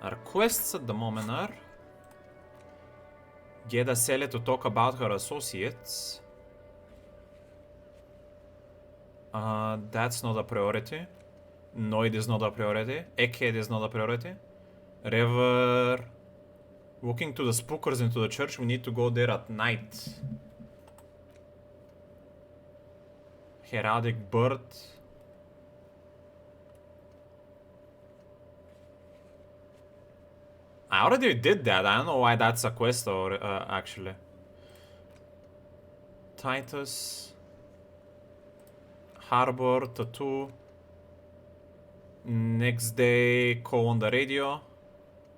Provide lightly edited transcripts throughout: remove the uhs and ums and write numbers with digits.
Our quests at the moment are get a Celia to talk about her associates. That's not a priority. Noid is not a priority. Egghead is not a priority. River. Walking to the spookers into the church, we need to go there at night. Heraldic bird. I already did that. I don't know why that's a quest or actually. Titus. Harbor, tattoo. Next day, call on the radio.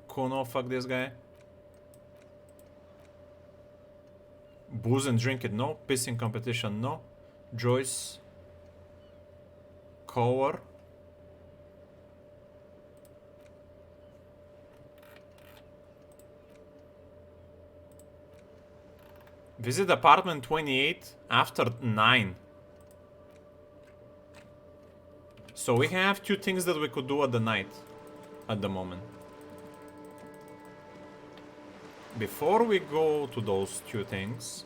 Kuno, fuck this guy. Booze and drink it, no. Pissing competition, no. Joyce. Cover. Visit apartment 28 after 9. So we have 2 things that we could do at the night. At the moment. Before we go to those 2 things,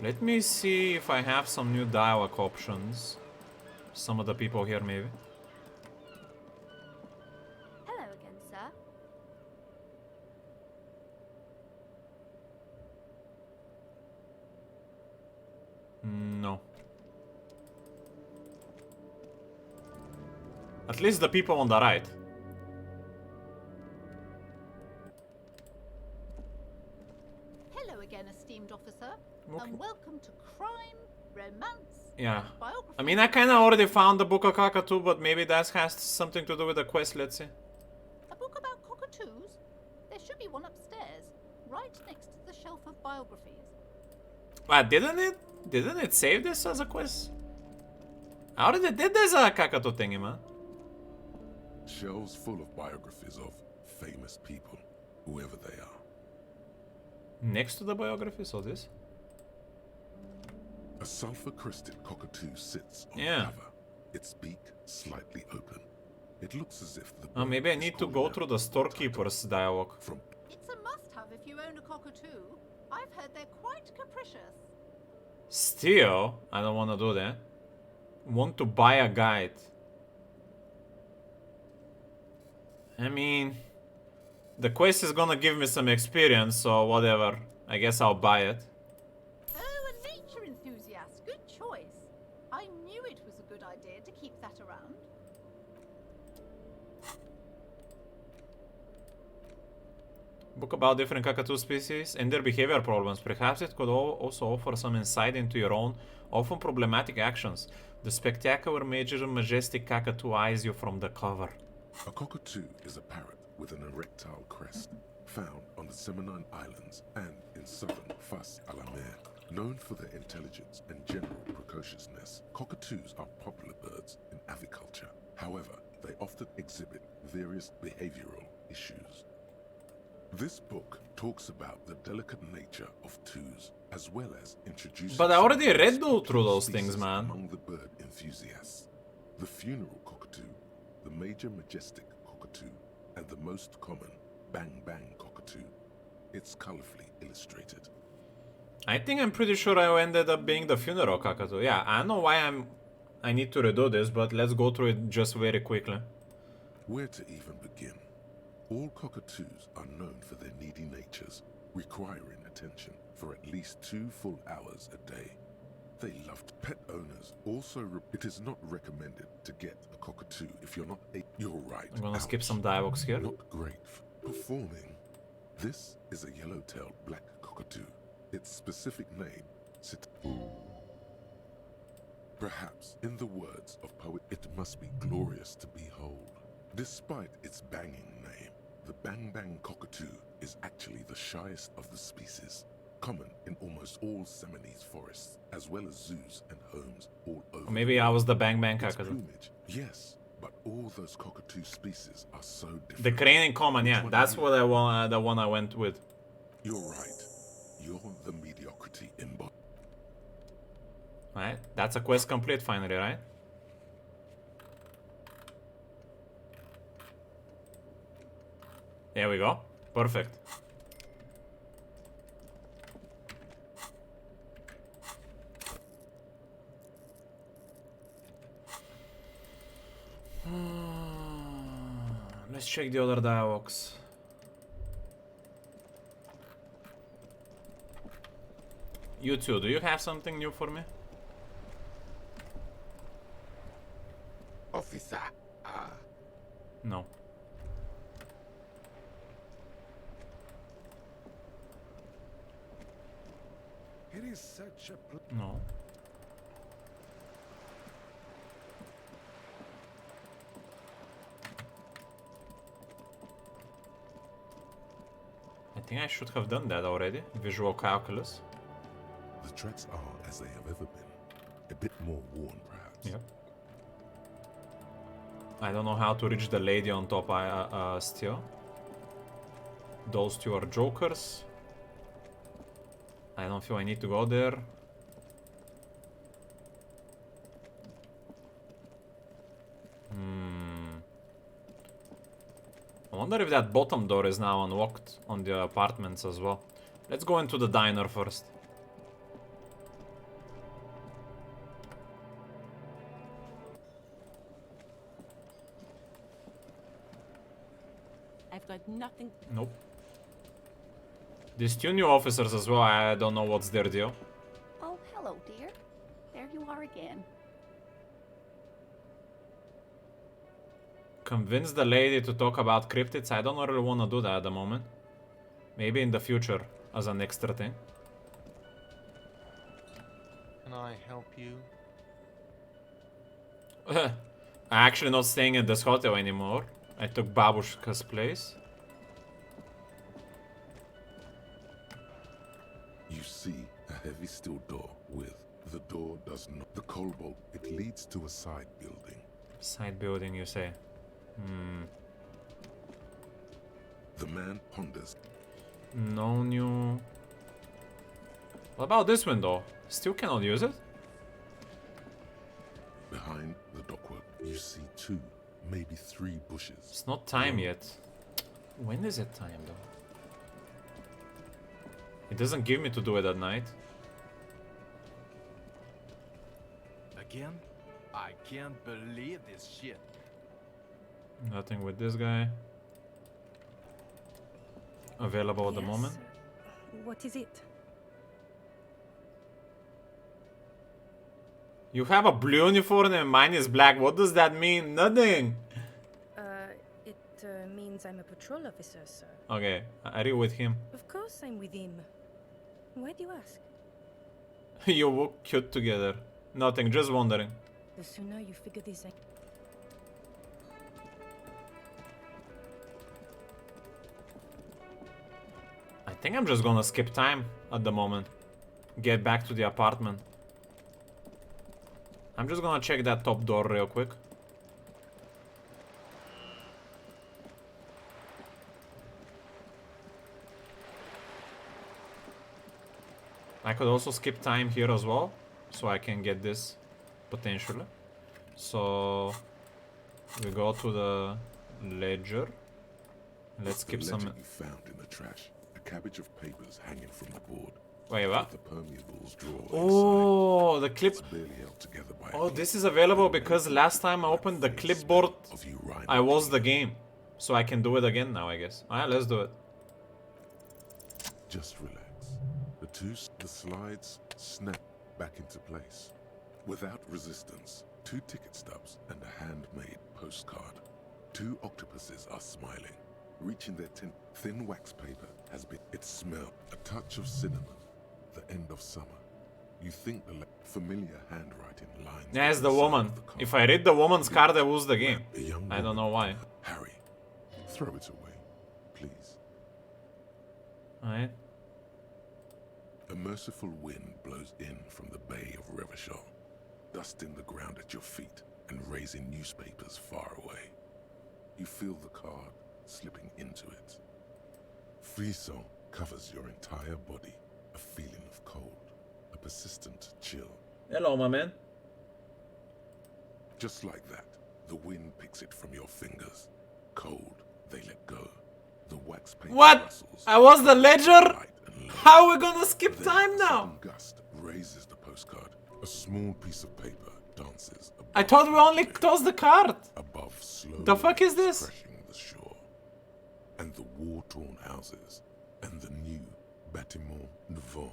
let me see if I have some new dialogue options. Some of the people here, maybe. Hello again, sir. No. At least the people on the right. Hello again, esteemed officer. And welcome to crime, romance, Yeah. biography. I mean, I kinda already found the book of Cockatoo, but maybe that has something to do with the quest, let's see. A book about cockatoos? There should be one upstairs, right next to the shelf of biographies. But didn't it save this as a quest? I already did this Cockatoo thingy, man. Shelves full of biographies of famous people, whoever they are. Next to the biography, so this? A sulfur-crested cockatoo sits on Yeah. the cover, its beak slightly open. It looks as if the Maybe I need to go through the storekeeper's dialogue. From It's a must-have if you own a cockatoo. I've heard they're quite capricious. Still, I don't want to do that. Want to buy a guide. I mean, the quest is gonna give me some experience, so whatever. I guess I'll buy it. Oh, a nature enthusiast. Good choice. I knew it was a good idea to keep that around. Book about different cockatoo species and their behavior problems. Perhaps it could also offer some insight into your own, often problematic actions. The spectacular, major, majestic cockatoo eyes you from the cover. a cockatoo is a parrot with an erectile crest, found on the Seminine Islands and in southern Fas al-Amer. Known for their intelligence and general precociousness, cockatoos are popular birds in aviculture. However, they often exhibit various behavioral issues. This book talks about the delicate nature of twos, as well as introducing... But I already read through those things, man. Among the bird enthusiasts. The funeral cockatoo, the major majestic cockatoo, and the most common bang bang cockatoo. It's colorfully illustrated. I think I'm pretty sure I ended up being the funeral cockatoo. Yeah, I don't know why I need to redo this, but let's go through it just very quickly. Where to even begin? All cockatoos are known for their needy natures, requiring attention for at least 2 full hours a day. They loved pet owners. Also, it is not recommended to get a cockatoo if you're not a... You're right. I'm gonna skip ouch. some dialogues here. Not great. Performing. This is a yellow-tailed black cockatoo. Its specific name, Perhaps, in the words of poet, it must be glorious to behold. Despite its banging name, the bang bang cockatoo is actually the shyest of the species, common in almost all Seminoles forests, as well as zoos and homes all over. Or maybe I was the bang bang Its cockatoo. plumage, yes, but all those cockatoo species are so different. The crane in common, yeah, that's what I want. The one I went with. You're right. You're the mediocrity in body. Right, that's a quest complete finally, right? There we go. Perfect. Let's check the other dialogues. You two, do you have something new for me? Officer. No. It is such a No. I think I should have done that already. Visual calculus. The tracks are as they have ever been. A bit more worn, perhaps. Yep. I don't know how to reach the lady on top still. Those two are jokers. I don't feel I need to go there. I wonder if that bottom door is now unlocked on the apartments as well. Let's go into the diner first. I've got nothing. Nope. These two new officers as well, I don't know what's their deal. Oh, hello, dear. There you are again. Convince the lady to talk about cryptids. I don't really want to do that at the moment. Maybe in the future as an extra thing. Can I help you? I'm actually not staying in this hotel anymore. I took Babushka's place. You see a heavy steel door with the door does not. The cobalt, it leads to a side building. Side building, you say? The man ponders. No new... What about this window? Still cannot use it? Behind the dockwork, you see 2, maybe 3 bushes. It's not time yet. When is it time though? It doesn't give me to do it at night. Again? I can't believe this shit. Nothing with this guy. Available at the moment. What is it? You have a blue uniform and mine is black. What does that mean? Nothing. It means I'm a patrol officer, sir. Okay, are you with him? Of course I'm with him. Why do you ask? You look cute together. Nothing, just wondering. The sooner you figure this out. I think I'm just gonna skip time at the moment. Get back to the apartment. I'm just gonna check that top door real quick. I could also skip time here as well, so I can get this potentially. So we go to the ledger. Let's skip some. You found in the trash. A cabbage of papers hanging from the board. Wait, what? The permeables drawer Oh, the clip. inside. It's barely held together by a Oh, clip. this is available because last time I opened the clipboard, Of you riding I was the game. So I can do it again now, I guess. Alright, let's do it. Just relax. The slides snap back into place. Without resistance, 2 ticket stubs and a handmade postcard. 2 octopuses are smiling, reaching their thin wax paper has been its smell, a touch of cinnamon, the end of summer. You think the familiar handwriting lines. There's the on side woman. of the card. If I read the woman's card, I lose the game. A young I don't woman. know why. Harry, throw it away, please. Alright. A merciful wind blows in from the Bay of Revachol, dusting the ground at your feet and raising newspapers far away. You feel the card slipping into it. Frisson covers your entire body, a feeling of cold, a persistent chill. Hello, my man. Just like that, the wind picks it from your fingers. Cold, they let go. The wax paper What? rustles. I was the ledger? Light and low. How are we gonna skip Then time a now? sudden gust raises the postcard. A small piece of paper dances above I thought we only the tossed the card. above slowly The fuck is this? crashing the shore. And the war-torn houses. And the new bâtiment nouveau.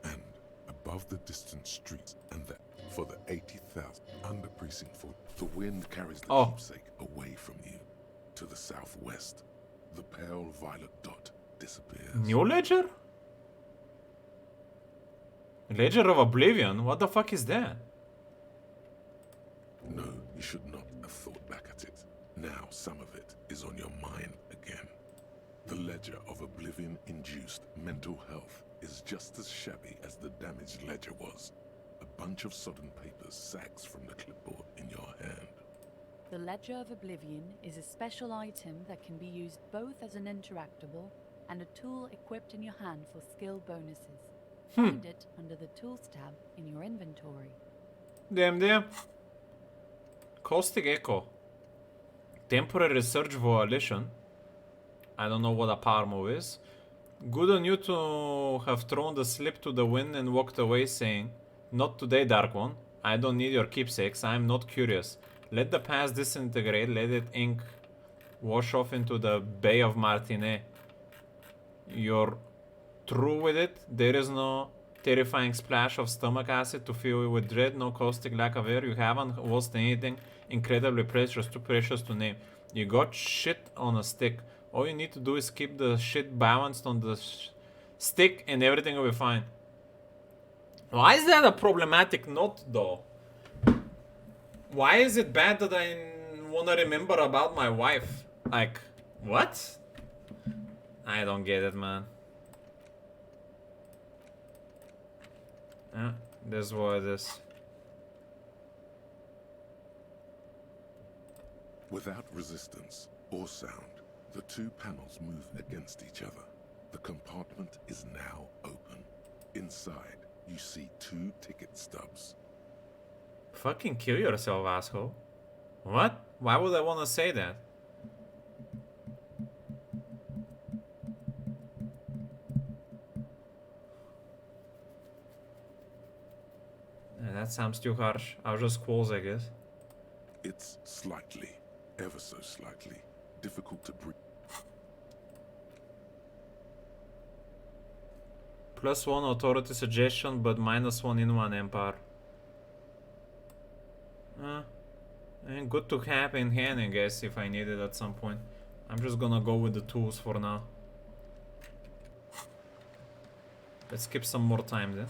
And above the distant streets. And the for the 80,000 under precinct 4. The wind carries the Oh. keepsake away from you. To the southwest. The pale violet dot disappears. New ledger? Ledger of Oblivion? What the fuck is that? No, you should not have thought back at it. Now some of it is on your mind again. The ledger of Oblivion-induced mental health is just as shabby as the damaged ledger was. A bunch of sodden papers sags from the clipboard in your hand. The Ledger of Oblivion is a special item that can be used both as an interactable and a tool equipped in your hand for skill bonuses. Find it under the Tools tab in your inventory. Damn. Caustic Echo. Temporary Surge Volition. I don't know what a power move is. Good on you to have thrown the slip to the wind and walked away saying, "Not today, Dark One. I don't need your keepsakes. I am not curious. Let the past disintegrate. Let it ink wash off into the Bay of Martinet. You're through with it. There is no terrifying splash of stomach acid to fill you with dread. No caustic lack of air. You haven't lost anything incredibly precious, too precious to name. You got shit on a stick. All you need to do is keep the shit balanced on the stick and everything will be fine." Why is that a problematic note though? Why is it bad that I wanna remember about my wife? Like, what? I don't get it, man. This is what it is. Without resistance or sound, the two panels move against each other. The compartment is now open. Inside, you see two ticket stubs. Fucking kill yourself, asshole. What? Why would I wanna say that? That sounds too harsh. I'll just squalls, I guess. It's slightly, ever so slightly, difficult to breathe. +1 authority suggestion, but -1 in 1 empire. And good to have in hand, I guess, if I need it at some point. I'm just gonna go with the tools for now. Let's skip some more time then.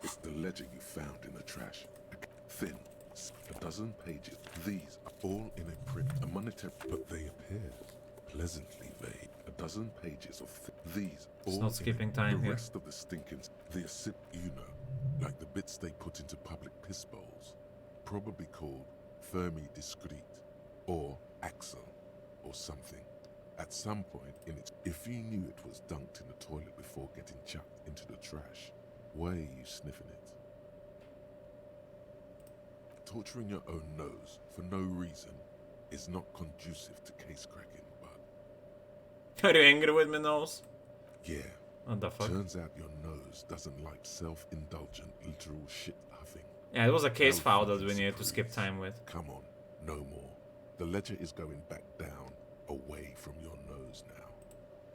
It's the ledger you found in the trash. Thin, a dozen pages. These are all in a print, a monetary, but they appear pleasantly vague. A dozen pages of these all not skipping time the here. rest of the stinkins, the you know, like the bits they put into public piss bowls, probably called Fermi Discrete or Axel or something. At some point in it, if you knew it was dunked in the toilet before getting chucked into the trash, why are you sniffing it? Torturing your own nose for no reason is not conducive to case cracking, but Are you angry with me, nose? yeah. What the fuck? Turns out your nose doesn't like self-indulgent literal shit huffing. Yeah, it was a case No file that fucking we needed to skip surprise. time with. Come on, no more. The ledger is going back down, away from your nose now.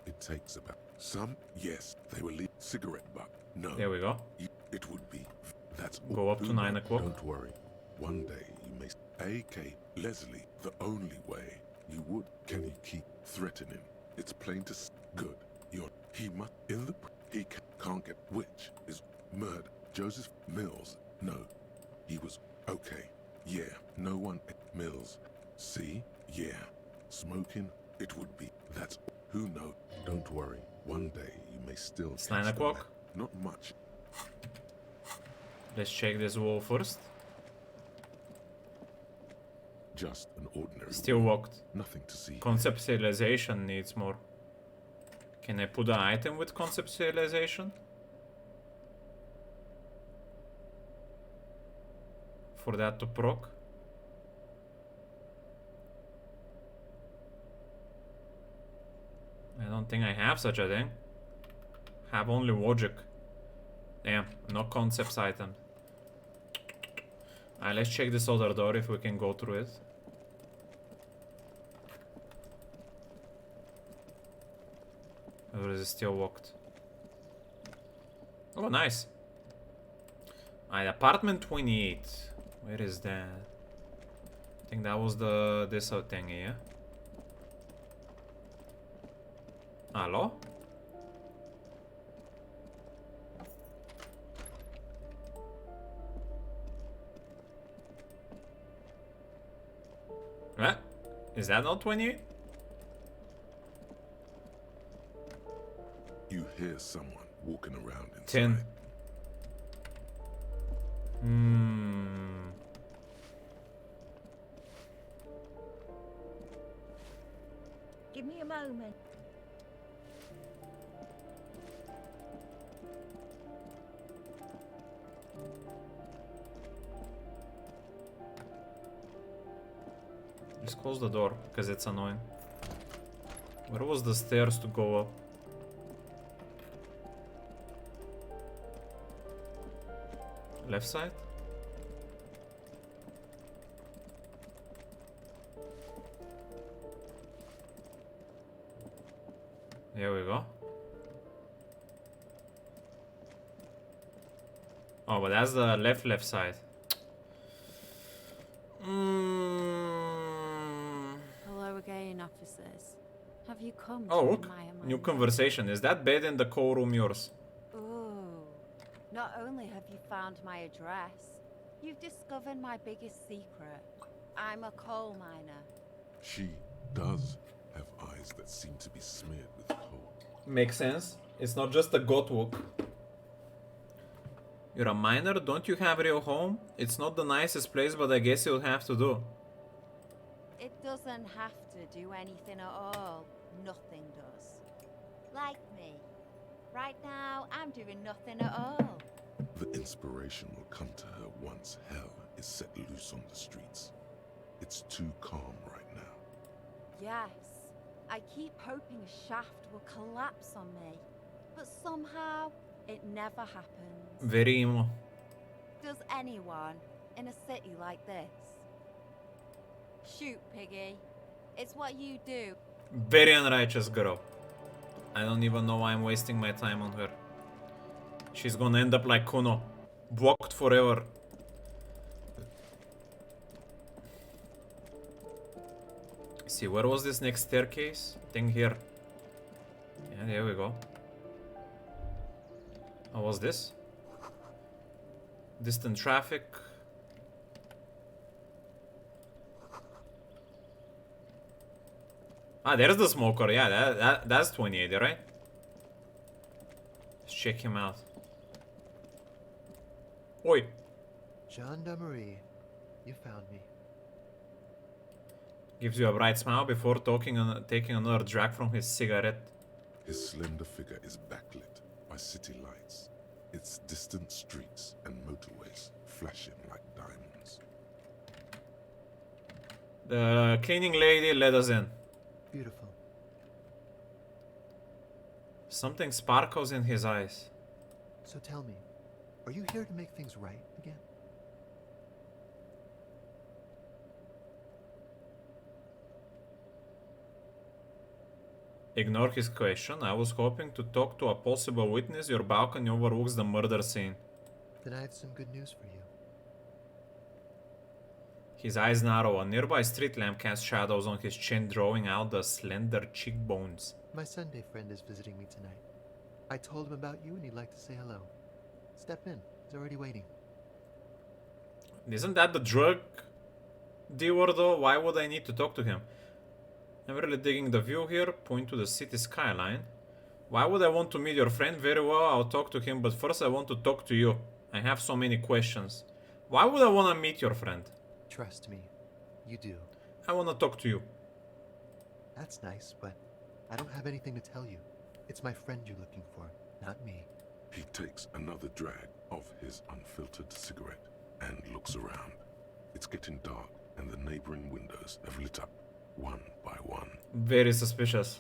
It takes about some, yes, they will leave cigarette butt. No, There we go. it would be. That's Go up to 9 o'clock. Don't worry. One day you may. AK Leslie, the only way you would. Can you keep threatening? It's plain to good. He must in the. He can't get which is murder. Joseph Mills. No, he was okay. Yeah, no one. Mills. See? Yeah, smoking. It would be. That's who knows. Don't worry. One day you may still. It's catch 9 the o'clock. man. Not much. Let's check this wall first. Just an ordinary. Still wall. locked. Nothing to see. Conceptualization needs more. Can I put an item with conceptualization? For that to proc? Don't think I have such a thing. Have only logic. Damn, no concepts item. Alright, let's check this other door if we can go through it. Or is it still locked? Oh, nice. Alright, apartment 28. Where is that? I think that was this thingy, yeah? Hello? What? Is that not 28? You hear someone walking around inside. 10. Give me a moment. Just close the door, because it's annoying. Where was the stairs to go up? Left side? Here we go. Oh, but that's the left side. Hello again, officers. Have you come Oh, to look. admire my New work? conversation. Is that bed in the coal room yours? Ooh. Not only have you found my address, you've discovered my biggest secret. I'm a coal miner. She does have eyes that seem to be smeared with coal. Makes sense. It's not just a goat walk. You're a miner? Don't you have a real home? It's not the nicest place, but I guess you'll have to do. It doesn't have to do anything at all. Nothing does. Like me. Right now, I'm doing nothing at all. The inspiration will come to her once hell is set loose on the streets. It's too calm right now. Yes. I keep hoping a shaft will collapse on me. But somehow, it never happens. Very emo. Does anyone in a city like this? Shoot, Piggy. It's what you do. Very unrighteous girl. I don't even know why I'm wasting my time on her. She's gonna end up like Kuno. Blocked forever. See, where was this next staircase? I think here. Yeah, there we go. What was this? Distant traffic. Ah, there's the smoker. Yeah, that's 28, right? Let's check him out. Oi. Gendarmerie, you found me. Gives you a bright smile before taking another drag from his cigarette. His slender figure is backlit by city lights, its distant streets and motorways flashing like diamonds. The cleaning lady let us in. Beautiful. Something sparkles in his eyes. So tell me, are you here to make things right again? Ignore his question. I was hoping to talk to a possible witness. Your balcony overlooks the murder scene. Then I have some good news for you. His eyes narrow. A nearby street lamp casts shadows on his chin, drawing out the slender cheekbones. My Sunday friend is visiting me tonight. I told him about you and he'd like to say hello. Step in. He's already waiting. Isn't that the drug dealer though? Why would I need to talk to him? I'm really digging the view here. Point to the city skyline. Why would I want to meet your friend? Very well, I'll talk to him, but first I want to talk to you. I have so many questions. Why would I want to meet your friend? Trust me, you do. I want to talk to you. That's nice, but I don't have anything to tell you. It's my friend you're looking for, not me. He takes another drag of his unfiltered cigarette and looks around. It's getting dark and the neighboring windows have lit up one by one. Very suspicious.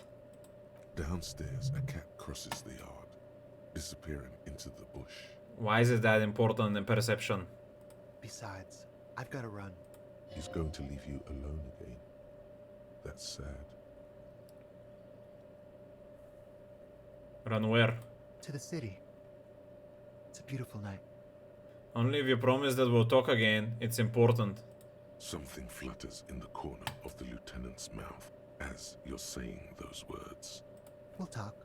Downstairs, a cat crosses the yard, disappearing into the bush. Why is it that important in perception? Besides, I've got to run. He's going to leave you alone again. That's sad. Run where? To the city. It's a beautiful night. Only if you promise that we'll talk again. It's important. Something flutters in the corner of the lieutenant's mouth as you're saying those words. We'll talk.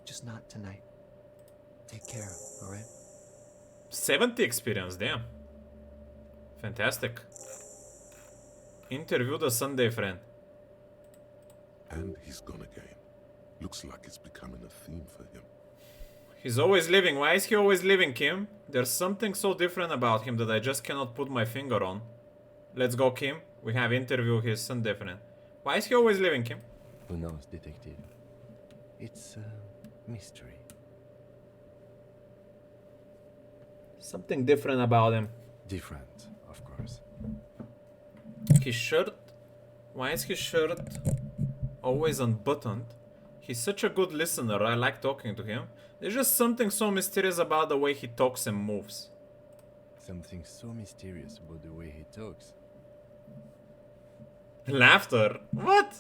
Just not tonight. Take care, alright? 70 experience, damn. Fantastic. Interview the Sunday friend. And he's gone again. Looks like it's becoming a theme for him. He's always leaving. Why is he always leaving, Kim? There's something so different about him that I just cannot put my finger on. Let's go, Kim. We have interview his Sunday friend. Why is he always leaving, Kim? Who knows, detective? It's a mystery. Something different about him. Different, of course. His shirt? Why is his shirt always unbuttoned? He's such a good listener. I like talking to him. There's just something so mysterious about the way he talks and moves. Something so mysterious about the way he talks. Laughter? What?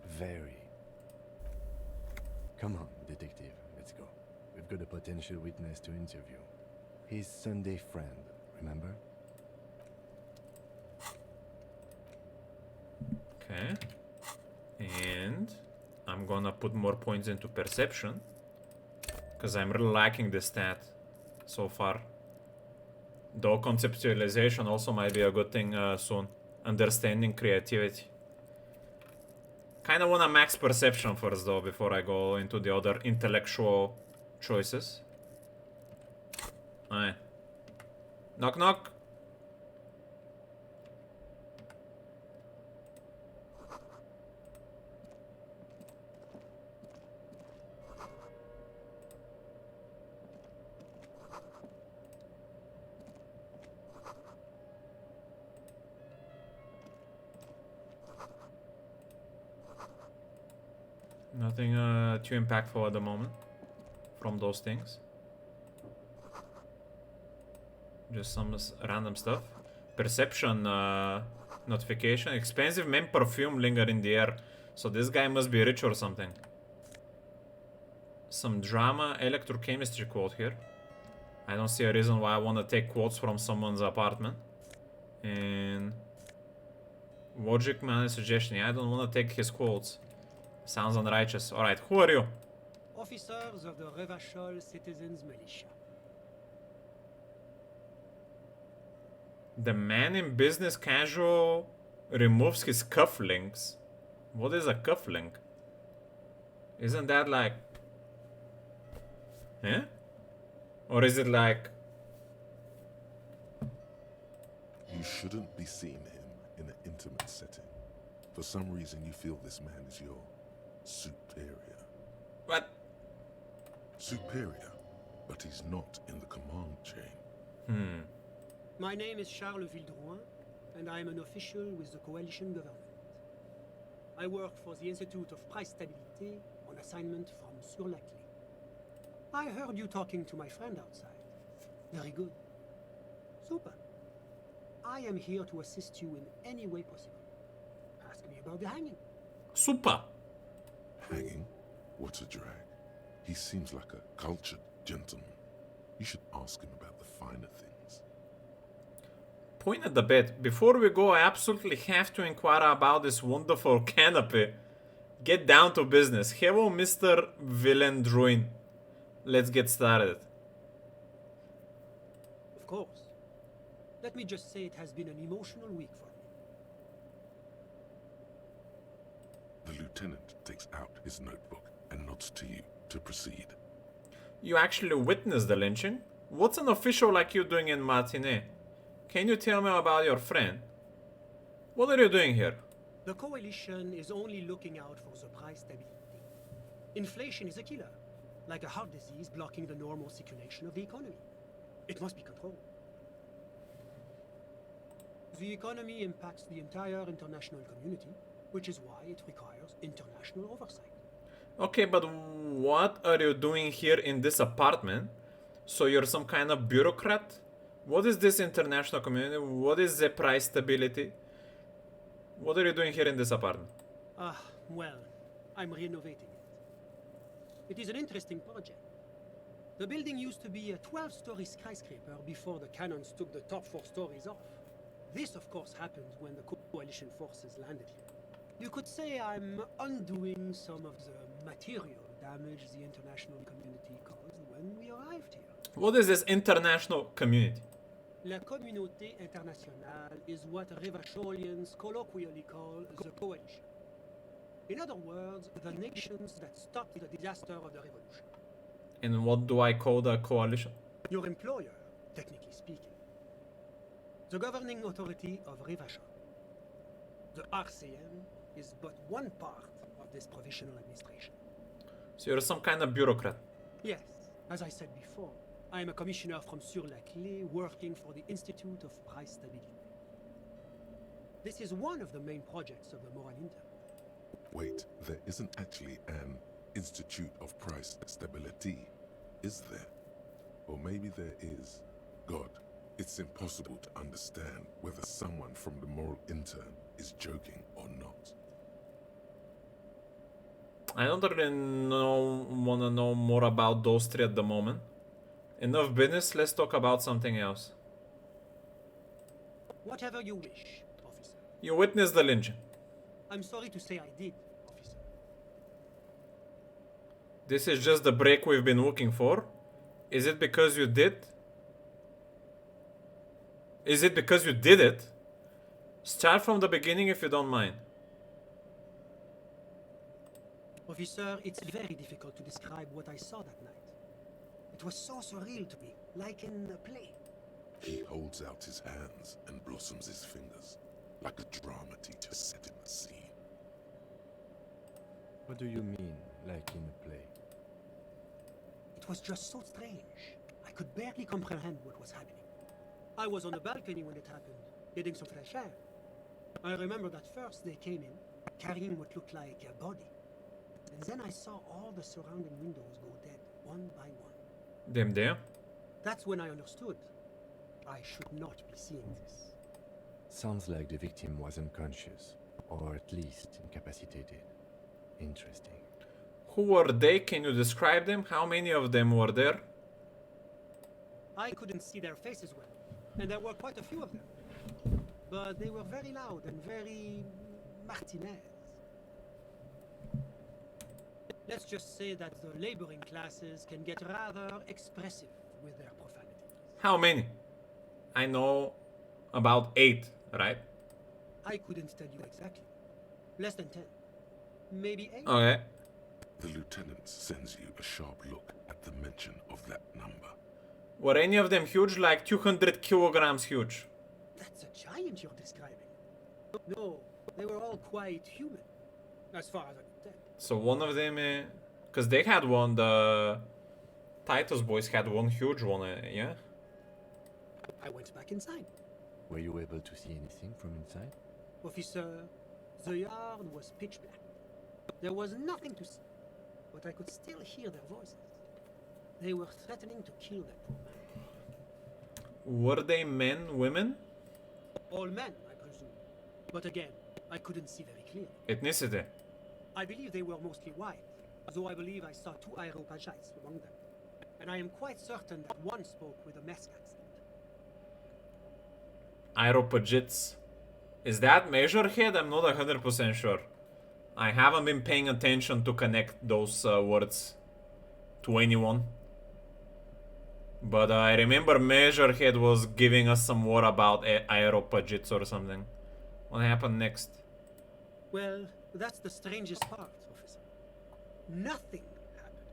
Very. Come on, detective. Let's go. We've got a potential witness to interview. His Sunday friend, remember? Okay. And I'm gonna put more points into perception. Because I'm really liking this stat so far. Though conceptualization also might be a good thing soon. Understanding creativity. Kinda wanna max perception first though before I go into the other intellectual choices. Alright. Knock knock. Nothing too impactful at the moment from those things. Just some random stuff. Perception notification. Expensive men perfume linger in the air. So this guy must be rich or something. Some drama electrochemistry quote here. I don't see a reason why I want to take quotes from someone's apartment. And logic man suggestion. Yeah, I don't want to take his quotes. Sounds unrighteous. Alright, who are you? Officers of the Revachol Citizens Militia. The man in business casual removes his cufflinks. What is a cufflink? Isn't that like... Eh? Or is it like... You shouldn't be seeing him in an intimate setting. For some reason you feel this man is your superior. What? Superior, but he's not in the command chain. Hmm. My name is Charles Vildrouin, and I am an official with the coalition government. I work for the Institute of Price Stability on assignment from Sur la Clé. I heard you talking to my friend outside. Very good. Super. I am here to assist you in any way possible. Ask me about the hanging. Super. Hanging? What a drag. He seems like a cultured gentleman. You should ask him about the finer things. Point at the bed. Before we go, I absolutely have to inquire about this wonderful canopy. Get down to business. Hello, Mr. Villendruin. Let's get started. Of course. Let me just say it has been an emotional week for me. The lieutenant takes out his notebook and nods to you to proceed. You actually witnessed the lynching? What's an official like you doing in Martinet? Can you tell me about your friend? What are you doing here? The coalition is only looking out for the price stability. Inflation is a killer, like a heart disease blocking the normal circulation of the economy. It must be controlled. The economy impacts the entire international community, which is why it requires international oversight. Okay, but what are you doing here in this apartment? So you're some kind of bureaucrat? What is this international community? What is the price stability? What are you doing here in this apartment? Well, I'm renovating it. It is an interesting project. The building used to be a 12-story skyscraper before the cannons took the top 4 stories off. This, of course, happened when the coalition forces landed here. You could say I'm undoing some of the material damage the international community caused when we arrived here. What is this international community? La communauté internationale is what Revacholians colloquially call the coalition. In other words, the nations that stopped the disaster of the revolution. And what do I call the coalition? Your employer, technically speaking. The governing authority of Revachol. The RCM is but one part of this provisional administration. So you're some kind of bureaucrat. Yes, as I said before, I am a commissioner from Sur-la-Clé working for the Institute of Price Stability. This is one of the main projects of the Moral Inter. Wait, there isn't actually an Institute of Price Stability, is there? Or maybe there is. God, it's impossible to understand whether someone from the Moral Intern is joking or not. I don't really wanna know more about those three at the moment. Enough business, let's talk about something else. Whatever you wish, officer. You witnessed the lynching. I'm sorry to say I did, officer. This is just the break we've been looking for. Is it because you did? Is it because you did it? Start from the beginning if you don't mind. Officer, it's very difficult to describe what I saw that night. It was so surreal to me, like in a play. He holds out his hands and blossoms his fingers, like a drama teacher setting the scene. What do you mean, like in a play? It was just so strange. I could barely comprehend what was happening. I was on the balcony when it happened, getting some fresh air. I remember that first they came in, carrying what looked like a body. And then I saw all the surrounding windows go dead, one by one. Them there? That's when I understood. I should not be seeing this. Sounds like the victim was unconscious, or at least incapacitated. Interesting. Who were they? Can you describe them? How many of them were there? I couldn't see their faces well, and there were quite a few of them. But they were very loud and very Martinez. Let's just say that the laboring classes can get rather expressive with their profanities. How many? I know about 8, right? I couldn't tell you exactly. Less than 10. Maybe 8. Okay. The lieutenant sends you a sharp look at the mention of that number. Were any of them huge, like 200 kilograms huge? That's a giant you're describing. No, they were all quite human, as far as I could tell. So one of them, because they had one, the Titus boys had one huge one, yeah? I went back inside. Were you able to see anything from inside? Officer, the yard was pitch black. There was nothing to see, but I could still hear their voices. They were threatening to kill that poor man. Were they men, women? All men, I presume. But again, I couldn't see very clearly. Ethnicity? I believe they were mostly white, though I believe I saw 2 Aeropagites among them. And I am quite certain that one spoke with a Mesk accent. Aeropagits. Is that Measurehead? I'm not 100% sure. I haven't been paying attention to connect those words to anyone. But I remember Measurehead was giving us some word about Aeropagits or something. What happened next? Well, that's the strangest part, officer. Nothing happened.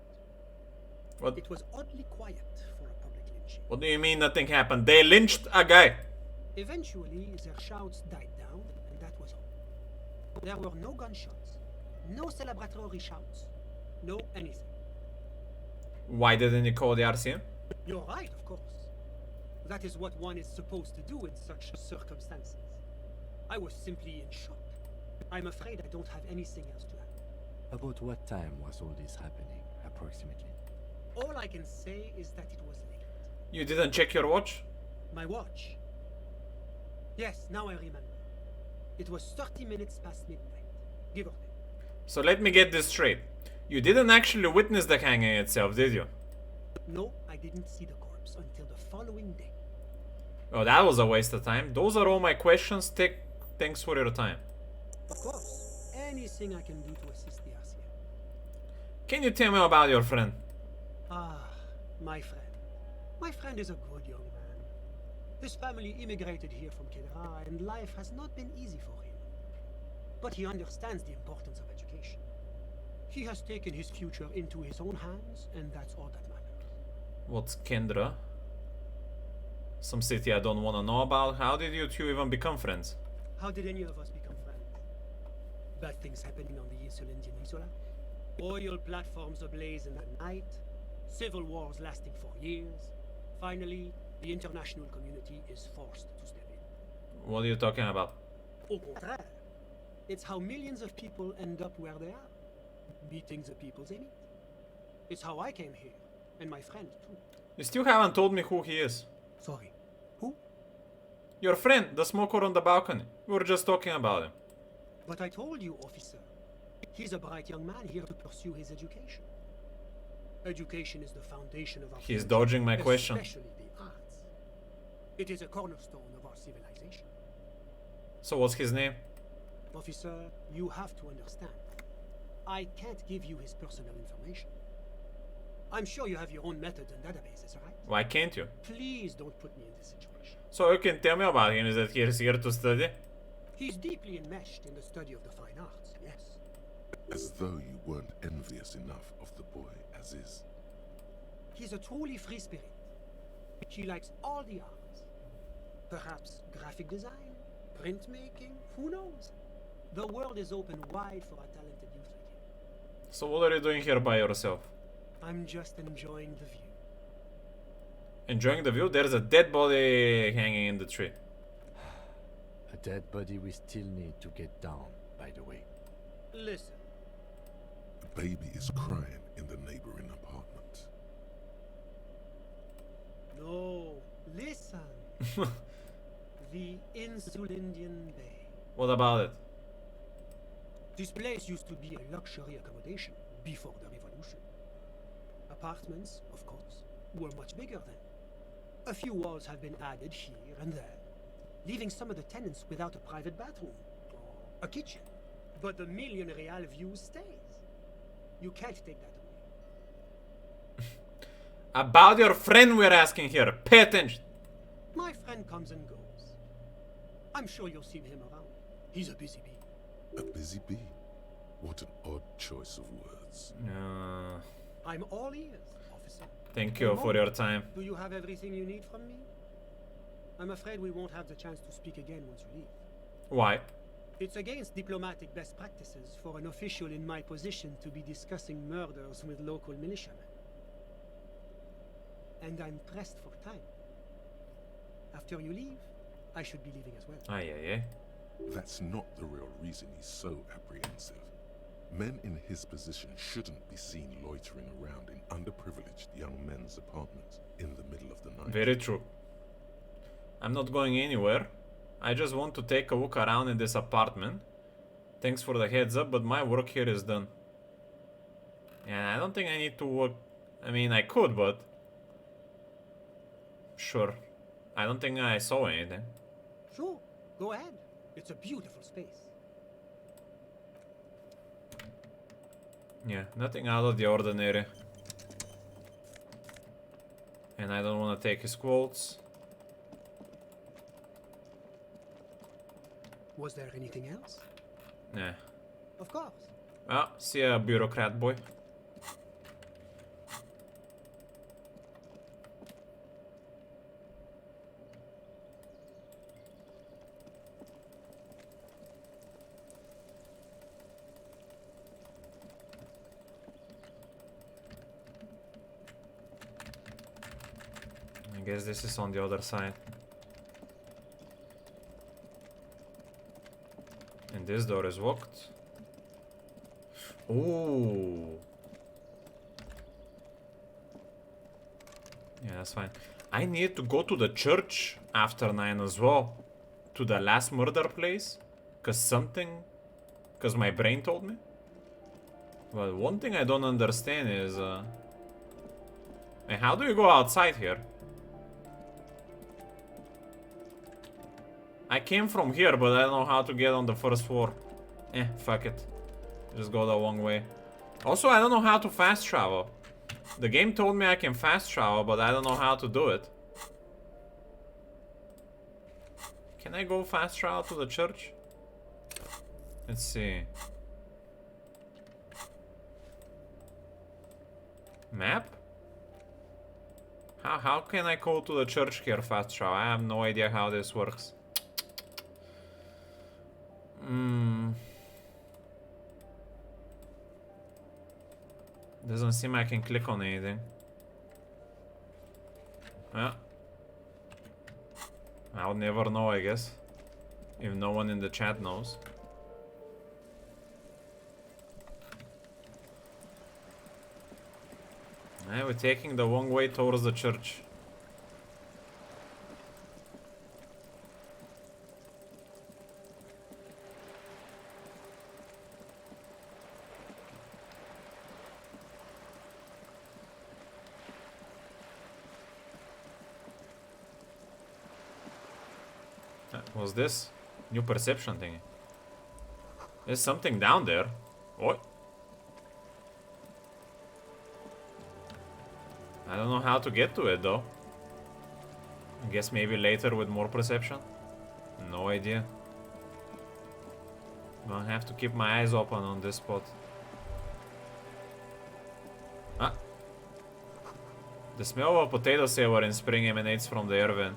What? It was oddly quiet for a public lynching. What do you mean nothing happened? They lynched a guy. Eventually, their shouts died down, and that was all. There were no gunshots, no celebratory shouts, no anything. Why didn't you call the RCM? You're right, of course. That is what one is supposed to do in such circumstances. I was simply in shock. I'm afraid I don't have anything else to add. About what time was all this happening, approximately? All I can say is that it was late. You didn't check your watch? My watch. Yes, now I remember. It was 30 minutes past midnight, give or take. So let me get this straight. You didn't actually witness the hanging itself, did you? No, I didn't see the corpse until the following day. Oh, that was a waste of time. Those are all my questions. Thanks for your time. Of course, anything I can do to assist the RCA. Can you tell me about your friend? Ah, my friend. My friend is a good young man. His family immigrated here from Kedra, and life has not been easy for him. But he understands the importance of education. He has taken his future into his own hands, and that's all that matters. What's Kendra? Some city I don't want to know about. How did you two even become friends? How did any of us become friends? Bad things happening on the Elysium Isola. Oil platforms ablaze in the night. Civil wars lasting for years. Finally, the international community is forced to step in. What are you talking about? Au contraire, it's how millions of people end up where they are, beating the peoples they meet. It's how I came here, and my friend too. You still haven't told me who he is. Sorry, who? Your friend, the smoker on the balcony. We were just talking about him. But I told you, officer. He's a bright young man here to pursue his education. Education is the foundation of our He's future, dodging my question. Especially the arts. It is a cornerstone of our civilization. So what's his name? Officer, you have to understand. I can't give you his personal information. I'm sure you have your own methods and databases, right? Why can't you? Please don't put me in this situation. So you can tell me about him. Is that he's here to study? He's deeply enmeshed in the study of the fine arts, yes. As though you weren't envious enough of the boy as is. He's a truly free spirit. He likes all the arts. Perhaps graphic design, printmaking, who knows? The world is open wide for a talented youth like him. So what are you doing here by yourself? I'm just enjoying the view. Enjoying the view? There's a dead body hanging in the tree. A dead body we still need to get down, by the way. Listen, The baby is crying in the neighboring apartment. no, listen. The Insulindian Bay. What about it? This place used to be a luxury accommodation before the revolution. Apartments, of course, were much bigger then. A few walls have been added here and there, leaving some of the tenants without a private bathroom or a kitchen. But the million real view stays. You can't take that away. About your friend we're asking here. Pay attention. My friend comes and goes. I'm sure you'll see him around. He's a busy bee. A busy bee? What an odd choice of words. I'm all ears, officer. Thank you for your time. Do you have everything you need from me? I'm afraid we won't have the chance to speak again once you leave. Why? It's against diplomatic best practices for an official in my position to be discussing murders with local militiamen. And I'm pressed for time. After you leave, I should be leaving as well. Aye, aye, aye. That's not the real reason he's so apprehensive. Men in his position shouldn't be seen loitering around in underprivileged young men's apartments in the middle of the night. Very true. I'm not going anywhere. I just want to take a look around in this apartment. Thanks for the heads up, but my work here is done. Yeah, I don't think I need to work. I mean, I could, but... Sure. I don't think I saw anything. Sure, go ahead. It's a beautiful space. Yeah, nothing out of the ordinary. And I don't want to take his quotes. Was there anything else? Nah. Of course. Well, see ya, bureaucrat boy. I guess this is on the other side. And this door is locked. Ooh. Yeah, that's fine. I need to go to the church after 9 as well. To the last murder place. Cause my brain told me. But one thing I don't understand is... hey, how do you go outside here? I came from here, but I don't know how to get on the first floor. Fuck it. Just go the wrong way. Also, I don't know how to fast travel. The game told me I can fast travel, but I don't know how to do it. Can I go fast travel to the church? Let's see. Map? How can I go to the church here fast travel? I have no idea how this works. Doesn't seem I can click on anything. Yeah. I'll never know, I guess. If no one in the chat knows. Yeah, we're taking the wrong way towards the church. What's this? New perception thing. There's something down there. What? I don't know how to get to it though. I guess maybe later with more perception. No idea. Gonna have to keep my eyes open on this spot. Ah. The smell of a potato saver in spring emanates from the air vent.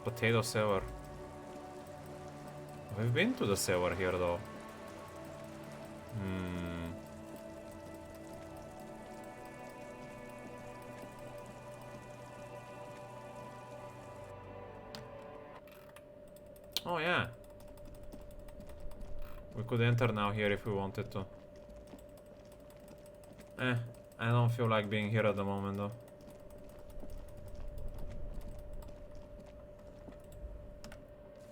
Potato saver. We've been to the saver here though. Oh yeah. We could enter now here if we wanted to. I don't feel like being here at the moment though.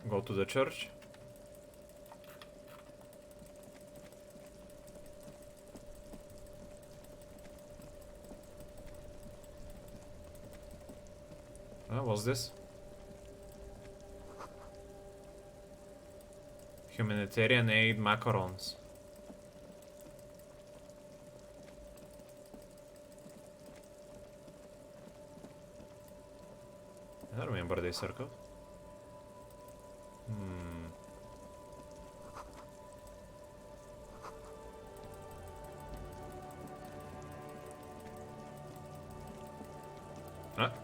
Go to the church. What's this? Humanitarian aid macarons. I don't remember this circle.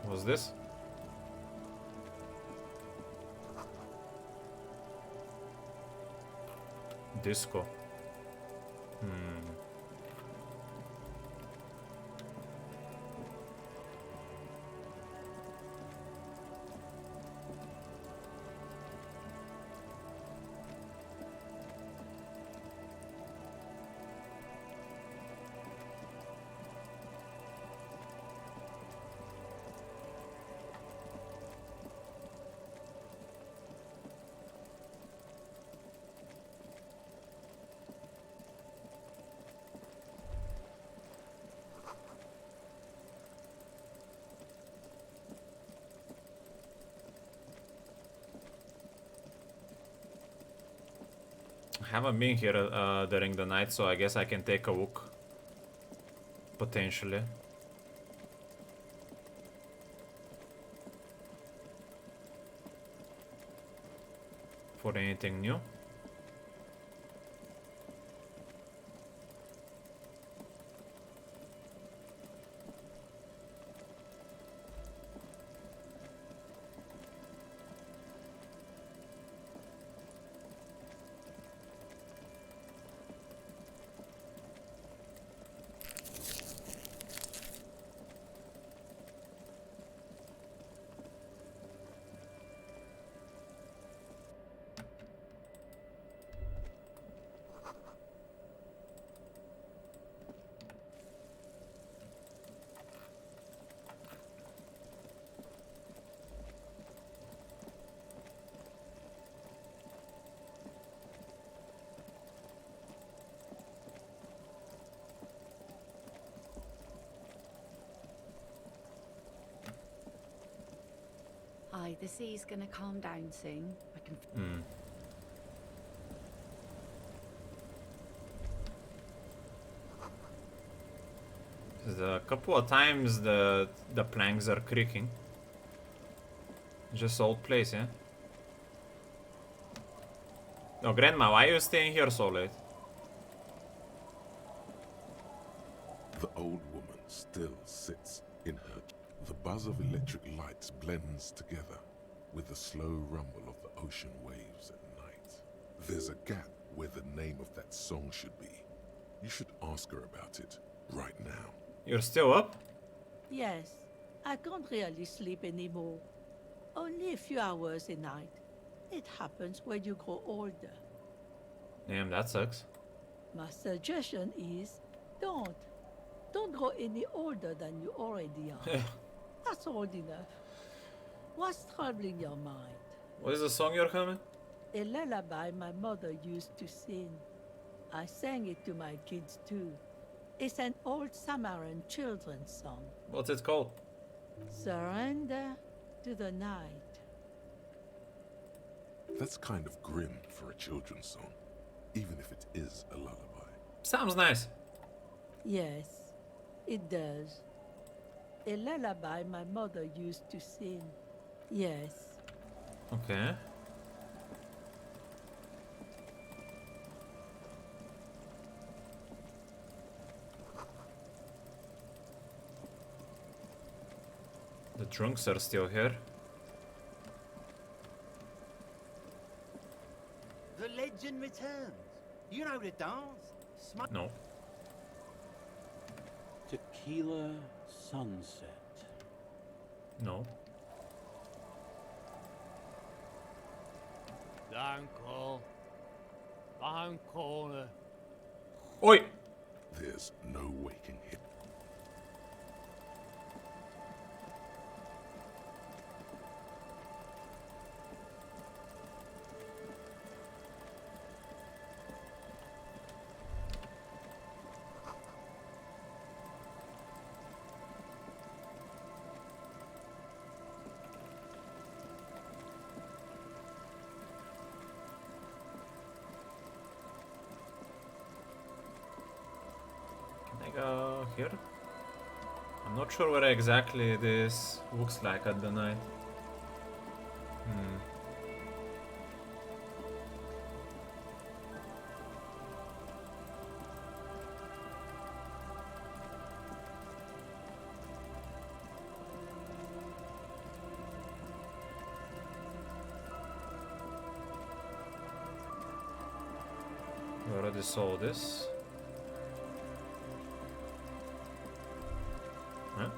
What's this? Disco. I haven't been here during the night, so I guess I can take a look. Potentially. For anything new. the sea's gonna calm down soon. I can. A couple of times the planks are creaking. Just old place, yeah? Oh, Grandma, why are you staying here so late? The old woman still sits in her. The buzz of electric lights blends together with the slow rumble of the ocean waves at night. There's a gap where the name of that song should be. You should ask her about it right now. You're still up? Yes, I can't really sleep anymore. Only a few hours a night. It happens when you grow older. Damn, that sucks. My suggestion is, don't grow any older than you already are. That's old enough. What's troubling your mind? What is the song you're humming? A lullaby my mother used to sing. I sang it to my kids too. It's an old Samaran children's song. What's it called? Surrender to the night. That's kind of grim for a children's song, even if it is a lullaby. Sounds nice. Yes, it does. A lullaby my mother used to sing. Yes. Okay. The drunks are still here. The legend returns. You know the dance. No. Tequila sunset. No. Don't call her. Oi! There's no waking him. Can I go here? I'm not sure where exactly this looks like at the night. We already saw this. Huh?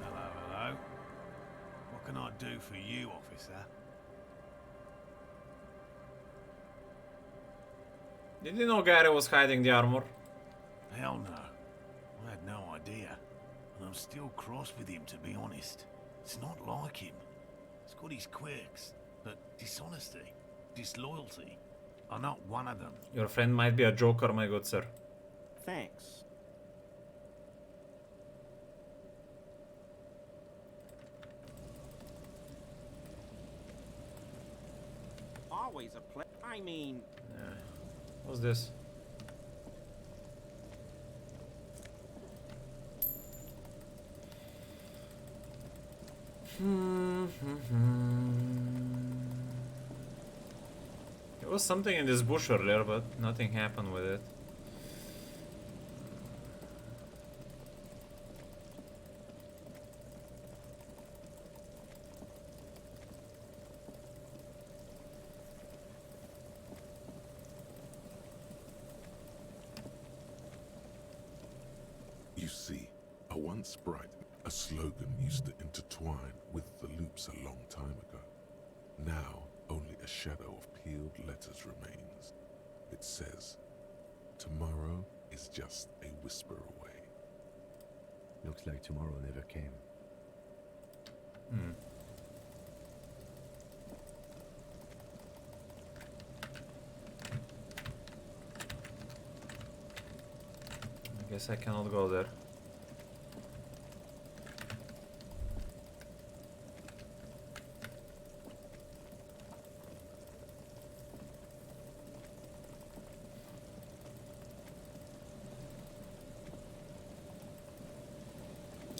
Hello. What can I do for you, officer? Did you know Gary was hiding the armor? Hell no. I had no idea. And I'm still cross with him, to be honest. It's not like him. He's got his quirks. But dishonesty, disloyalty are not one of them. Your friend might be a joker, my good sir. Thanks. Always a play. I mean, What's this? There was something in this bush earlier, but nothing happened with it. once bright, a slogan used to intertwine with the loops a long time ago. Now, only a shadow of peeled letters remains. It says, tomorrow is just a whisper away. Looks like tomorrow never came. I guess I cannot go there.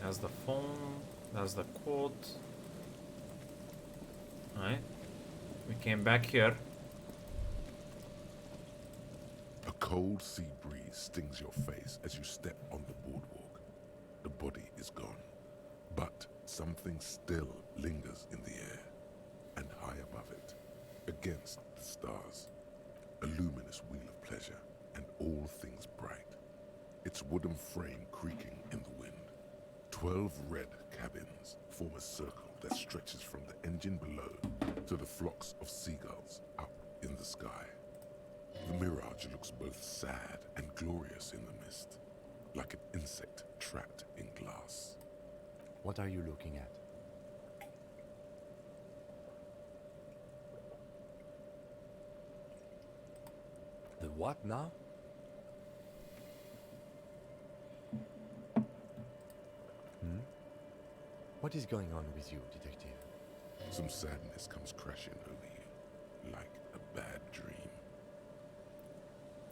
That's the phone, that's the quote. Alright. We came back here. A cold sea breeze stings your face as you step on the boardwalk. The body is gone, but something still lingers in the air. And high above it, against the stars, a luminous wheel of pleasure, and all things bright. Its wooden frame creaking in the wind. 12 red cabins form a circle that stretches from the engine below to the flocks of seagulls up in the sky. The mirage looks both sad and glorious in the mist, like an insect trapped in glass. What are you looking at? The what now? What is going on with you, detective? Some sadness comes crashing over you, like a bad dream.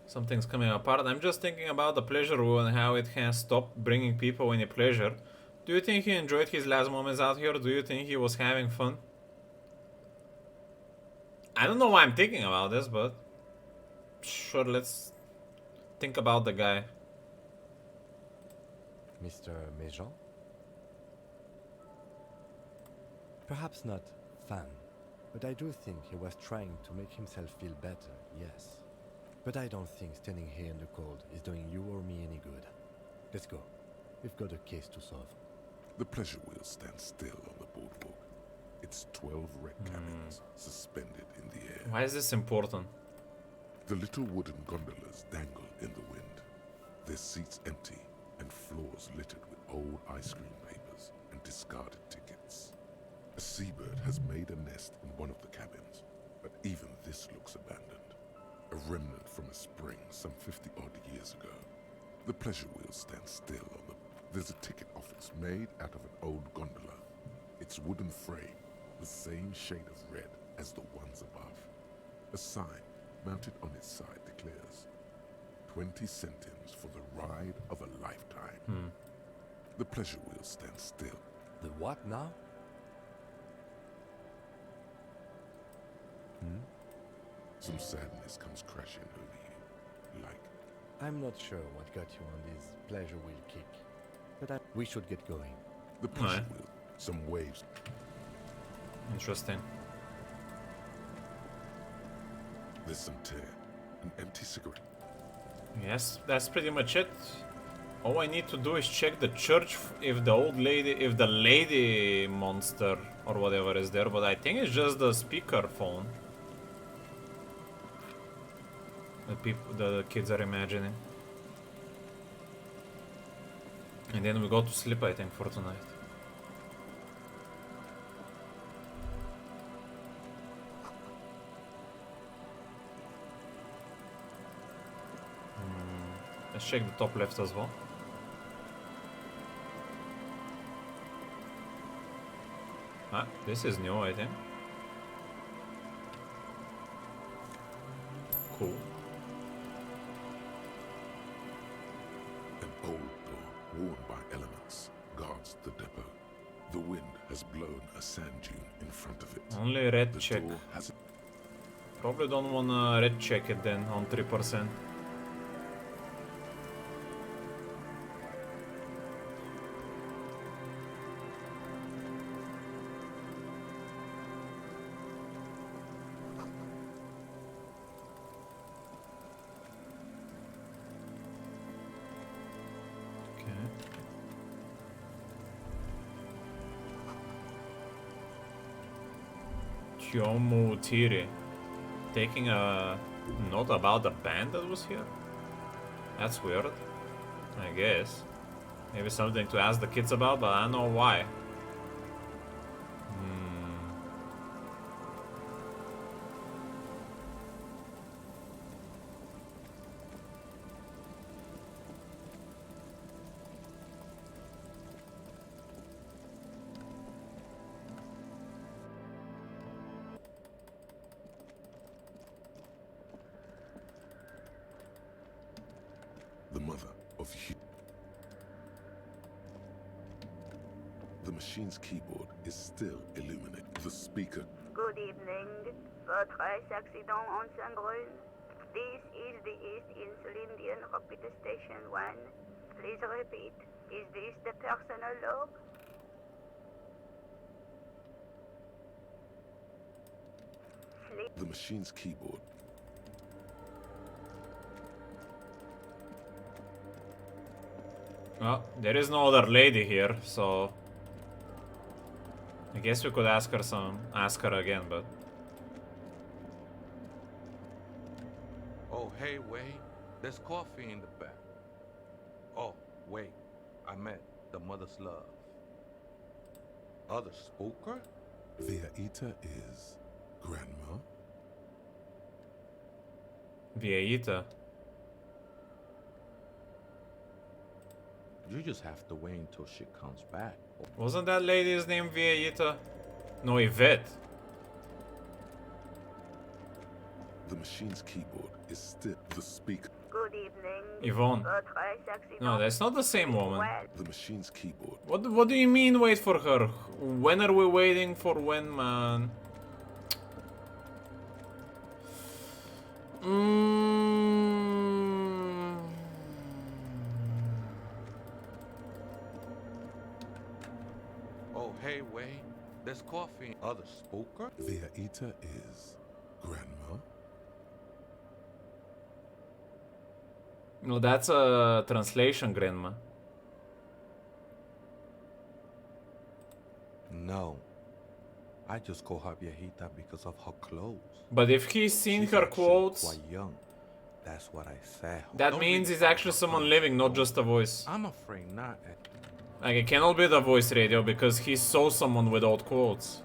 Something's coming apart. I'm just thinking about the pleasure wheel and how it has stopped bringing people any pleasure. Do you think he enjoyed his last moments out here? Do you think he was having fun? I don't know why I'm thinking about this, but sure, let's think about the guy. Mr. Méjean? Perhaps not fun, but I do think he was trying to make himself feel better, yes. But I don't think standing here in the cold is doing you or me any good. Let's go. We've got a case to solve. The pleasure wheel stands still on the boardwalk. Its 12 red cabins suspended in the air. Why is this important? The little wooden gondolas dangle in the wind, their seats empty and floors littered with old ice cream papers and discarded tickets. A seabird has made a nest in one of the cabins, but even this looks abandoned. A remnant from a spring some 50-odd years ago. The pleasure wheel stands still on the... There's a ticket office made out of an old gondola. Its wooden frame, the same shade of red as the ones above. A sign mounted on its side declares, 20 centimes for the ride of a lifetime. The pleasure wheel stands still. The what now? Some sadness comes crashing over you, like... I'm not sure what got you on this pleasure wheel kick, but we should get going. The pleasure wheel, some waves... Interesting. There's some tear, an empty cigarette. Yes, that's pretty much it. All I need to do is check the church if the old lady, if the lady monster or whatever is there, but I think it's just the speaker phone. The kids are imagining. And then we go to sleep, I think, for tonight. Let's check the top left as well. Ah, this is new, I think. Cool. An old door, worn by elements, guards the depot. The wind has blown a sand dune in front of it. Only red The check. door has... Probably don't wanna red check it then on 3%. Kyomu Tiri. Taking a note about the band that was here? That's weird. I guess. Maybe something to ask the kids about, but I don't know why. The mother of the machine's keyboard is still illuminated. The speaker. Good evening. Votre accident en Saint-Brun. This is the East Insulindian Rapid Station 1. Please repeat. Is this the personal log? The machine's keyboard. Well, there is no other lady here, so I guess we could ask her again, but Oh, hey, wait. There's coffee in the back. Oh, wait. I meant the mother's love. Other spooker? Vieita is grandma. Vieita. You just have to wait until she comes back. Wasn't that lady's name Vieita? No, Yvette. The machine's keyboard is still the speaker. Good evening. Yvonne. No, that's not the same woman. The machine's keyboard. What do you mean wait for her? When are we waiting for when, man? Oh, hey, wait. There's coffee. Other spooker? Vieita is grandma. No, that's a translation, grandma. No. I just call her viejita because of her clothes. But if he's seen her quotes, quite young. That's what I said. that means it's actually someone living, not just a voice. I'm afraid not. Like, it cannot be the voice radio because he saw someone without quotes.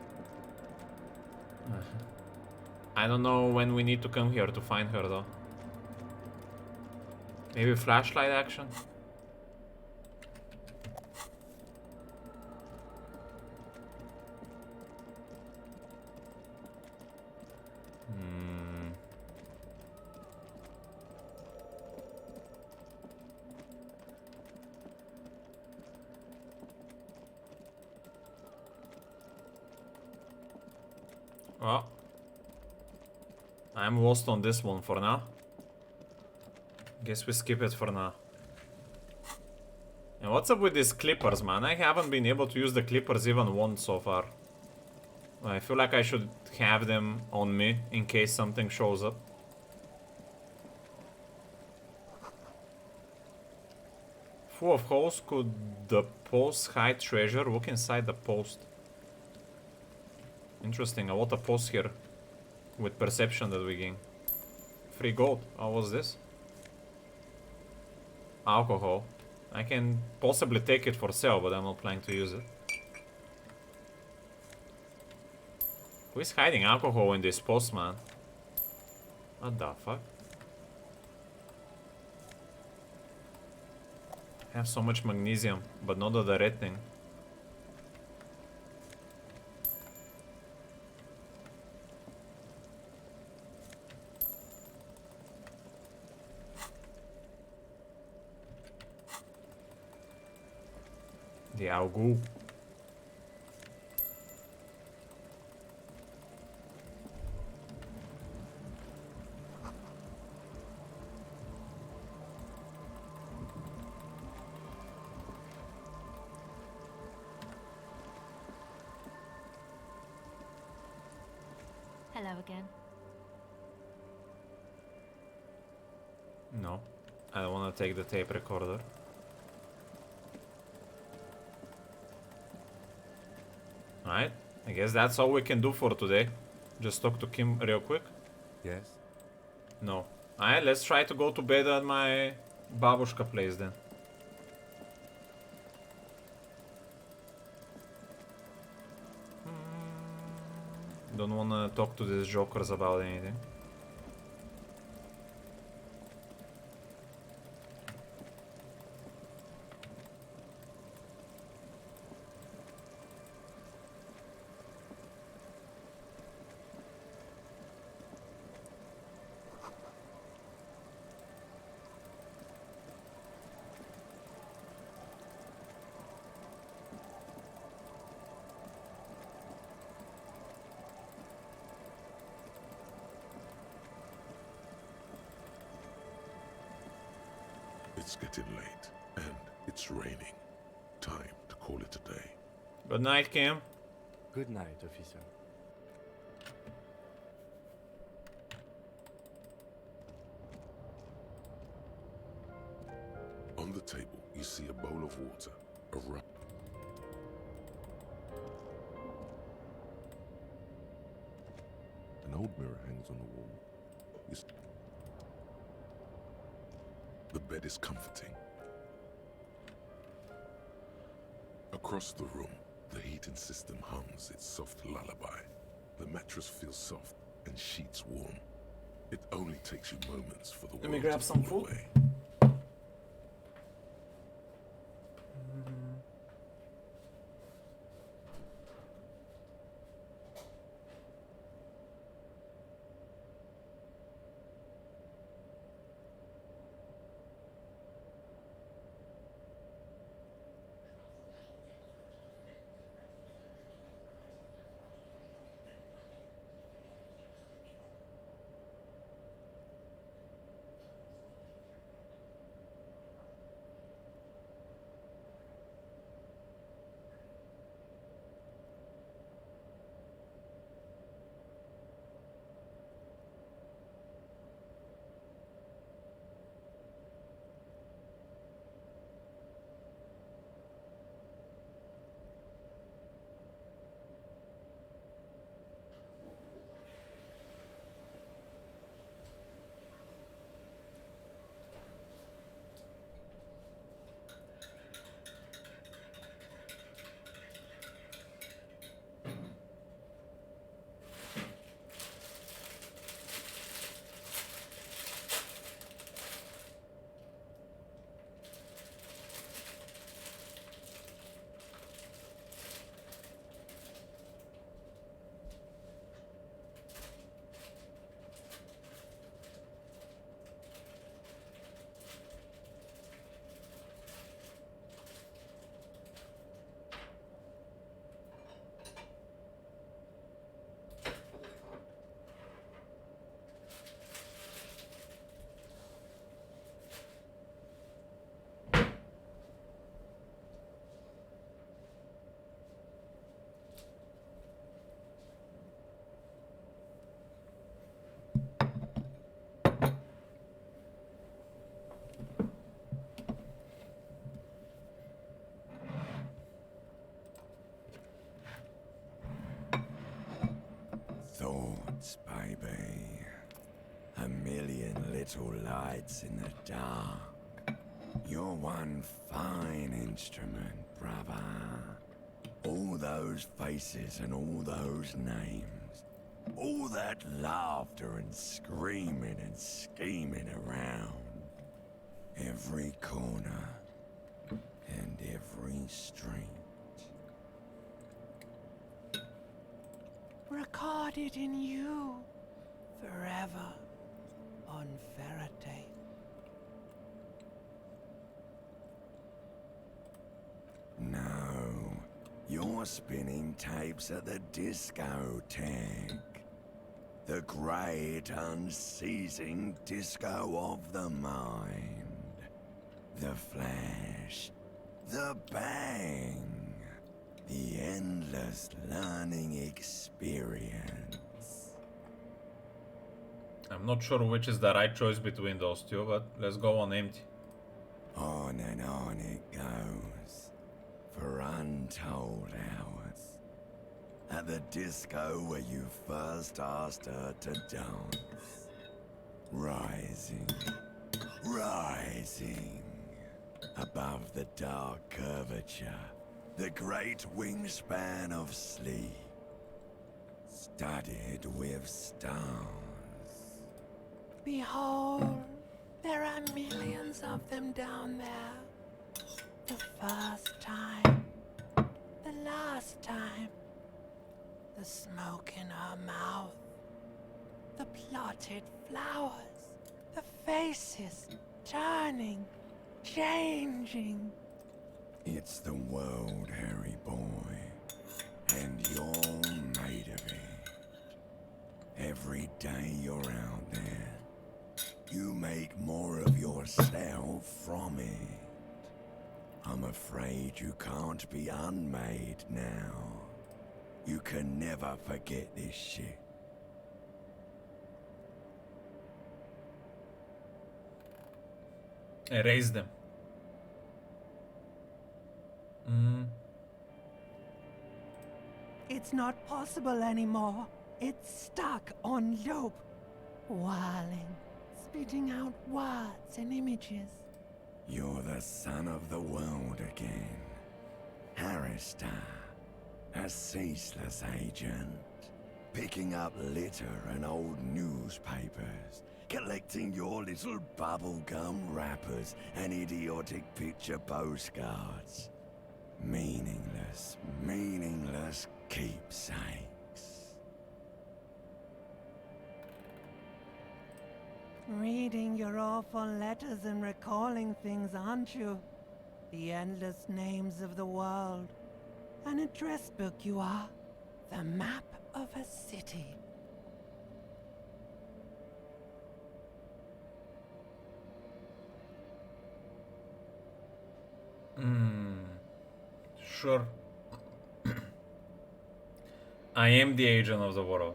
I don't know when we need to come here to find her, though. Maybe flashlight action? Well, I'm lost on this one for now. Guess we skip it for now. And what's up with these clippers, man? I haven't been able to use the clippers even once so far. I feel like I should have them on me in case something shows up. Full of holes, could the post hide treasure? Look inside the post. Interesting, a lot of posts here with perception that we gain. Free gold. What was this? Alcohol. I can possibly take it for sale, but I'm not planning to use it. Who is hiding alcohol in this post, man? What the fuck? I have so much magnesium, but not the red thing. The Augu. Hello again. No, I don't want to take the tape recorder. Alright, I guess that's all we can do for today. Just talk to Kim real quick. Yes? No. Alright, let's try to go to bed at my babushka place then. Don't wanna talk to these jokers about anything. It's getting late, and it's raining. Time to call it a day. Good night, Kim. Good night, officer. On the table, you see a bowl of water, a rub. An old mirror hangs on the wall. The bed is comforting. Across the room, the heating system hums its soft lullaby. The mattress feels soft and sheets warm. It only takes you moments for the Let me world grab to some fall food. away. Thoughts, baby. A million little lights in the dark. You're one fine instrument, brother. All those faces and all those names. All that laughter and screaming and scheming around. Every corner and every street. Recorded in you forever on Faraday. No, you're spinning tapes at the discotheque. The great unceasing disco of the mind. The flash, the bang. The endless learning experience. I'm not sure which is the right choice between those two, but let's go on empty. On and on it goes, for untold hours. at the disco where you first asked her to dance. Rising, rising, above the dark curvature, the great wingspan of sleep, studded with stars. Behold, there are millions of them down there. The first time, the last time, the smoke in her mouth, the plotted flowers, the faces turning, changing. It's the world, Harry boy, and you're made of it. Every day you're out there, you make more of yourself from it. I'm afraid you can't be unmade now. You can never forget this shit. Erase them. It's not possible anymore. It's stuck on loop, whirling, spitting out words and images. You're the son of the world again. Harrister, a ceaseless agent, picking up litter and old newspapers, collecting your little bubblegum wrappers and idiotic picture postcards. Meaningless, meaningless keepsakes. Reading your awful letters and recalling things, aren't you? The endless names of the world. An address book you are. The map of a city. Sure. I am the agent of the world.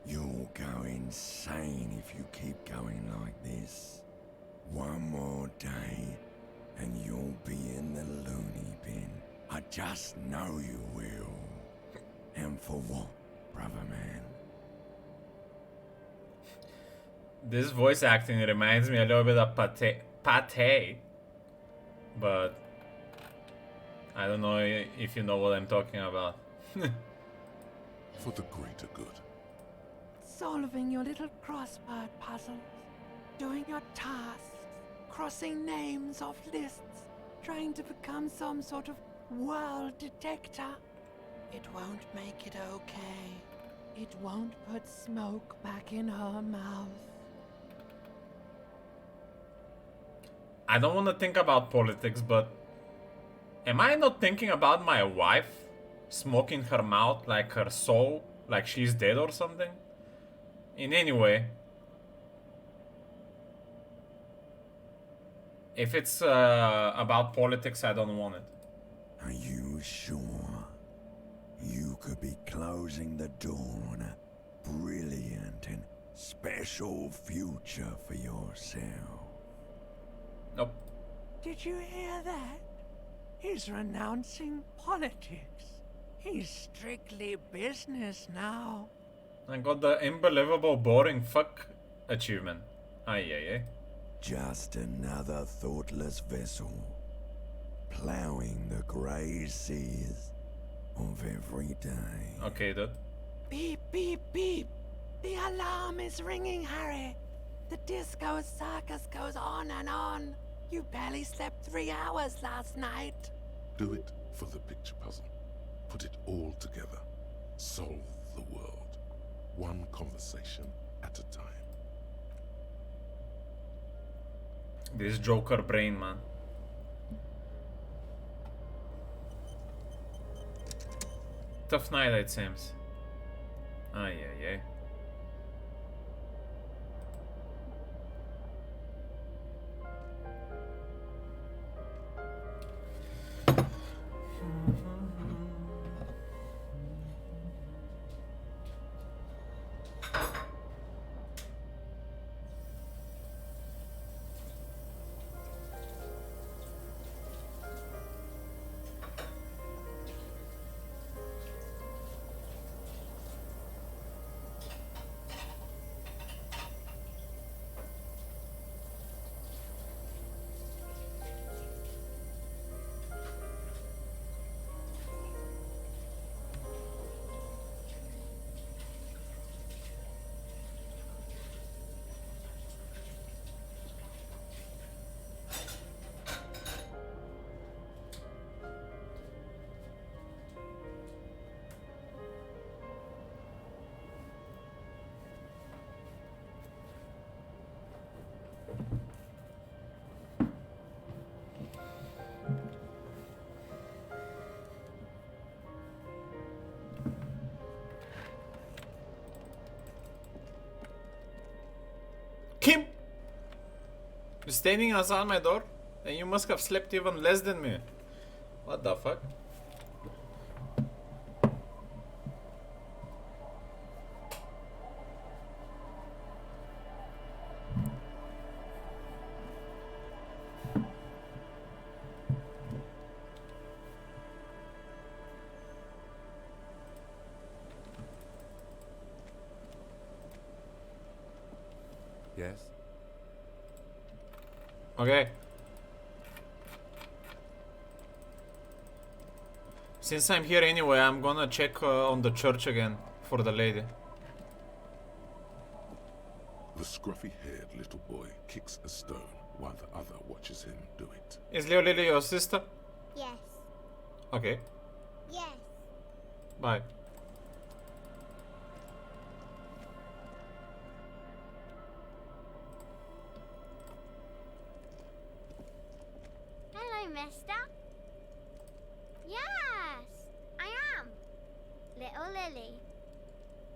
You'll go insane if you keep going like this. One more day, and you'll be in the loony bin. I just know you will. And for what, brother man? This voice acting reminds me a little bit of Pate. But I don't know if you know what I'm talking about. For the greater good. Solving your little crossword puzzles. Doing your tasks. Crossing names off lists. Trying to become some sort of world detector. It won't make it okay. It won't put smoke back in her mouth. I don't want to think about politics, but am I not thinking about my wife smoking her mouth like her soul, like she's dead or something? In any way, if it's about politics, I don't want it. Are you sure? You could be closing the door on a brilliant and special future for yourself. Nope. Did you hear that? He's renouncing politics. He's strictly business now. I got the unbelievable boring fuck achievement. Aye. Just another thoughtless vessel, plowing the grey seas of every day. Okay, dude. Beep, beep, beep. The alarm is ringing, Harry. The disco circus goes on and on. You barely slept 3 hours last night. Do it for the picture puzzle. Put it all together. Solve the world. One conversation at a time. This Joker brain, man. Tough night, it seems. Aye. You're standing outside my door? And you must have slept even less than me. What the fuck? Yes? Okay. Since I'm here anyway, I'm gonna check on the church again for the lady. The scruffy-haired little boy kicks a stone while the other watches him do it. Is Leo Lily your sister? Yes. Okay. Yes. Bye. Hello, mister. Yes, I am. Little Lily.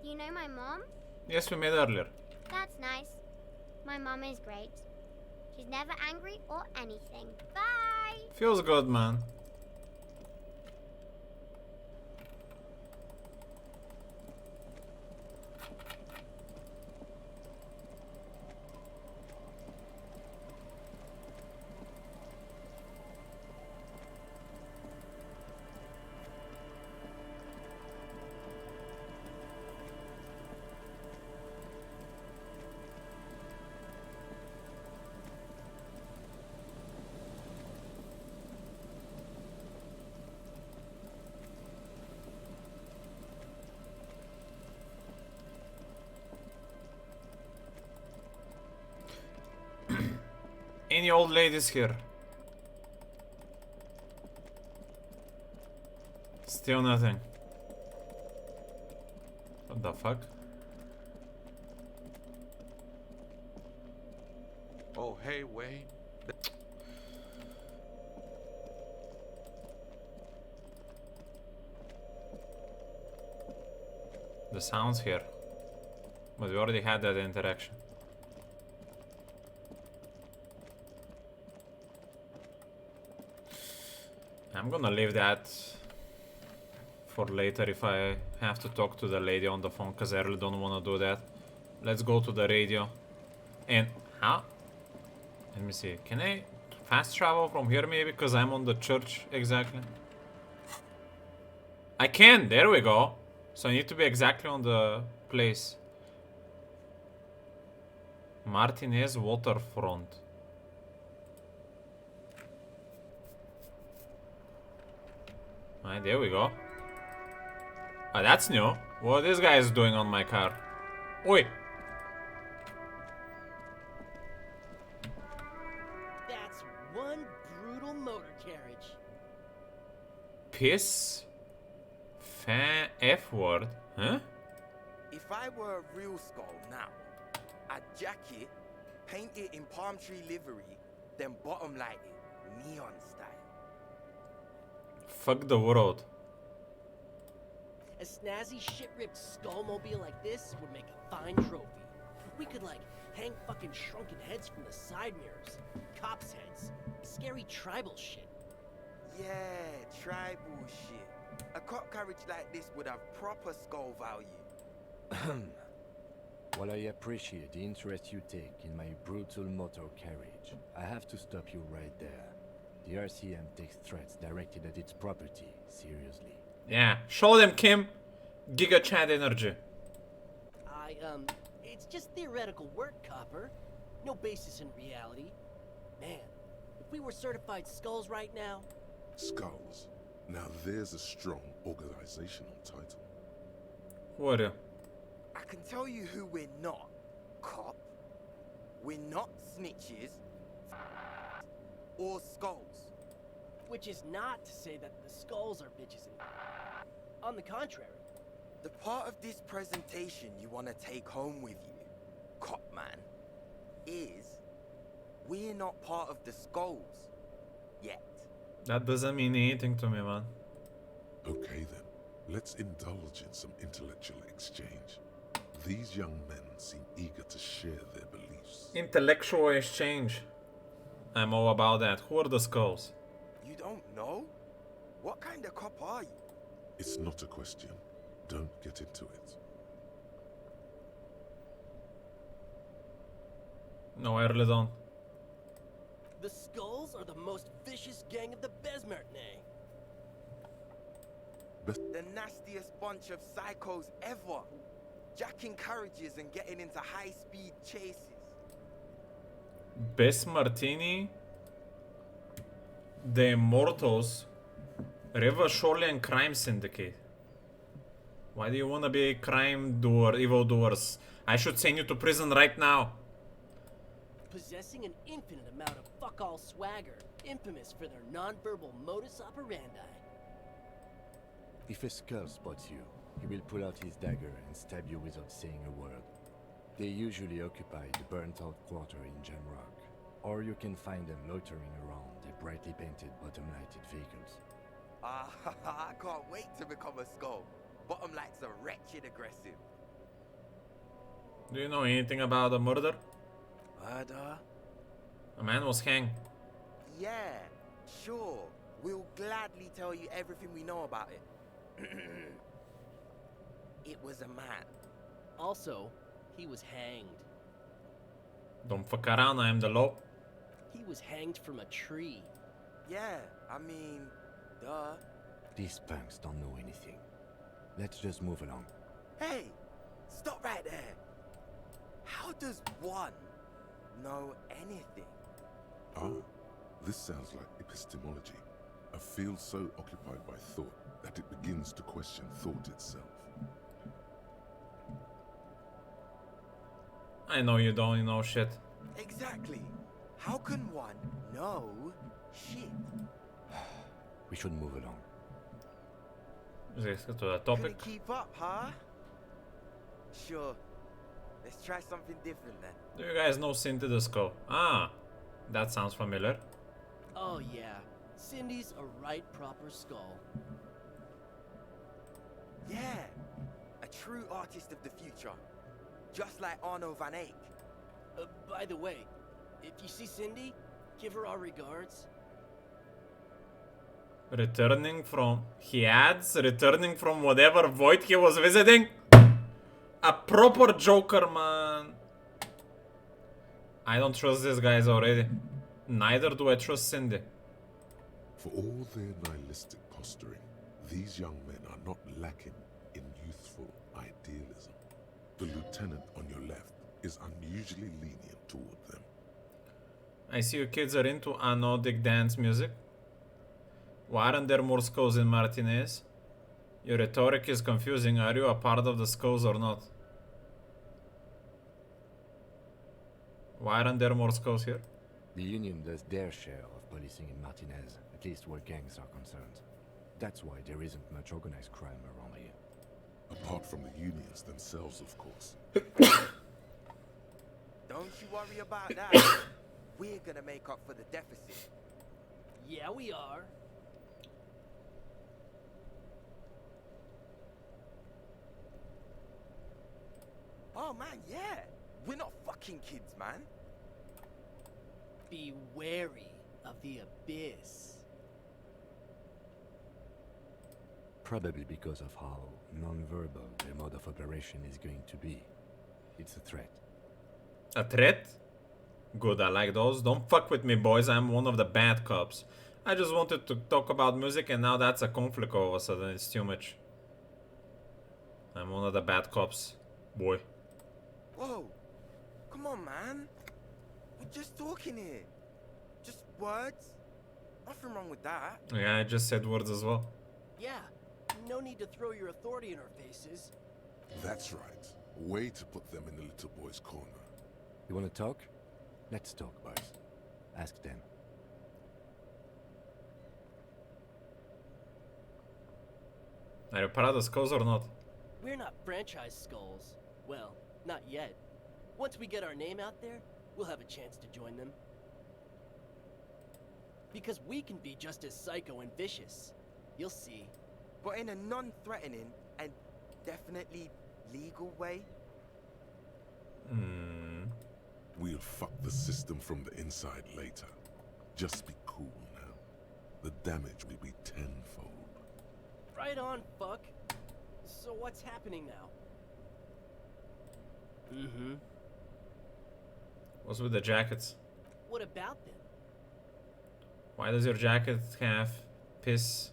You know my mom? Yes, we met earlier. That's nice. My mom is great. She's never angry or anything. Bye! Feels good, man. Any old ladies here? Still nothing. What the fuck? Oh, hey, Wade. The sounds here. But we already had that interaction. I'm gonna leave that for later if I have to talk to the lady on the phone, because I really don't want to do that. Let's go to the radio. And how? Let me see. Can I fast travel from here maybe? Because I'm on the church exactly. I can! There we go! So I need to be exactly on the place. Martinez Waterfront. Alright, there we go. Oh, that's new. What this guy is doing on my car? Oi! That's one brutal motor carriage. Piss? F word? Huh? If I were a real skull now, I'd jack it, paint it in palm tree livery, then bottom light it, neon style. Fuck the world. A snazzy shit-ripped skullmobile like this would make a fine trophy. We could, like, hang fucking shrunken heads from the side mirrors. Cops' heads. Scary tribal shit. Yeah, tribal shit. A cop carriage like this would have proper skull value. While I appreciate the interest you take in my brutal motor carriage, I have to stop you right there. The RCM takes threats directed at its property seriously. Yeah, show them, Kim. Giga Chad energy. It's just theoretical work, Copper. No basis in reality. Man, if we were certified skulls right now... Skulls? Now there's a strong organizational title. What? I can tell you who we're not, cop. We're not snitches or skulls. Which is not to say that the skulls are bitches and... On the contrary. The part of this presentation you want to take home with you, cop man, is we're not part of the skulls yet. That doesn't mean anything to me, man. Okay then, let's indulge in some intellectual exchange. These young men seem eager to share their beliefs. Intellectual exchange. I'm all about that. Who are the skulls? You don't know? What kind of cop are you? It's not a question. Don't get into it. No, I really don't. The Skulls are the most vicious gang of the Besmertnay. The nastiest bunch of psychos ever. Jacking carriages and getting into high-speed chases. Best Martini, The Immortals, River Shoreline Crime Syndicate. Why do you wanna be a crime doer, evil doers? I should send you to prison right now. Possessing an infinite amount of fuck-all swagger, infamous for their non-verbal modus operandi. If a skull spots you, he will pull out his dagger and stab you without saying a word. They usually occupy the burnt-out quarter in Jamrock, or you can find them loitering around their brightly painted bottom-lighted vehicles. I can't wait to become a skull. Bottom lights are wretched aggressive. Do you know anything about the murder? Murder? A man was hanged. Yeah, sure. We'll gladly tell you everything we know about it. It was a man. Also, he was hanged. Don't fuck around, I am the law. He was hanged from a tree. Yeah, I mean, duh. These punks don't know anything. Let's just move along. Hey, stop right there. How does one know anything? Ah, this sounds like epistemology. A field so occupied by thought that it begins to question thought itself. I know you don't know shit. Exactly. How can one know shit? We should move along. Let's get to the topic. Couldn't keep up, huh? Sure. Let's try something different then. Do you guys know Cindy the Skull? Ah, that sounds familiar. Oh yeah, Cindy's a right proper skull. Yeah, a true artist of the future. Just like Arno van Eyck. By the way, if you see Cindy, give her our regards. Returning from whatever void he was visiting? A proper joker, man. I don't trust these guys already. Neither do I trust Cindy. For all their nihilistic posturing, these young men are not lacking in youthful idealism. The lieutenant on your left is unusually lenient toward them. I see you kids are into anodic dance music. Why aren't there more skulls in Martinez? Your rhetoric is confusing. Are you a part of the skulls or not? Why aren't there more skulls here? The Union does their share of policing in Martinez, at least where gangs are concerned. That's why there isn't much organized crime around here. Apart from the unions themselves, of course. Don't you worry about that. We're gonna make up for the deficit. Yeah, we are. Oh man, yeah. We're not fucking kids, man. Be wary of the abyss. Probably because of how non-verbal their mode of operation is going to be. It's a threat. A threat? Good, I like those. Don't fuck with me, boys. I'm one of the bad cops. I just wanted to talk about music and now that's a conflict all of a sudden. It's too much. I'm one of the bad cops, boy. Whoa. Come on, man. We're just talking here. Just words. Nothing wrong with that. Yeah, I just said words as well. Yeah, no need to throw your authority in our faces. That's right. Way to put them in the little boy's corner. You want to talk? Let's talk, boys. Ask them. Are you proud of skulls or not? We're not franchise skulls. Well, not yet. Once we get our name out there, we'll have a chance to join them. Because we can be just as psycho and vicious. You'll see. But in a non-threatening and definitely legal way. We'll fuck the system from the inside later. Just be cool now. The damage will be tenfold. Right on, fuck. So what's happening now? Mm-hmm. What's with the jackets? What about them? Why does your jacket have piss?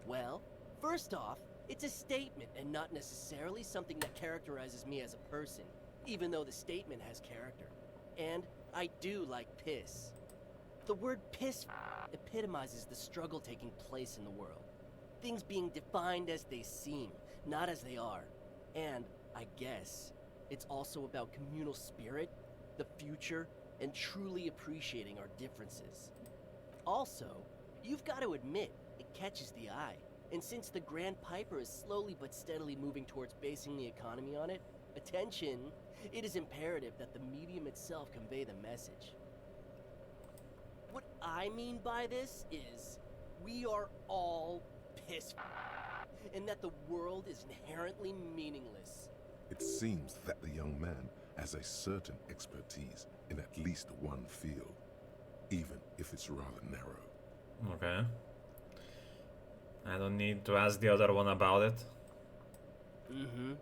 Well, first off, it's a statement and not necessarily something that characterizes me as a person, even though the statement has character. And I do like piss. The word piss epitomizes the struggle taking place in the world. Things being defined as they seem, not as they are. And, I guess, it's also about communal spirit, the future, and truly appreciating our differences. Also, you've got to admit, it catches the eye. And since the Grand Piper is slowly but steadily moving towards basing the economy on it, attention, it is imperative that the medium itself convey the message. What I mean by this is, we are all pissed, and that the world is inherently meaningless. It seems that the young man has a certain expertise in at least one field, even if it's rather narrow. Okay. I don't need to ask the other one about it. Mm-hmm.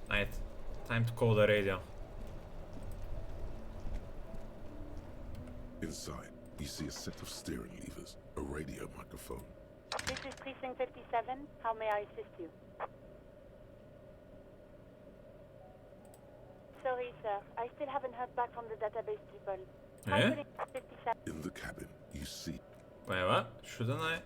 Right. Time to call the radio. Inside, you see a set of steering levers, a radio microphone. This is Precinct 57. How may I assist you? Sorry, sir. I still haven't heard back from the database people. Yeah? In the cabin, you see... Wait, what? Shouldn't I?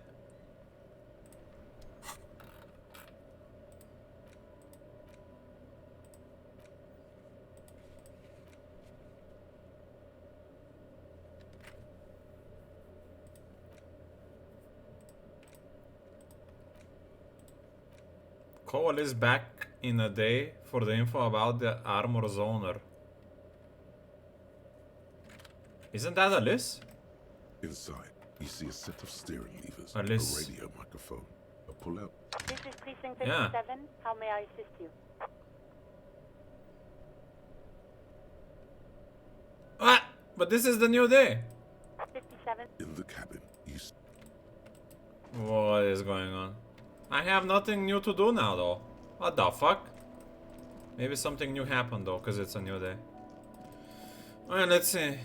Cole is back in a day for the info about the armor zoner. Isn't that Alice? Inside, you see a set of steering levers, Alice. a radio microphone, a pull-out. This is Precinct 57. Yeah. How may I assist you? Ah! But this is the new day. 57. In the cabin, you see... What is going on? I have nothing new to do now, though. What the fuck? Maybe something new happened, though, because it's a new day. Alright, let's see.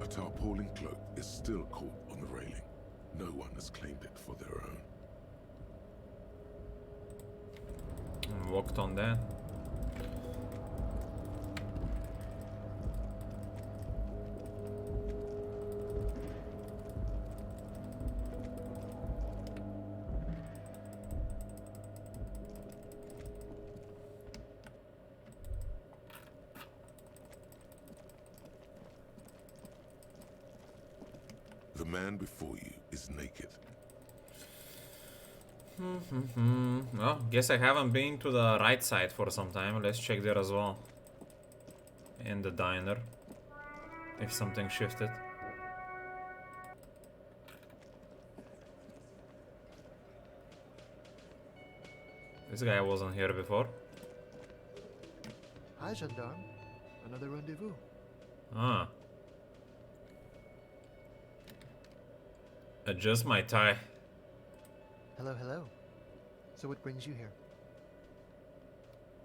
A tarpaulin cloak is still caught on the railing. No one has claimed it for their own. Walked on that. The man before you is naked. Well, guess I haven't been to the right side for some time. Let's check there as well. In the diner. If something shifted. This guy wasn't here before. Hi, gendarme. Another rendezvous. Ah. Adjust my tie. Hello, hello. So what brings you here?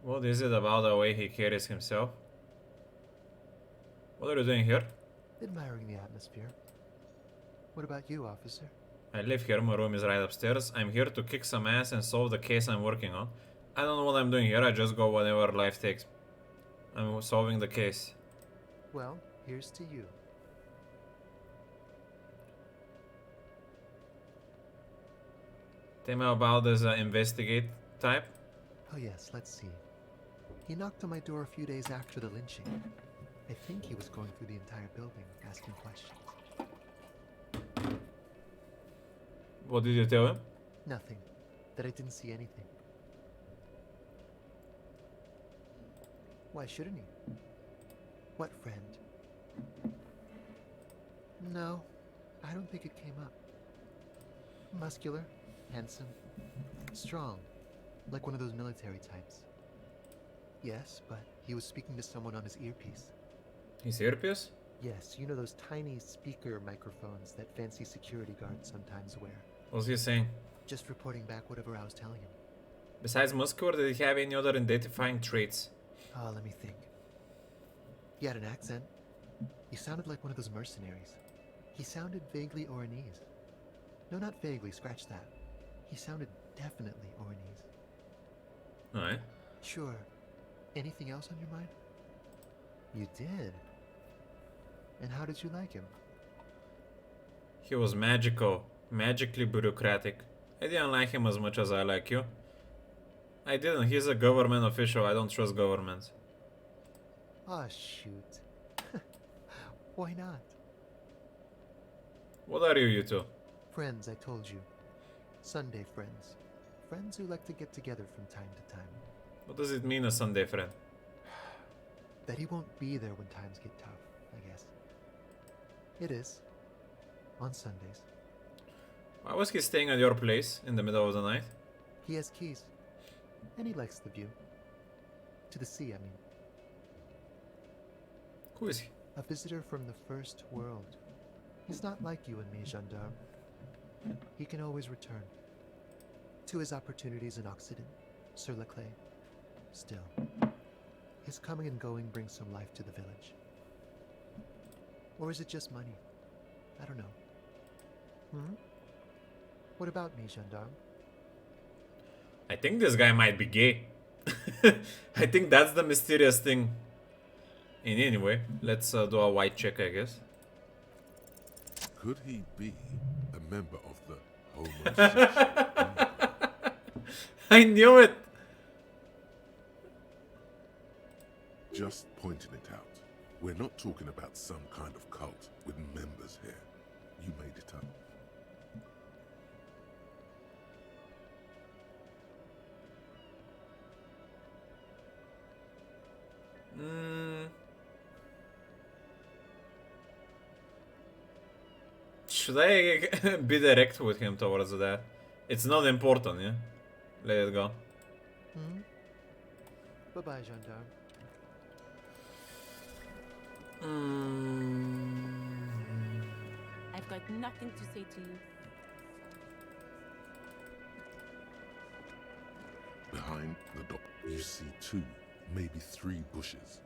What is it about the way he carries himself? What are you doing here? Admiring the atmosphere. What about you, officer? I live here, my room is right upstairs. I'm here to kick some ass and solve the case I'm working on. I don't know what I'm doing here, I just go whenever life takes. I'm solving the case. Well, here's to you. Tell me about this investigate type. Oh yes, let's see. He knocked on my door a few days after the lynching. I think he was going through the entire building, asking questions. What did you tell him? Nothing. That I didn't see anything. Why shouldn't he? What friend? No, I don't think it came up. Muscular, handsome, strong, like one of those military types. Yes, but he was speaking to someone on his earpiece. His earpiece? Yes, you know those tiny speaker microphones that fancy security guards sometimes wear. What was he saying? Just reporting back whatever I was telling him. Besides muscular, did he have any other identifying traits? Let me think. He had an accent. He sounded like one of those mercenaries. He sounded vaguely Oranese. No, not vaguely, scratch that. He sounded definitely Oranese. Alright. Sure. Anything else on your mind? You did? And how did you like him? He was magical, magically bureaucratic. I didn't like him as much as I like you. I didn't, he's a government official, I don't trust governments. Ah, shoot. Why not? What are you two? Friends, I told you. Sunday friends. Friends who like to get together from time to time. What does it mean, a Sunday friend? That he won't be there when times get tough, I guess. It is. On Sundays. Why was he staying at your place in the middle of the night? He has keys. And he likes the view. To the sea, I mean. Who is he? A visitor from the first world. He's not like you and me, gendarme. He can always return. To his opportunities in Occident, sur la clé. Still, his coming and going brings some life to the village. Or is it just money? I don't know. What about me, gendarme? I think this guy might be gay. I think that's the mysterious thing. And anyway, let's do a white check, I guess. Could he be a member of the homosexual? I knew it! Just pointing it out. We're not talking about some kind of cult with members here. You made it up. Should I be direct with him towards that? It's not important, yeah? Let it go. Bye-bye, gendarme. I've got nothing to say to you. Behind the door, you see 2, maybe 3 bushes.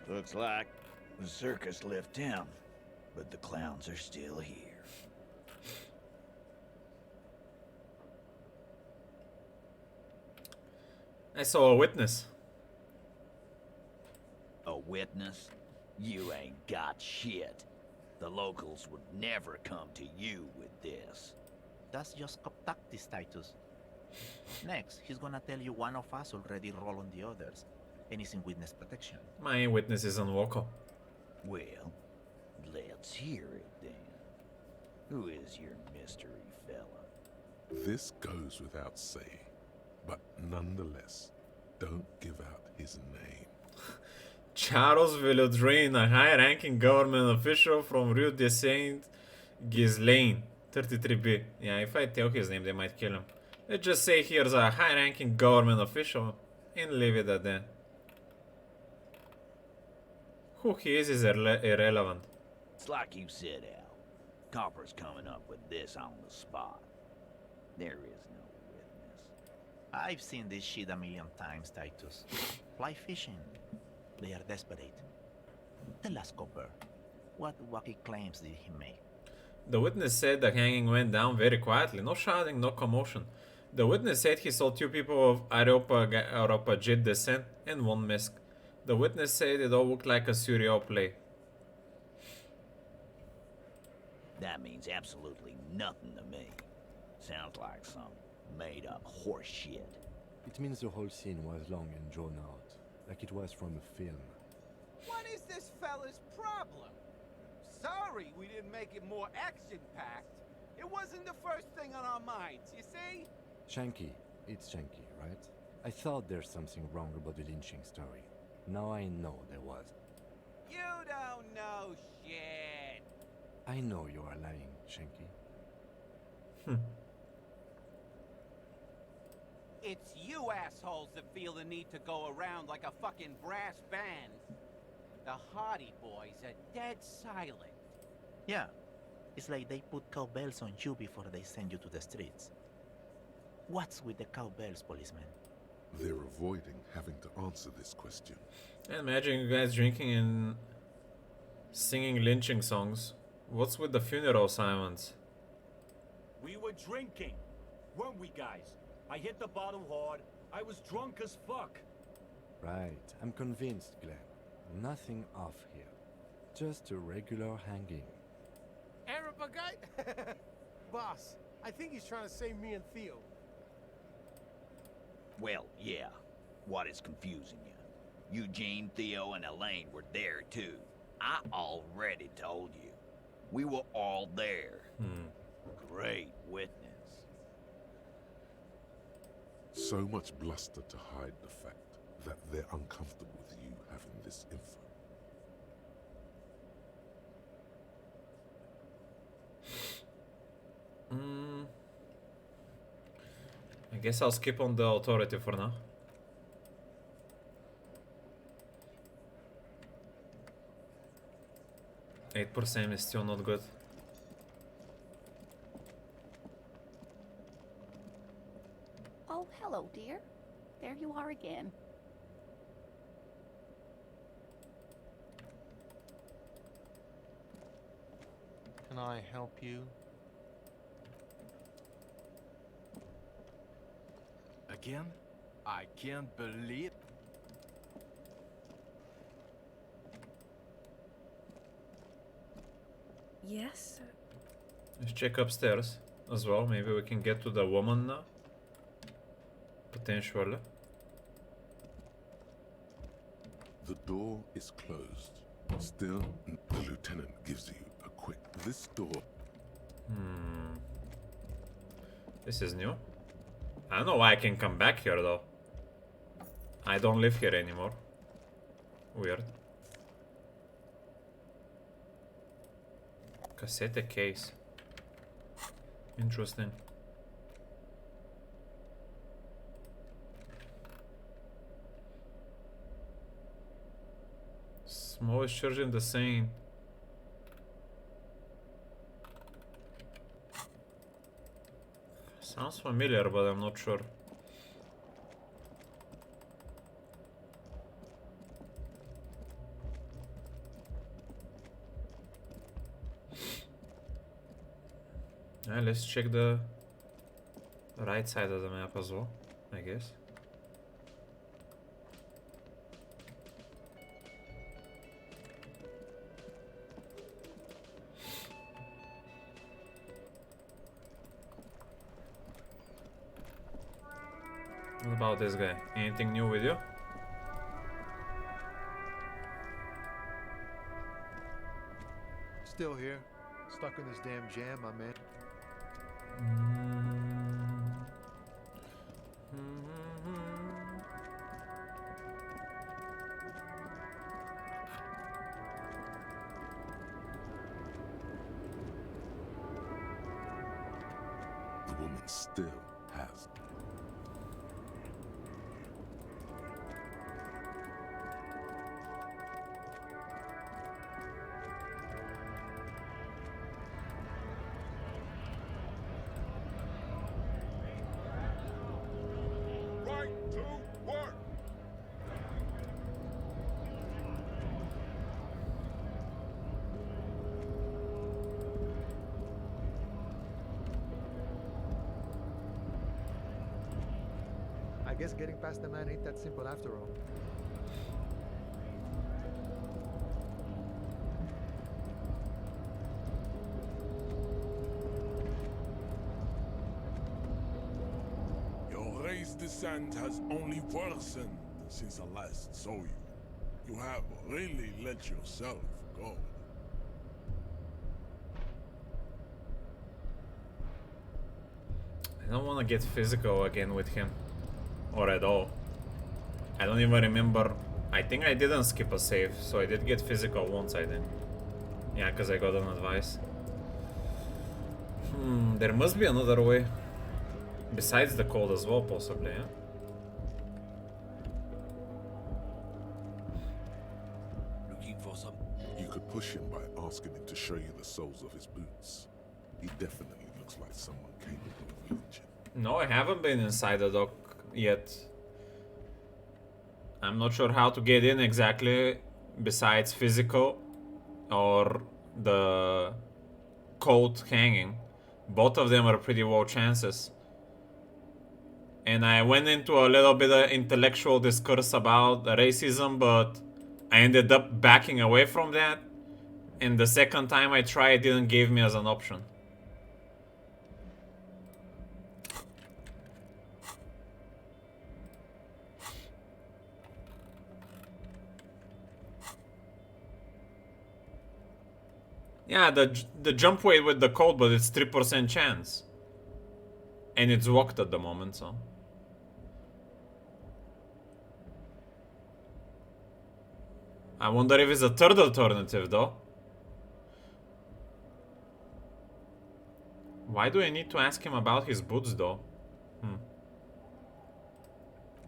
Looks like the circus left town, but the clowns are still here. I saw a witness. A witness? You ain't got shit. The locals would never come to you with this. That's just tactics, Titus. Next, he's gonna tell you one of us already roll on the others, and he's in witness protection. My witness is unvocal. Well, let's hear it then. Who is your mystery fella? This goes without saying, but nonetheless, don't give out his name. Charles Villodrine, a high-ranking government official from Rue de Saint-Ghislaine, 33B. Yeah, if I tell his name, they might kill him. Let's just say here's a high-ranking government official and leave it at that. Who he is irrelevant. It's like you said, Al. Copper's coming up with this on the spot. There is no witness. I've seen this shit a million times, Titus. Fly fishing. They are desperate. Tell us, Copper, what wacky claims did he make? The witness said the hanging went down very quietly. No shouting, no commotion. The witness said he saw 2 people of Areopagite descent and 1 missed. The witness said it all looked like a surreal play. That means absolutely nothing to me. Sounds like some made-up horse shit. It means the whole scene was long and drawn out, like it was from a film. What is this fella's problem? Sorry we didn't make it more action-packed. It wasn't the first thing on our minds, you see? Shanky, it's Shanky, right? I thought there's something wrong about the lynching story. Now I know there was. You don't know shit. I know you are lying, Shanky. It's you assholes that feel the need to go around like a fucking brass band. The Hardy Boys are dead silent. Yeah, it's like they put cowbells on you before they send you to the streets. What's with the cowbells, policeman? They're avoiding having to answer this question. Imagine you guys drinking and singing lynching songs. What's with the funeral silence? We were drinking, weren't we, guys? I hit the bottle hard. I was drunk as fuck. Right, I'm convinced, Glenn. Nothing off here. Just a regular hanging. Arabagite? Boss, I think he's trying to save me and Theo. Well, yeah. What is confusing you? Eugene, Theo, and Elaine were there too. I already told you. We were all there. Great witness. So much bluster to hide the fact that they're uncomfortable with you having this info. I guess I'll skip on the authority for now. %8% is still not good. Oh, hello, dear. There you are again. Can I help you? Again? I can't believe... Yes? Let's check upstairs as well. Maybe we can get to the woman now. Potentially. The door is closed. Still, the lieutenant gives you a quick... This door... This is new. I don't know why I can come back here though. I don't live here anymore. Weird. Cassette case. Interesting. Smallest church in the Seine. Sounds familiar, but I'm not sure. Let's check the right side of the map as well, I guess. What about this guy? Anything new with you? Still here. Stuck in this damn jam, my man. The woman still has... Right to work! Guess getting past the man ain't that simple after all. Your race descent has only worsened since I last saw you. You have really let yourself go. I don't want to get physical again with him. Or at all. I don't even remember. I think I didn't skip a save, so I did get physical once, I think. Yeah, because I got an advice. There must be another way. Besides the cold as well, possibly, yeah? Looking for some... You could push him by asking him to show you the soles of his boots. He definitely looks like someone capable of lynching. No, I haven't been inside the dock yet. I'm not sure how to get in exactly, besides physical or the coat hanging. Both of them are pretty low chances. And I went into a little bit of intellectual discourse about racism, but I ended up backing away from that. And the second time I tried, it didn't give me as an option. Yeah, the jump weight with the code, but it's 3% chance. And it's locked at the moment, so. I wonder if it's a third alternative, though. Why do I need to ask him about his boots, though?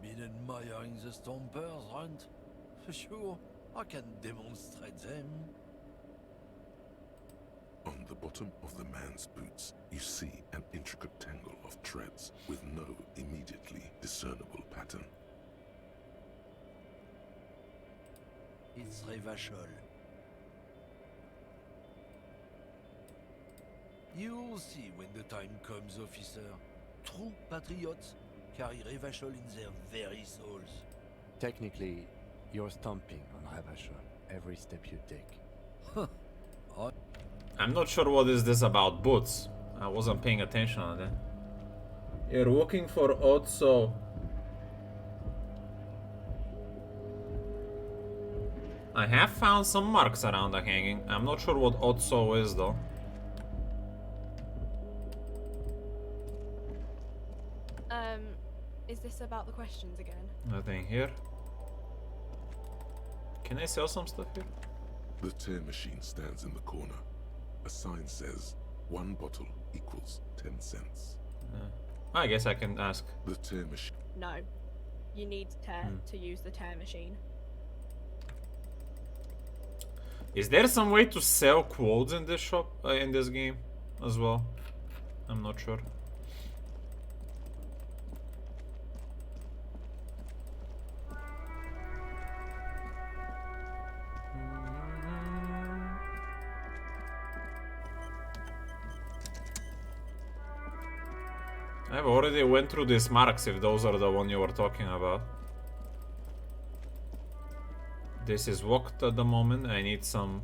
Been admiring the stompers, right? For sure, I can demonstrate them. On the bottom of the man's boots, you see an intricate tangle of threads with no immediately discernible pattern. It's Revachol. You'll see when the time comes, officer. True patriots carry Revachol in their very souls. Technically, you're stomping on Ravachol every step you take. Huh. I'm not sure what is this about boots. I wasn't paying attention on that. You're looking for Otso. I have found some marks around the hanging. I'm not sure what Otso is, though. Is this about the questions again? Nothing here. Can I sell some stuff here? The tear machine stands in the corner. A sign says, 1 bottle equals 10 cents. I guess I can ask. The tear machine. No. You need tear to use the tear machine. Is there some way to sell quotes in this shop, in this game as well? I'm not sure. I've already went through these marks, if those are the one you were talking about. This is locked at the moment. I need some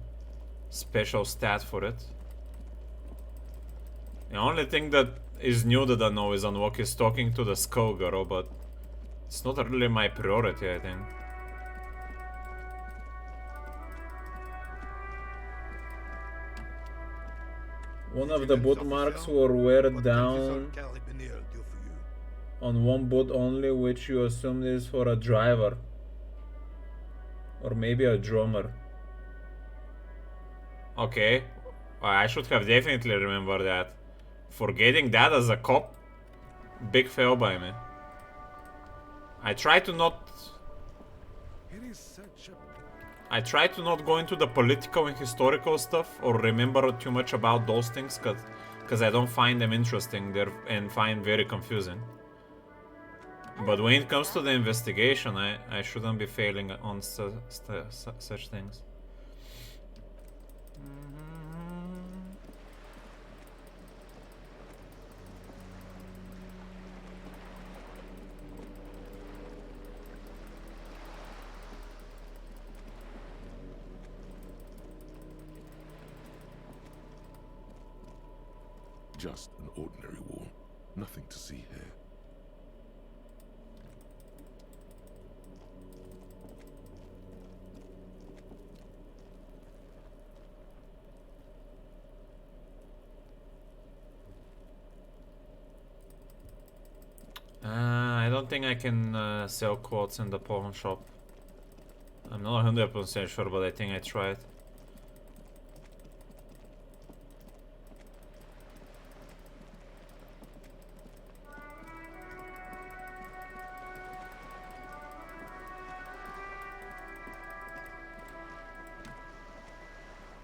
special stat for it. The only thing that is new that I know is unlock is talking to the skull girl, but it's not really my priority, I think. One of the boot marks were wear down on one boot only, which you assume is for a driver. Or maybe a drummer. Okay. I should have definitely remembered that. Forgetting that as a cop? Big fail by me. I try to not go into the political and historical stuff or remember too much about those things because I don't find them interesting and find very confusing. But when it comes to the investigation, I shouldn't be failing on such things. Just an ordinary wall. Nothing to see here. I don't think I can sell quotes in the pawn shop. I'm not 100% sure, but I think I tried.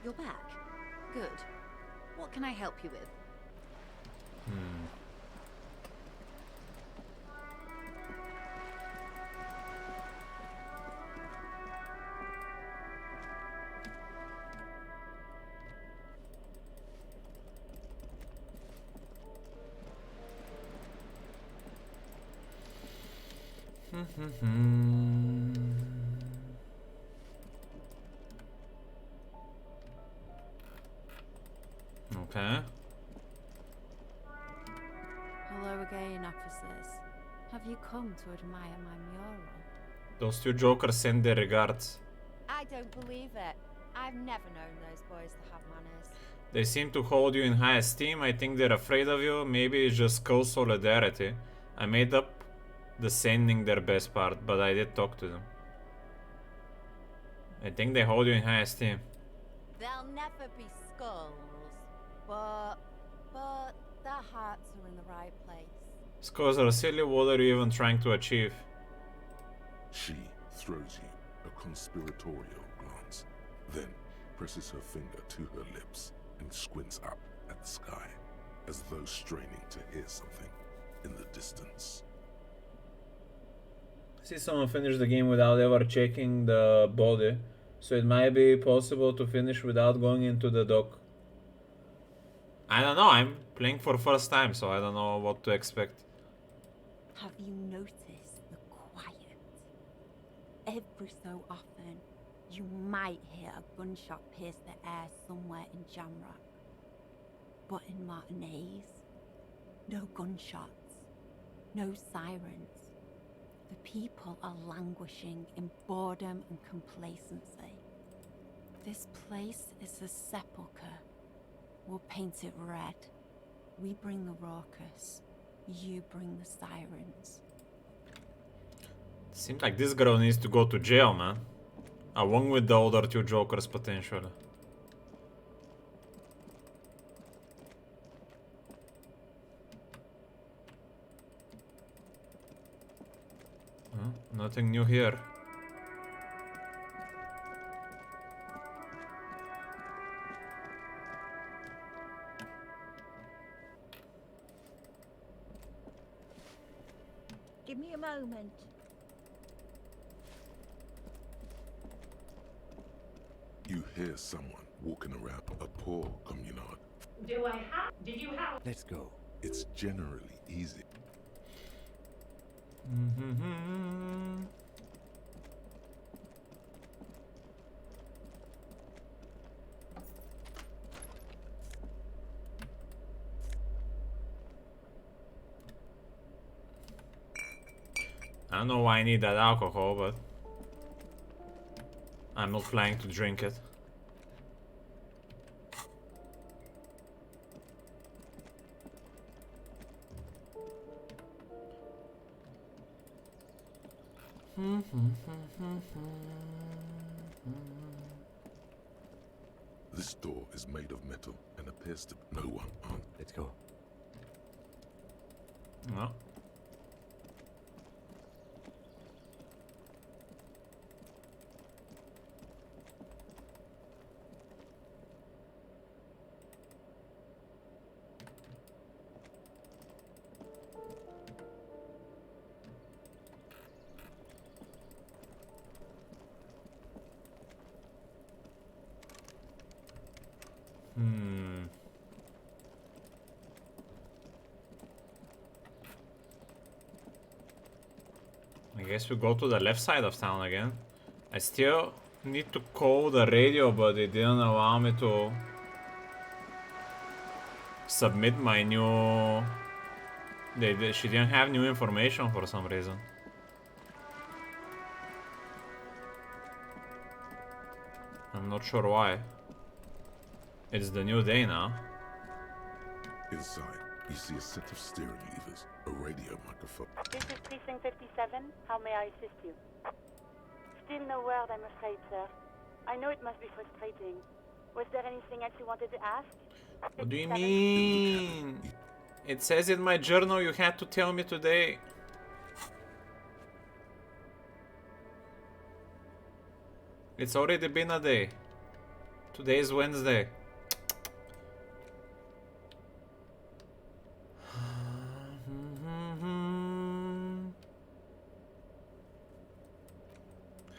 You're back. Good. What can I help you with? Okay. Hello again, officers. Have you come to admire my mural? Those two jokers send their regards. I don't believe it. I've never known those boys to have manners. They seem to hold you in high esteem. I think they're afraid of you. Maybe it's just cold solidarity. I made up the sending their best part, but I did talk to them. I think they hold you in high esteem. They'll never be skulls, but their hearts are in the right place. Skulls are silly. What are you even trying to achieve? She throws you a conspiratorial glance, then presses her finger to her lips and squints up at the sky, as though straining to hear something in the distance. See someone finish the game without ever checking the body, so it might be possible to finish without going into the dock. I don't know, I'm playing for first time, so I don't know what to expect. Have you noticed the quiet? Every so often, you might hear a gunshot pierce the air somewhere in Jamrock. But in Martinez, no gunshots, no sirens. The people are languishing in boredom and complacency. This place is a sepulchre. We'll paint it red. We bring the raucous. You bring the sirens. Seems like this girl needs to go to jail, man. Along with the other two jokers, potentially. Nothing new here. Give me a moment. You hear someone walking around a poor communard. Did you have? Let's go. It's generally easy. I don't know why I need that alcohol, but I'm not planning to drink it. This door is made of metal and appears to no one on. Let's go. No. I guess we go to the left side of town again. I still need to call the radio, but it didn't allow me to submit my new... She didn't have new information for some reason. I'm not sure why. It's the new day now. Inside, you see a set of steering levers, a radio microphone. This is Precinct 57. How may I assist you? Still no word, I'm afraid, sir. I know it must be frustrating. Was there anything else you wanted to ask? What do you mean? It says in my journal you had to tell me today. It's already been a day. Today is Wednesday.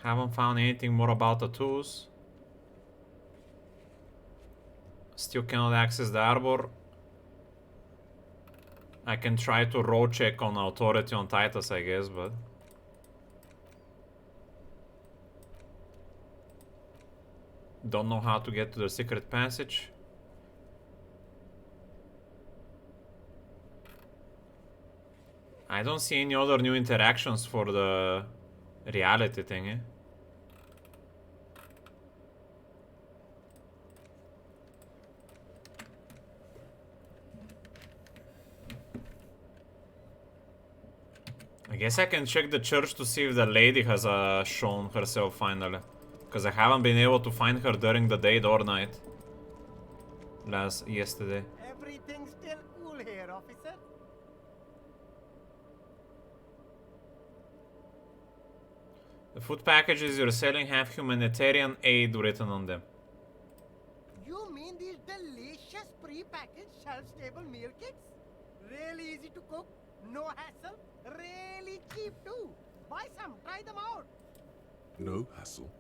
Haven't found anything more about the tools. Still cannot access the arbor. I can try to road check on authority on Titus, I guess, but... Don't know how to get to the secret passage. I don't see any other new interactions for the reality thingy. I guess I can check the church to see if the lady has shown herself finally. Because I haven't been able to find her during the day or night. Yesterday. Everything's still cool here, officer. The food packages you're selling have humanitarian aid written on them. You mean these delicious pre-packaged shelf-stable meal kits? Really easy to cook, no hassle, really cheap too. Buy some, try them out. No hassle.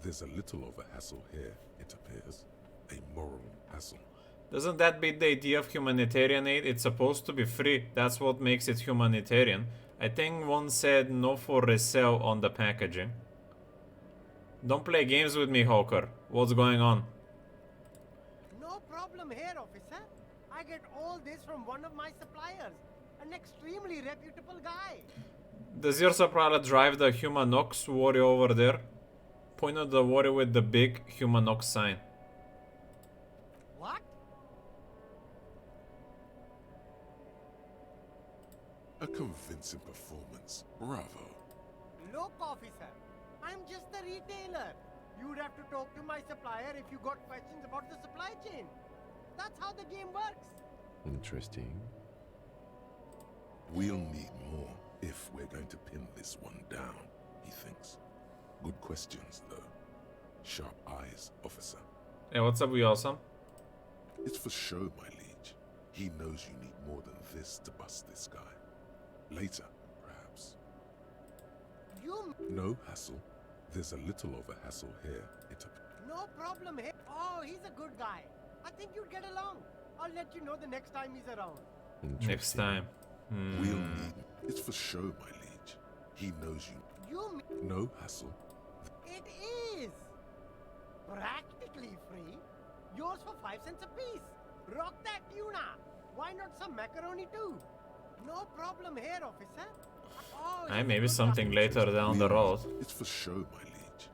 There's a little of a hassle here, it appears. A moral hassle. Doesn't that beat the idea of humanitarian aid? It's supposed to be free. That's what makes it humanitarian. I think one said no for resale on the packaging. Don't play games with me, Hawker. What's going on? No problem here, officer. I get all this from one of my suppliers. An extremely reputable guy. Does your supplier drive the Humanox warrior over there? Point at the warrior with the big Humanox sign. What? A convincing performance. Bravo. Look, officer, I'm just the retailer. You'd have to talk to my supplier if you got questions about the supply chain. That's how the game works. Interesting. We'll need more if we're going to pin this one down, he thinks. Good questions, though. Sharp eyes, officer. Hey, what's up, we awesome? It's for show, my liege. He knows you need more than this to bust this guy. Later, perhaps. No hassle. There's a little of a hassle here. No problem here. Oh, he's a good guy. I think you'd get along. I'll let you know the next time he's around. Next time. We'll need... It's for show, my liege. He knows you... No hassle. It is! Practically free. Yours for 5 cents a piece. Rock that tuna. Why not some macaroni too? No problem here, officer. Oh, Maybe something later down the road. It's for show, my liege.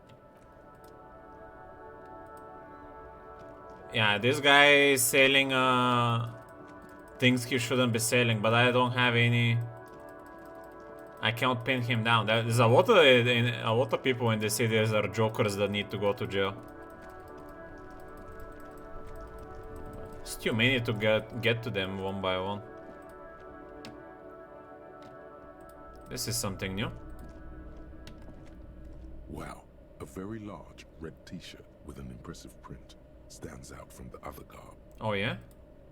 Yeah, this guy is selling things he shouldn't be selling, but I don't have any... I can't pin him down. There's a lot of people in the city that are jokers that need to go to jail. It's too many to get to them one by one. This is something new. Wow, a very large red t-shirt with an impressive print stands out from the other garb. Oh yeah?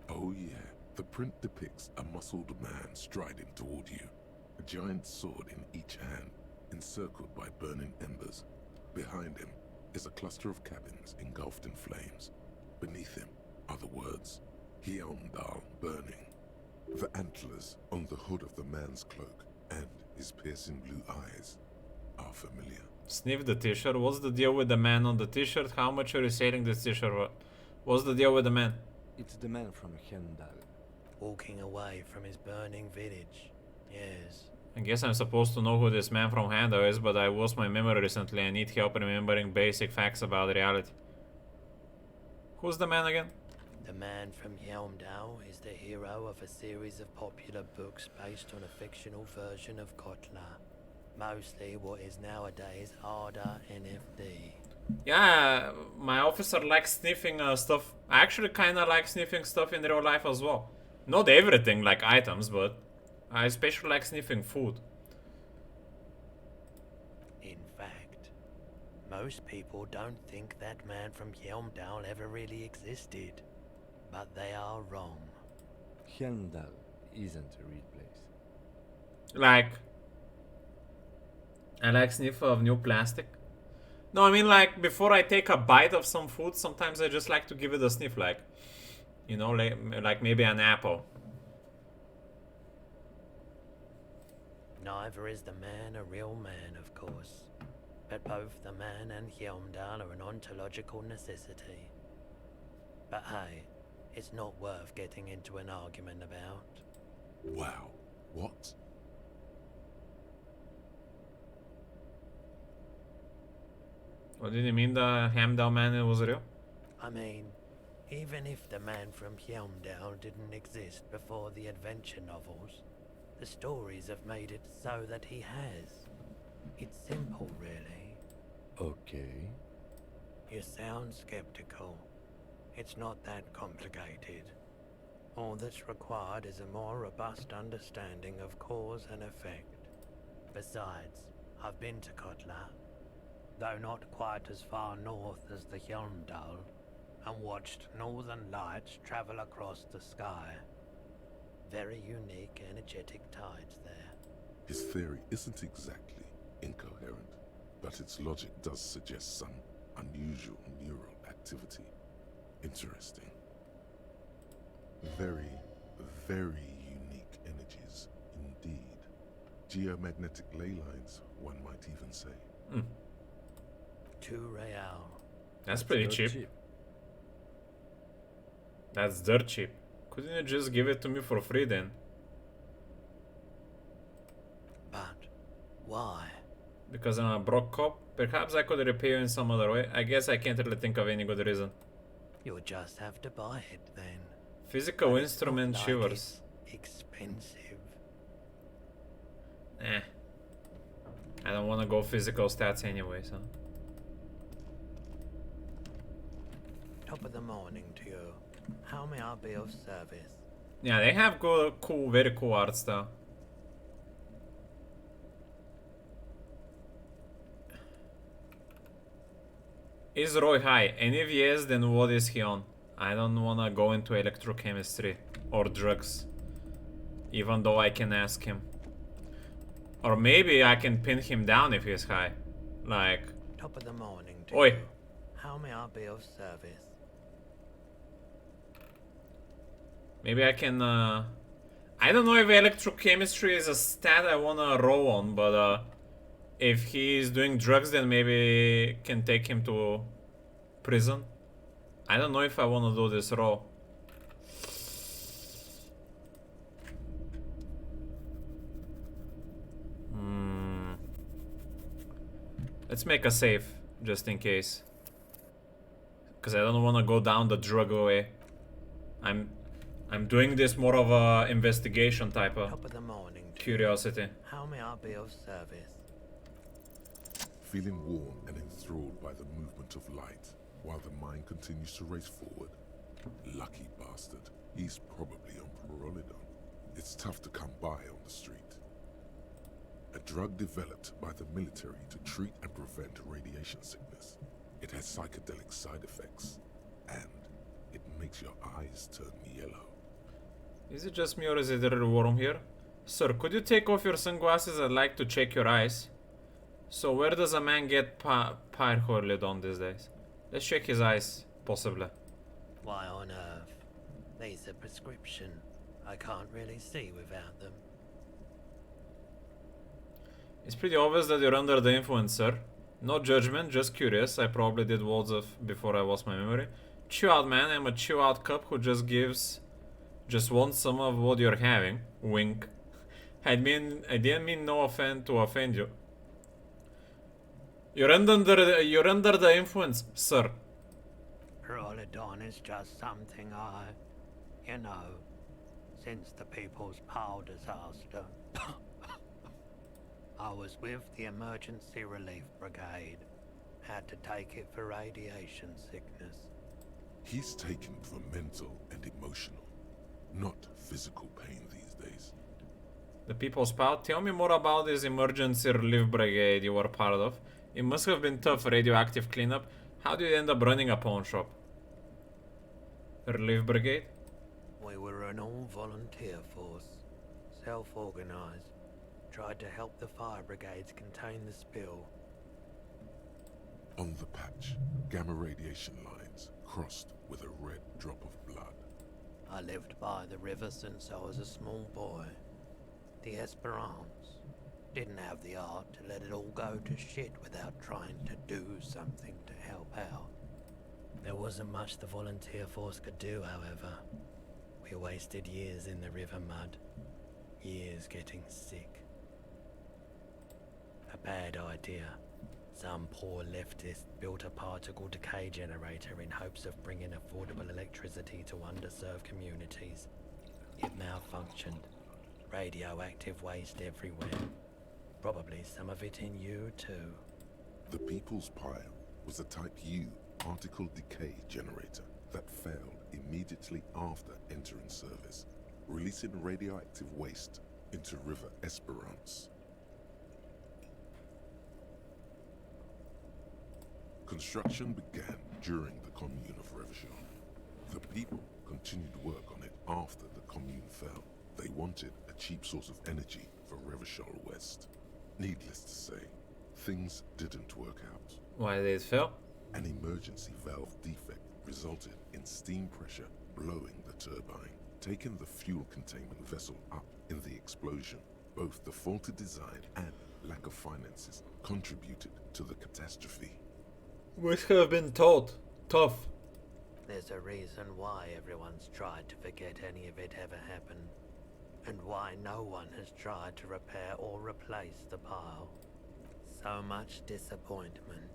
Oh yeah, the print depicts a muscled man striding toward you. A giant sword in each hand, encircled by burning embers. Behind him is a cluster of cabins engulfed in flames. Beneath him are the words, Hyundal burning. The antlers on the hood of the man's cloak and his piercing blue eyes are familiar. Sniff the t-shirt. What's the deal with the man on the t-shirt? How much are you selling this t-shirt? What's the deal with the man? It's the man from Hyundal. walking away from his burning village. Yes. I guess I'm supposed to know who this man from Hando is, but I lost my memory recently. I need help remembering basic facts about reality. Who's the man again? The man from Helmdale is the hero of a series of popular books based on a fictional version of Kotler. Mostly what is nowadays Arda NFD. Yeah, my officer likes sniffing stuff. I actually kinda like sniffing stuff in real life as well. Not everything like items, but I especially like sniffing food. In fact, most people don't think that man from Helmdale ever really existed. But they are wrong. Helmdal isn't a real place. Like, I like sniff of new plastic. No, I mean like before I take a bite of some food, sometimes I just like to give it a sniff, like, you know, like maybe an apple. Neither is the man a real man, of course. But both the man and Helmdal are an ontological necessity. But hey, it's not worth getting into an argument about. Wow. What? What did you mean the Hamdal man was real? I mean, even if the man from Helmdale didn't exist before the adventure novels, the stories have made it so that he has. It's simple, really. Okay. You sound skeptical. It's not that complicated. All that's required is a more robust understanding of cause and effect. Besides, I've been to Kotla, though not quite as far north as the Helmdal, and watched northern lights travel across the sky. Very unique, energetic tides there. His theory isn't exactly incoherent, but its logic does suggest some unusual neural activity. Interesting. Very, very unique energies indeed. Geomagnetic ley lines, one might even say. Mm. 2 real. That's pretty cheap. That's dirt cheap. Couldn't you just give it to me for free then? But why? Because I'm a broke cop? Perhaps I could repay you in some other way. I guess I can't really think of any good reason. You'll just have to buy it then. Physical instrument Like shivers. it's expensive. Eh. I don't want to go physical stats anyway, so. Top of the morning to you. How may I be of service? Yeah, they have cool, very cool art style. Is Roy high? And if yes, then what is he on? I don't wanna go into electrochemistry or drugs. Even though I can ask him. Or maybe I can pin him down if he's high. Like... Top of the morning to Oi! you. How may I be of service? Maybe I can, I don't know if electrochemistry is a stat I wanna roll on, but, if he's doing drugs, then maybe can take him to prison. I don't know if I wanna do this roll. Let's make a save, just in case. Because I don't wanna go down the drug way. I'm doing this more of a investigation type of curiosity. How may I be of service? Feeling warm and enthralled by the movement of light, while the mind continues to race forward. Lucky bastard. He's probably on Parolidon. It's tough to come by on the street. A drug developed by the military to treat and prevent radiation sickness. It has psychedelic side effects, and it makes your eyes turn yellow. Is it just me or is it really warm here? Sir, could you take off your sunglasses? I'd like to check your eyes. So where does a man get pyrrolidone these days? Let's check his eyes, possibly. Why on earth? These are prescription. I can't really see without them. It's pretty obvious that you're under the influence, sir. No judgment, just curious. I probably did loads of before I lost my memory. Chill out, man. I'm a chill out cop who just gives Just want some of what you're having. Wink. I didn't mean no offense to offend you. You're under the influence, sir. Rolodon is just something you know, since the People's Power disaster. I was with the Emergency Relief Brigade. Had to take it for radiation sickness. He's taken for mental and emotional, not physical pain these days. The People's Power? Tell me more about this Emergency Relief Brigade you were part of. It must have been tough radioactive cleanup. How did you end up running a pawn shop? Relief Brigade? We were an all-volunteer force, self-organized. Tried to help the fire brigades contain the spill. On the patch, gamma radiation lines crossed with a red drop of blood. I lived by the river since I was a small boy. The Esperance didn't have the art to let it all go to shit without trying to do something to help out. There wasn't much the volunteer force could do, however. We wasted years in the river mud, years getting sick. A bad idea. Some poor leftist built a particle decay generator in hopes of bringing affordable electricity to underserved communities. It malfunctioned. Radioactive waste everywhere. Probably some of it in you too. The People's Pile was a Type U particle decay generator that failed immediately after entering service, releasing radioactive waste into River Esperance. Construction began during the Commune of Revachol. The people continued work on it after the Commune fell. They wanted a cheap source of energy for Revachol West. Needless to say, things didn't work out. Why did it fail? An emergency valve defect resulted in steam pressure blowing the turbine, taking the fuel containment vessel up in the explosion. Both the faulty design and lack of finances contributed to the catastrophe. Must have been tough. There's a reason why everyone's tried to forget any of it ever happened, and why no one has tried to repair or replace the pile. So much disappointment,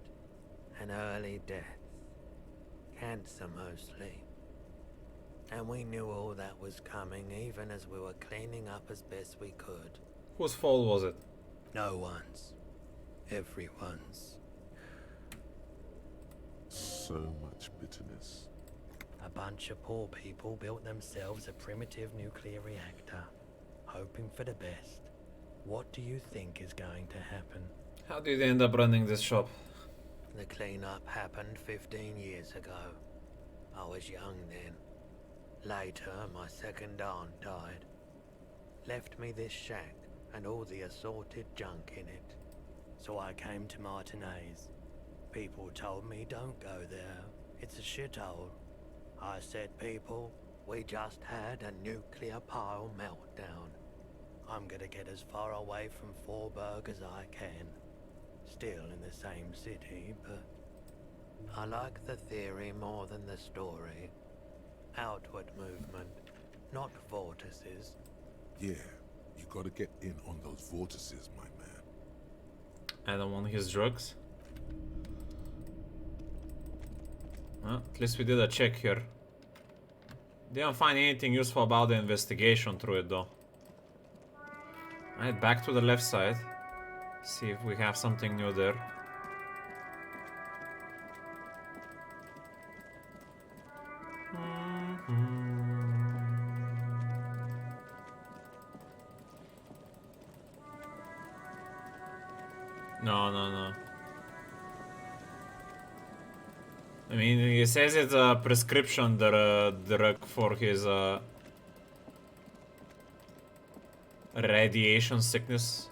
and early deaths. Cancer mostly. And we knew all that was coming even as we were cleaning up as best we could. Whose fault was it? No one's. Everyone's. So much bitterness. A bunch of poor people built themselves a primitive nuclear reactor, hoping for the best. What do you think is going to happen? How did you end up running this shop? The cleanup happened 15 years ago. I was young then. Later, my second aunt died. Left me this shack and all the assorted junk in it. So I came to Martinez. People told me don't go there. It's a shithole. I said, people, we just had a nuclear pile meltdown. I'm gonna get as far away from Forberg as I can. Still in the same city, but I like the theory more than the story. Outward movement, not vortices. Yeah, you gotta get in on those vortices, my man. I don't want his drugs. Well, at least we did a check here. Didn't find anything useful about the investigation through it though. Alright, back to the left side. See if we have something new there. No. I mean, he says it's a prescription drug for his radiation sickness.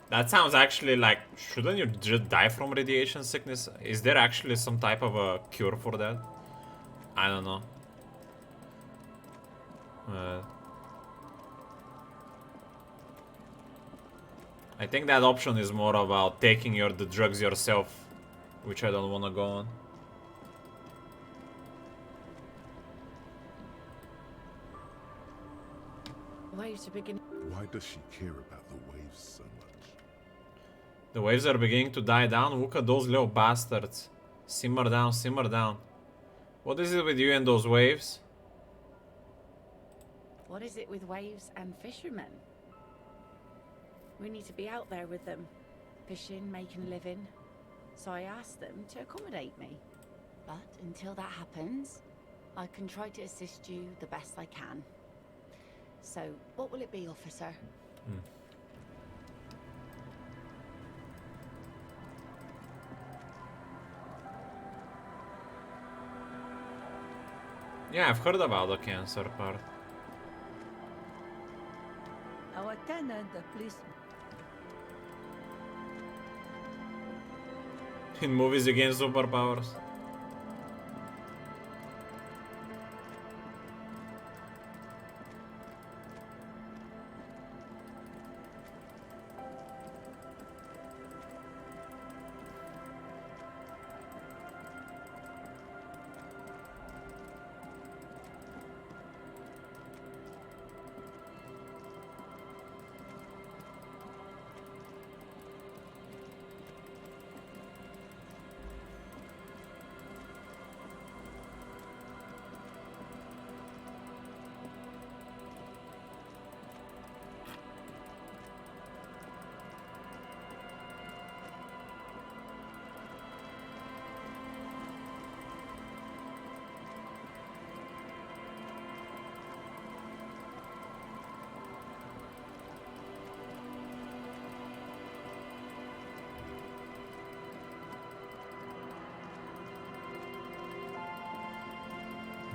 That sounds actually like, shouldn't you just die from radiation sickness? Is there actually some type of a cure for that? I don't know. I think that option is more about taking the drugs yourself, which I don't want to go on. Waves are beginning. Why does she care about the waves so much? The waves are beginning to die down. Look at those little bastards. Simmer down, simmer down. What is it with you and those waves? What is it with waves and fishermen? We need to be out there with them, fishing, making a living. So I asked them to accommodate me. But until that happens, I can try to assist you the best I can. So, what will it be, officer? Yeah, I've heard about the cancer part. Our tenant, the police. In movies you gain superpowers.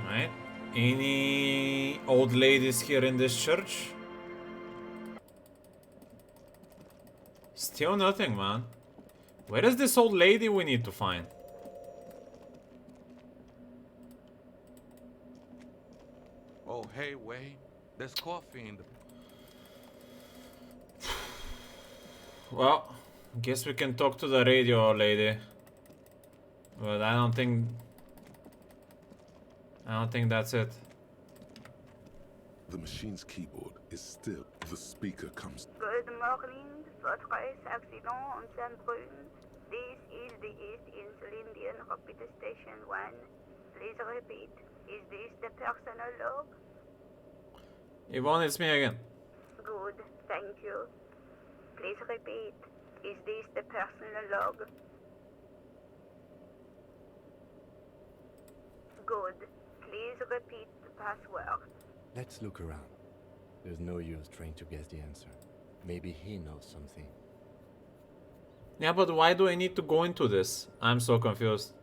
Right? Any old ladies here in this church? Still nothing, man. Where is this old lady we need to find? Oh, hey, Wade. There's coffee in the... Well, guess we can talk to the radio lady. But I don't think that's it. The machine's keyboard is still... The speaker comes... Good morning, Fortress Accident on Saint-Brun. This is the East Insulindian Rapid Station 1. Please repeat. Is this the personal log? Yvonne, it's me again. Good, thank you. Please repeat. Is this the personal log? Good. Please repeat the password. Let's look around. There's no use trying to guess the answer. Maybe he knows something. Yeah, but why do I need to go into this? I'm so confused.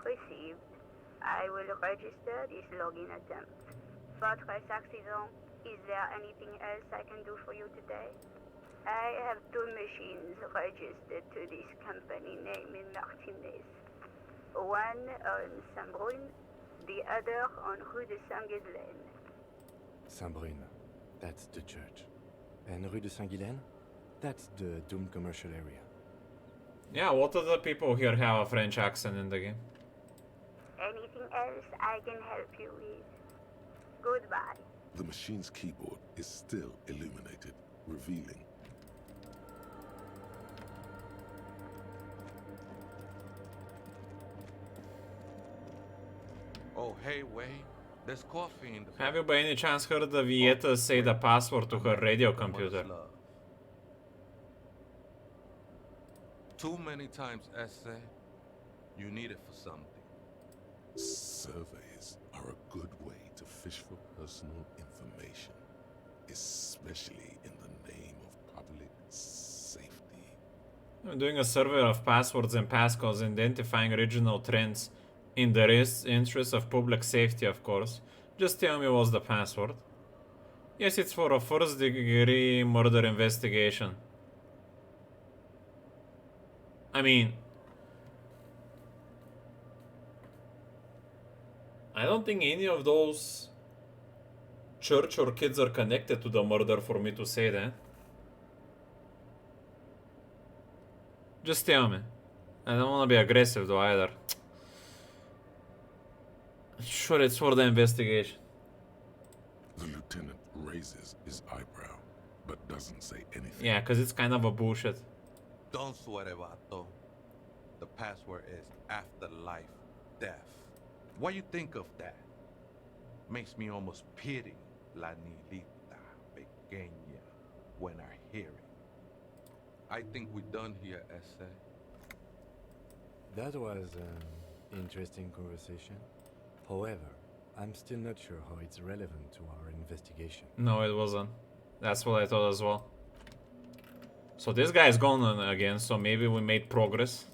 Received. I will register this login attempt. Fortress Accident, is there anything else I can do for you today? I have two machines registered to this company name in Martinez. One on Saint-Brun, the other on Rue de Saint-Ghislaine. Saint-Brun, that's the church. And Rue de Saint-Ghislaine? That's the doomed commercial area. Yeah, what other people here have a French accent in the game? Anything else I can help you with? Goodbye. The machine's keyboard is still illuminated, revealing... Oh, hey, Wade. There's coffee in the... Have you by any chance heard the Vieta say the password to her radio computer? Too many times, essay. You need it for something. Surveys are a good way to fish for personal information, especially in the name of public safety. I'm doing a survey of passwords and passcodes, identifying regional trends in the interest of public safety, of course. Just tell me what's the password. Yes, it's for a first-degree murder investigation. I mean, I don't think any of those church or kids are connected to the murder for me to say that. Just tell me. I don't want to be aggressive though either. Sure, it's for the investigation. The lieutenant raises his eyebrow, but doesn't say anything. Yeah, because it's kind of a bullshit. Don't sweat it, Vato. The password is afterlife death. What you think of that? Makes me almost pity La Nilita Pequeña when I hear it. I think we're done here, Ese. That was an interesting conversation. However, I'm still not sure how it's relevant to our investigation. No, it wasn't. That's what I thought as well. So this guy is gone again, so maybe we made progress.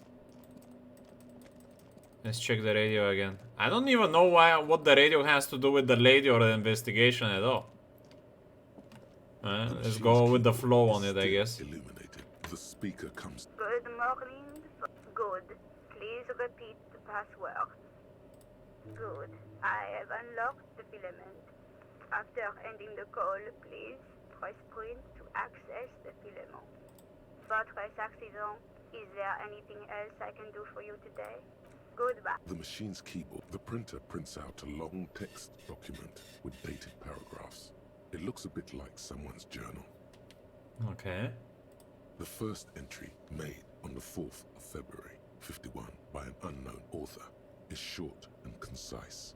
Let's check the radio again. I don't even know what the radio has to do with the lady or the investigation at all. Let's go with the flow on it, I guess. Illuminated. The speaker comes. Good morning. Good. Please repeat the password. Good. I have unlocked the filament. After ending the call, please press print to access the filament. Votre accident. Is there anything else I can do for you today? Goodbye. The machine's keyboard. The printer prints out a long text document with dated paragraphs. It looks a bit like someone's journal. Okay. The first entry, made on the 4th of February, 51, by an unknown author, is short and concise.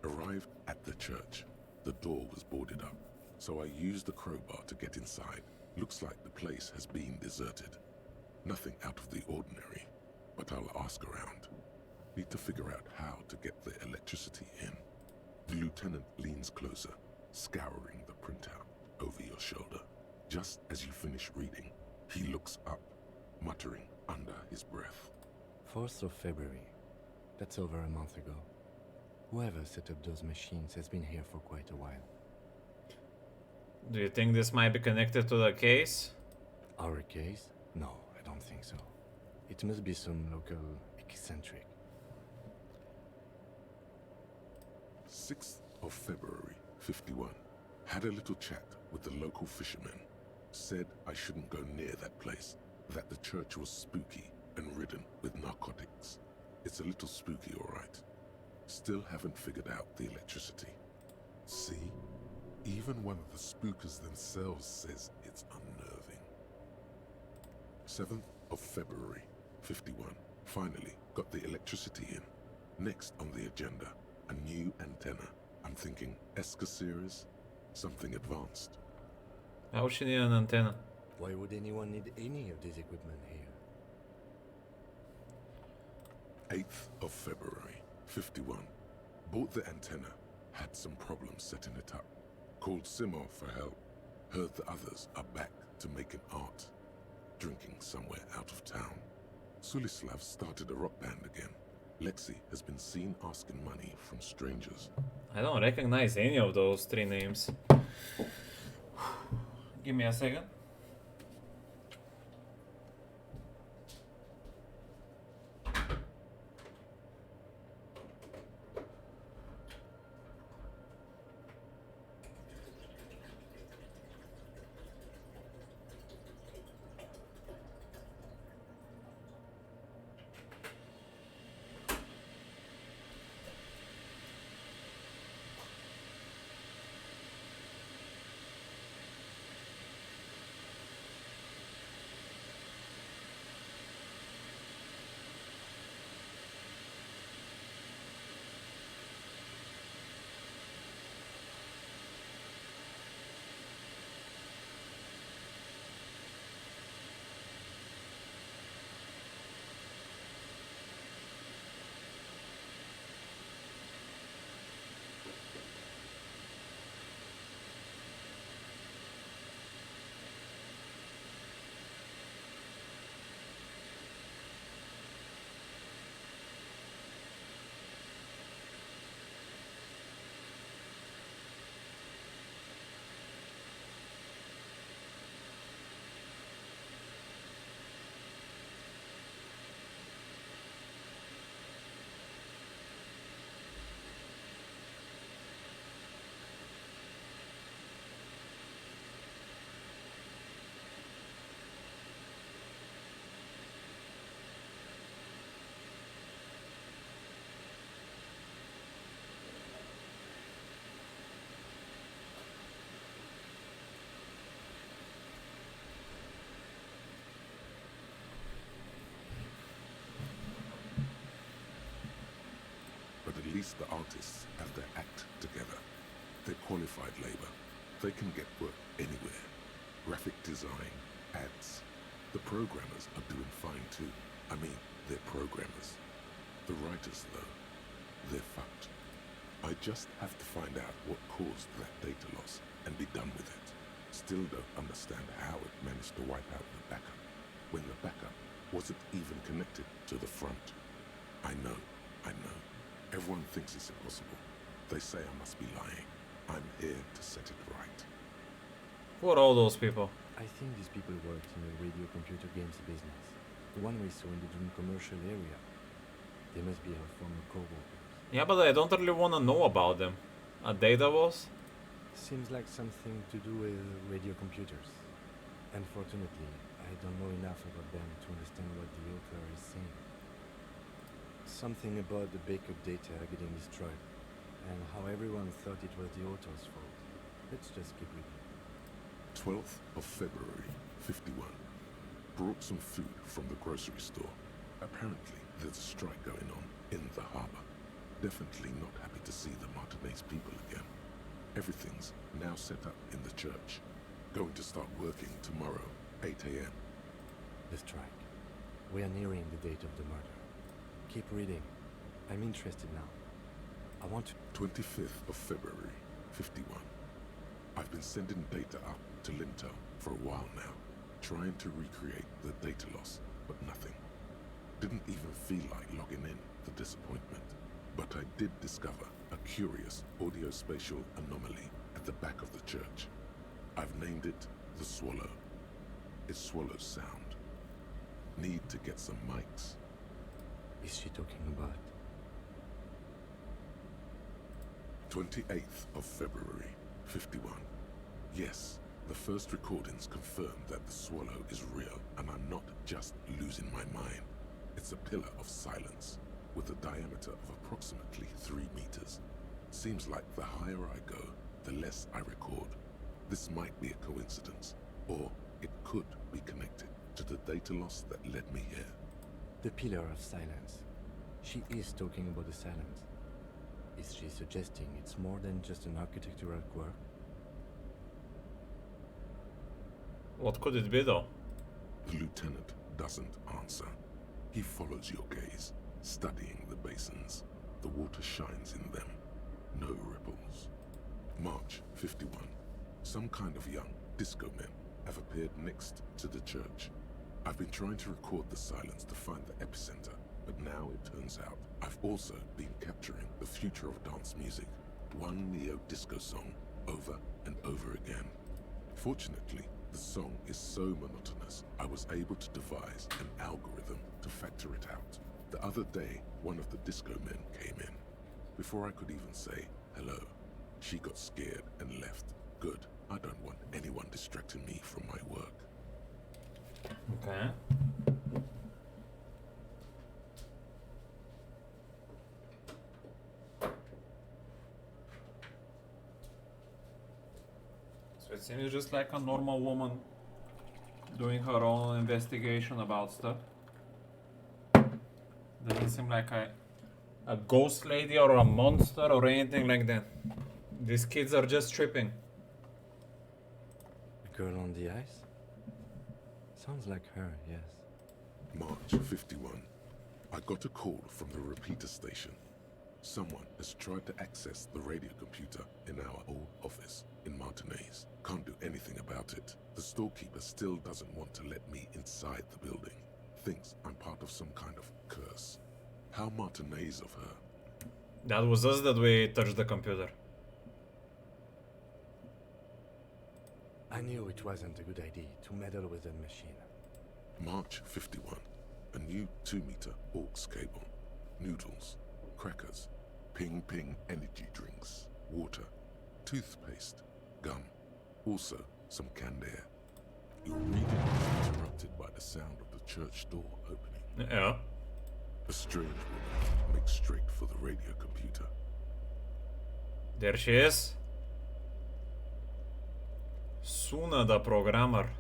Arrived at the church. The door was boarded up, so I used the crowbar to get inside. Looks like the place has been deserted. Nothing out of the ordinary, but I'll ask around. Need to figure out how to get the electricity in. The lieutenant leans closer, scouring the printout over your shoulder. Just as you finish reading, he looks up, muttering under his breath. 4th of February. That's over a month ago. Whoever set up those machines has been here for quite a while. Do you think this might be connected to the case? Our case? No, I don't think so. It must be some local eccentric. 6th of February, 51. Had a little chat with the local fishermen. Said I shouldn't go near that place, that the church was spooky and ridden with narcotics. It's a little spooky, all right. Still haven't figured out the electricity. See? Even one of the spookers themselves says it's unnerving. 7th of February, 51. Finally got the electricity in. Next on the agenda, a new antenna. I'm thinking Esca series, something advanced. How would she need an antenna? Why would anyone need any of this equipment here? 8th of February, 51. Bought the antenna, had some problems setting it up. Called Simo for help. Heard the others are back to making art. Drinking somewhere out of town. Sulislav started a rock band again. Lexi has been seen asking money from strangers. I don't recognize any of those three names. Give me a second. least the artists have their act together. They're qualified labor. They can get work anywhere. Graphic design, ads. The programmers are doing fine too. I mean, they're programmers. The writers, though, they're fucked. I just have to find out what caused that data loss and be done with it. Still don't understand how it managed to wipe out the backup, when the backup wasn't even connected to the front. I know. Everyone thinks it's impossible. They say I must be lying. I'm here to set it right. Who are all those people? I think these people worked in the radio computer games business. The one we saw in the Doom commercial area. They must be our former co-workers. Yeah, but I don't really want to know about them. A data was? Seems like something to do with radio computers. Unfortunately, I don't know enough about them to understand what the author is saying. Something about the backup data getting destroyed, and how everyone thought it was the author's fault. Let's just keep reading. 12th of February, 51. Brought some food from the grocery store. Apparently, there's a strike going on in the harbor. Definitely not happy to see the Martinez people again. Everything's now set up in the church. Going to start working tomorrow, 8 a.m. The strike. We are nearing the date of the murder. Keep reading. I'm interested now. I want to... 25th of February, 51. I've been sending data up to Lintel for a while now, trying to recreate the data loss, but nothing. Didn't even feel like logging in, the disappointment. But I did discover a curious audio-spatial anomaly at the back of the church. I've named it the Swallow. It swallows sound. Need to get some mics. Is she talking about? 28th of February, 51. Yes, the first recordings confirm that the Swallow is real, and I'm not just losing my mind. It's a pillar of silence, with a diameter of approximately 3 meters. Seems like the higher I go, the less I record. This might be a coincidence, or it could be connected to the data loss that led me here. The pillar of silence. She is talking about the silence. Is she suggesting it's more than just an architectural quirk? What could it be though? The lieutenant doesn't answer. He follows your gaze, studying the basins. The water shines in them. No ripples. March 51. Some kind of young disco men have appeared next to the church. I've been trying to record the silence to find the epicenter, but now it turns out I've also been capturing the future of dance music, one neo-disco song over and over again. Fortunately, the song is so monotonous, I was able to devise an algorithm to factor it out. The other day, one of the disco men came in. Before I could even say hello, she got scared and left. Good. I don't want anyone distracting me from my work. Okay. So it seems just like a normal woman doing her own investigation about stuff. Doesn't seem like a ghost lady or a monster or anything like that. These kids are just tripping. Girl on the ice? Sounds like her, yes. March 51. I got a call from the repeater station. Someone has tried to access the radio computer in our old office in Martinez. Can't do anything about it. The storekeeper still doesn't want to let me inside the building. Thinks I'm part of some kind of curse. How Martinez of her. That was us that we touched the computer. I knew it wasn't a good idea to meddle with that machine. March 51. A new 2-meter aux cable. Noodles. Crackers. Ping Ping energy drinks. Water. Toothpaste. Gum. Also some canned air. Your reading is interrupted by the sound of the church door opening. Yeah. A strange woman makes straight for the radio computer. There she is. Sună da programmer.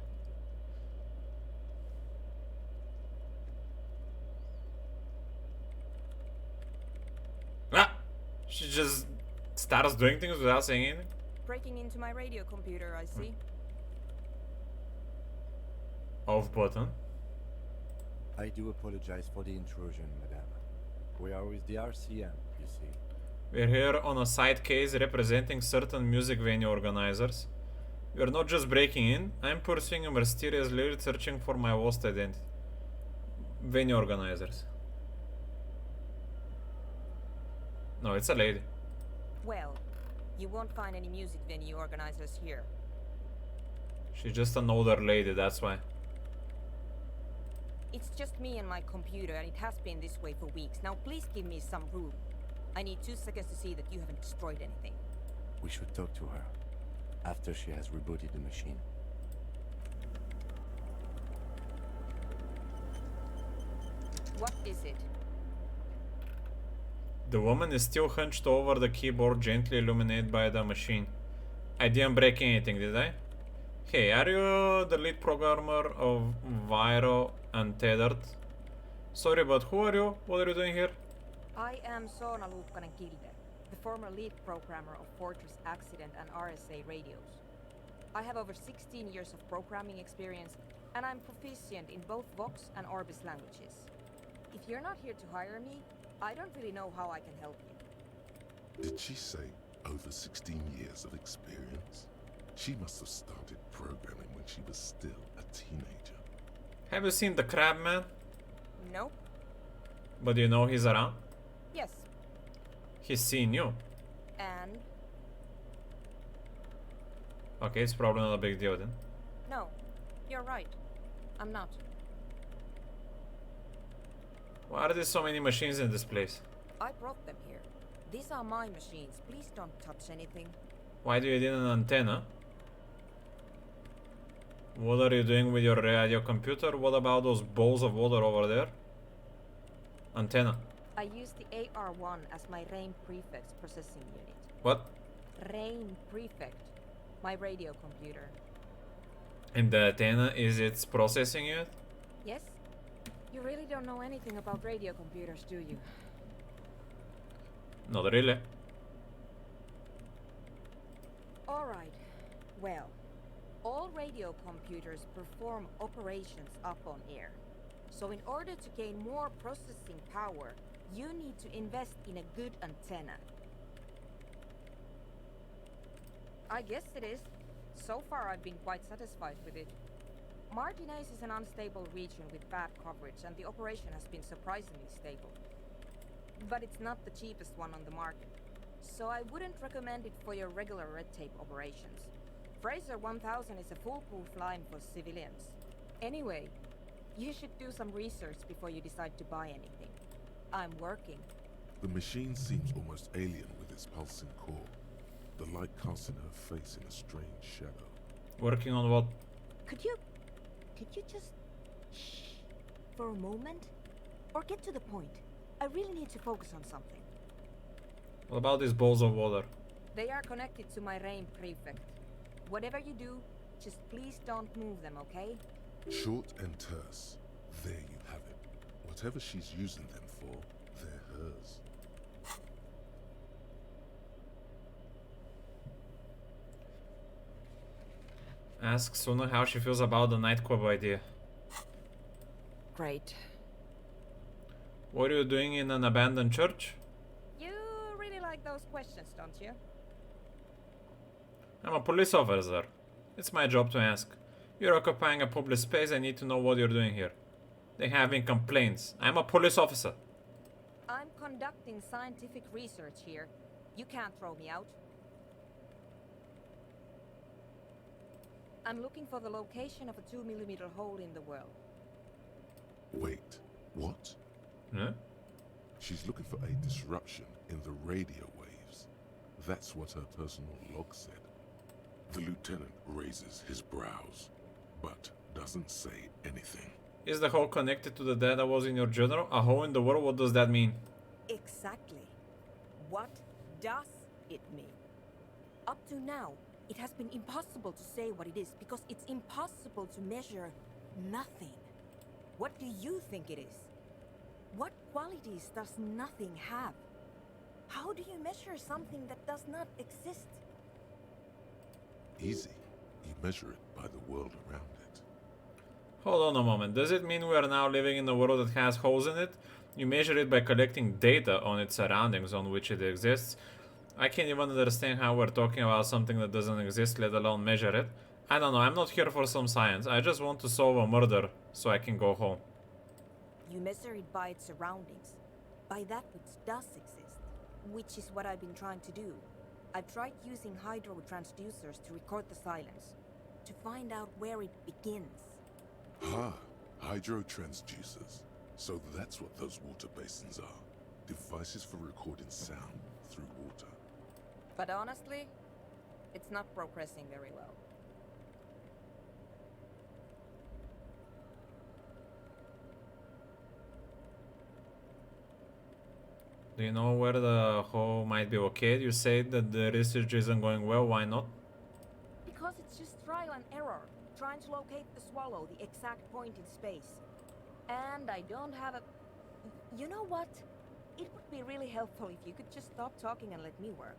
Ah! starts doing things without saying anything? Breaking into my radio computer, I see. Off button. I do apologize for the intrusion, madame. We are with the RCM, you see. We're here on a side case representing certain music venue organizers. We are not just breaking in, I'm pursuing a mysterious lead searching for my lost identity. Venue organizers. No, it's a lady. Well, you won't find any music venue organizers here. She's just an older lady, that's why. It's just me and my computer, and it has been this way for weeks. Now please give me some room. I need 2 seconds to see that you haven't destroyed anything. We should talk to her after she has rebooted the machine. What is it? The woman is still hunched over the keyboard, gently illuminated by the machine. I didn't break anything, did I? Hey, are you the lead programmer of Viro Untethered? Sorry, but who are you? What are you doing here? I am Soona Luukkanen-Kilde, the former lead programmer of Fortress Accident and RSA radios. I have over 16 years of programming experience, and I'm proficient in both Vox and Orbis languages. If you're not here to hire me, I don't really know how I can help you. Did she say over 16 years of experience? She must have started programming when she was still a teenager. Have you seen the Crab Man? Nope. But you know he's around? Yes. He's seen you. And? Okay, it's probably not a big deal then. No, you're right. I'm not. Why are there so many machines in this place? I brought them here. These are my machines. Please don't touch anything. Why do you need an antenna? What are you doing with your radio computer? What about those bowls of water over there? Antenna. I use the AR1 as my RAIN prefix processing unit. What? RAIN prefect. My radio computer. And the antenna is its processing unit? Yes? You really don't know anything about radio computers, do you? Not really. Alright. Well, all radio computers perform operations up on air. So in order to gain more processing power, you need to invest in a good antenna. I guess it is. So far I've been quite satisfied with it. Martinez is an unstable region with bad coverage, and the operation has been surprisingly stable. But it's not the cheapest one on the market, so I wouldn't recommend it for your regular red tape operations. Fraser 1000 is a foolproof line for civilians. Anyway, you should do some research before you decide to buy anything. I'm working. The machine seems almost alien with its pulsing core. The light casting her face in a strange shadow. Working on what? Could you just shh for a moment? Or get to the point. I really need to focus on something. What about these bowls of water? They are connected to my RAIN prefect. Whatever you do, just please don't move them, okay? Short and terse. There you have it. Whatever she's using them for, they're hers. Ask Suna how she feels about the nightclub idea. Great. What are you doing in an abandoned church? You really like those questions, don't you? I'm a police officer. It's my job to ask. You're occupying a public space, I need to know what you're doing here. They having complaints. I'm a police officer. I'm conducting scientific research here. You can't throw me out. I'm looking for the location of a 2mm hole in the world. Wait, what? Huh? She's looking for a disruption in the radio waves. That's what her personal log said. The lieutenant raises his brows, but doesn't say anything. Is the hole connected to the data that was in your journal? A hole in the world? What does that mean? Exactly. What does it mean? Up to now, it has been impossible to say what it is because it's impossible to measure nothing. What do you think it is? What qualities does nothing have? How do you measure something that does not exist? Easy. You measure it by the world around it. Hold on a moment. Does it mean we are now living in a world that has holes in it? You measure it by collecting data on its surroundings on which it exists. I can't even understand how we're talking about something that doesn't exist, let alone measure it. I don't know, I'm not here for some science. I just want to solve a murder so I can go home. You measure it by its surroundings, by that which does exist, which is what I've been trying to do. I've tried using hydro transducers to record the silence, to find out where it begins. Ah, hydro transducers. So that's what those water basins are. Devices for recording sound through water. But honestly, it's not progressing very well. Do you know where the hole might be located? You said that the research isn't going well, why not? Because it's just trial and error, trying to locate the swallow, the exact point in space. And I don't have a... You know what? It would be really helpful if you could just stop talking and let me work.